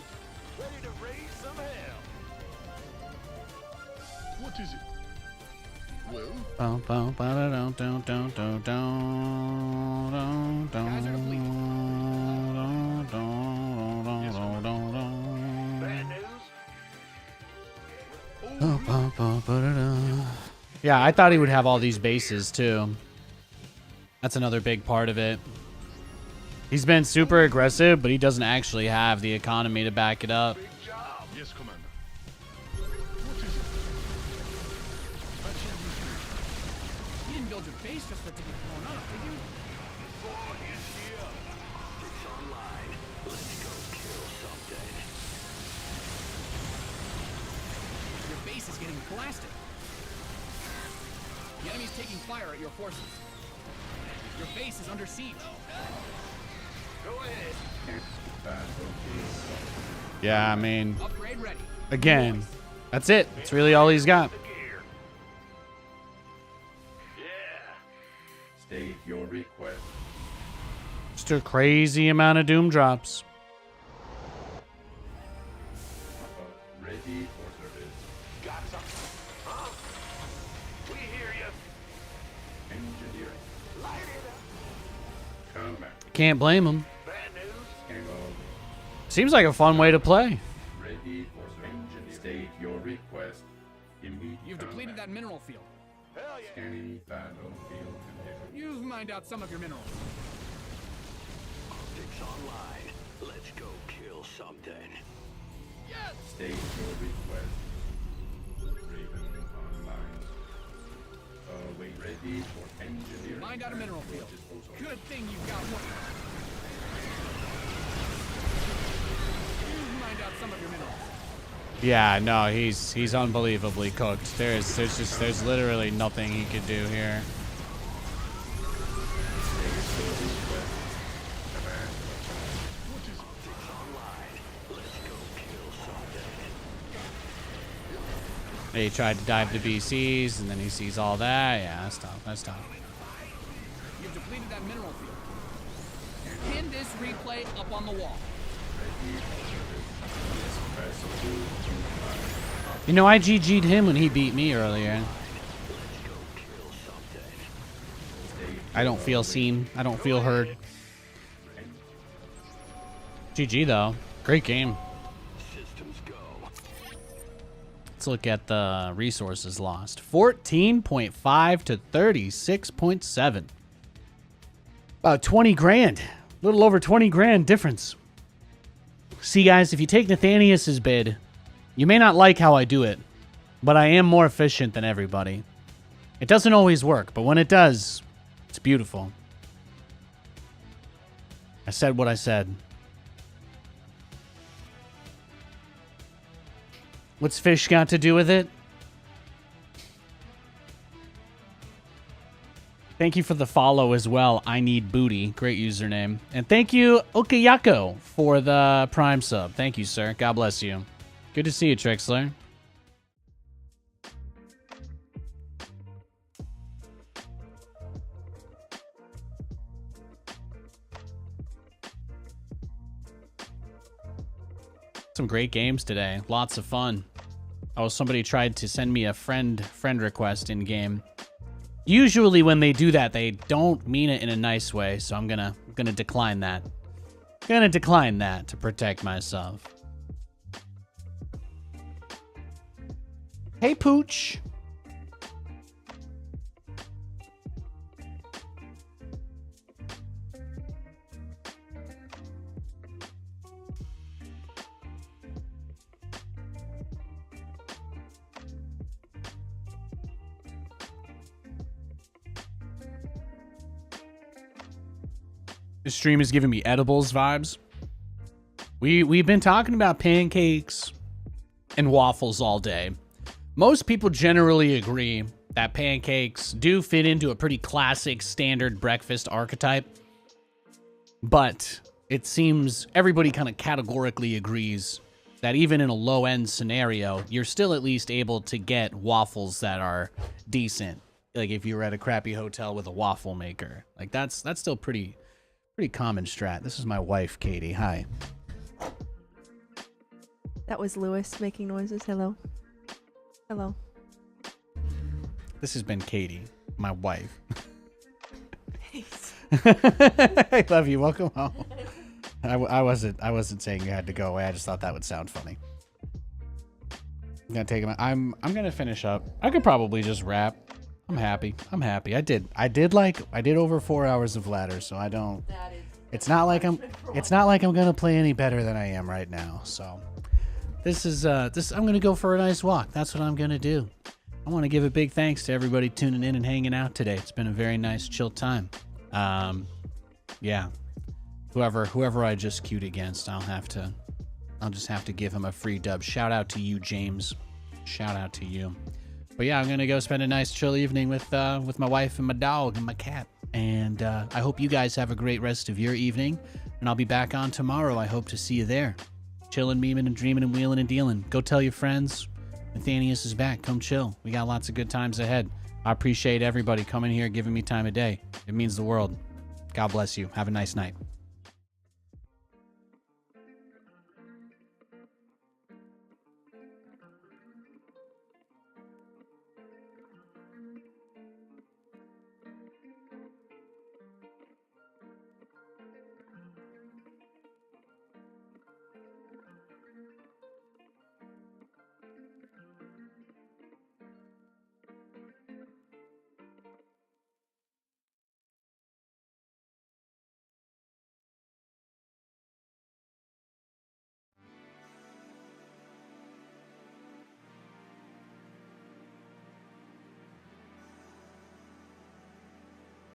Ready to raise some hell. What is it? Well, Bum, bum, ba-da-dum, dum, dum, dum, dum, dum, dum, Guys are depleted. dum, dum, dum, dum, dum. Bad news. Bum, bum, bum, ba-da-dum. Yeah, I thought he would have all these bases too. That's another big part of it. He's been super aggressive, but he doesn't actually have the economy to back it up. Big job. yes, Commander. What is it? That's all you do. You didn't build your base just for it to get blown up, did you? More is here. Optics online. Let's go kill something. Your base is getting blasted. The enemy's taking fire at your forces. Your base is under siege. Go ahead. Yeah, I mean, Upgrade ready. again, that's it. That's really all he's got. The gear. Yeah. State your request. Just a crazy amount of Doom drops. Ready for service. Got something. Huh? We hear you. Engineering. Light it up. Combat. Can't blame him. Bad news. Scan Seems like a fun way to play. ready for engineering. State your request. Immediate You've depleted that mineral field. Hell yeah. Scanning battlefield conditions. You've mined out some of your minerals. Optics online. Let's go kill something. State your request. Raven online. Wait, ready for engineering. Mined out a mineral field. Disposal. Good thing you've got more. You've mined out some of your minerals. Yeah, no, he's unbelievably cooked. There's literally nothing he could do here. He tried to dive to BCs, and then he sees all that. Yeah, that's tough. That's tough. You've depleted that mineral field. Pin this replay up on the wall. You know, I GG'd him when he beat me earlier. I don't feel seen. I don't feel heard. GG, though. Great game. Let's look at the resources lost. 14.5 to 36.7. About 20 grand. A little over 20 grand difference. See, guys, if you take Nathanias's bid, you may not like how I do it, but I am more efficient than everybody. It doesn't always work, but when it does, it's beautiful. I said what I said. What's fish got to do with it? Thank you for the follow as well. I need booty. Great username. And thank you, Okayako, for the Prime sub. Thank you, sir. God bless you. Good to see you, Trixler. Some great games today. Lots of fun. Oh, somebody tried to send me a friend request in game. Usually when they do that, they don't mean it in a nice way, so I'm gonna decline that. Gonna decline that to protect myself. Hey, Pooch. This stream is giving me edibles vibes. We've been talking about pancakes and waffles all day. Most people generally agree that pancakes do fit into a pretty classic standard breakfast archetype. But it seems everybody kind of categorically agrees that even in a low-end scenario, you're still at least able to get waffles that are decent. Like if you were at a crappy hotel with a waffle maker. Like that's still pretty common strat. This is my wife, Katie. Hi. That was Lewis making noises. Hello. Hello. This has been Katie, my wife. Thanks. I love you. Welcome home. I wasn't saying you had to go away. I just thought that would sound funny. I'm gonna take him. I'm gonna finish up. I could probably just wrap. I'm happy. I did over 4 hours of ladder, so I don't. It's not like I'm gonna play any better than I am right now. So I'm gonna go for a nice walk. That's what I'm gonna do. I want to give a big thanks to everybody tuning in and hanging out today. It's been a very nice, chill time. Yeah. Whoever I just queued against, I'll just have to give him a free dub. Shout out to you, James. Shout out to you. But yeah, I'm gonna go spend a nice chill evening with my wife and my dog and my cat. And I hope you guys have a great rest of your evening. And I'll be back on tomorrow. I hope to see you there. Chilling, memeing, and dreaming, and wheeling, and dealing. Go tell your friends. Nathanias is back. Come chill. We got lots of good times ahead. I appreciate everybody coming here, giving me time of day. It means the world. God bless you. Have a nice night.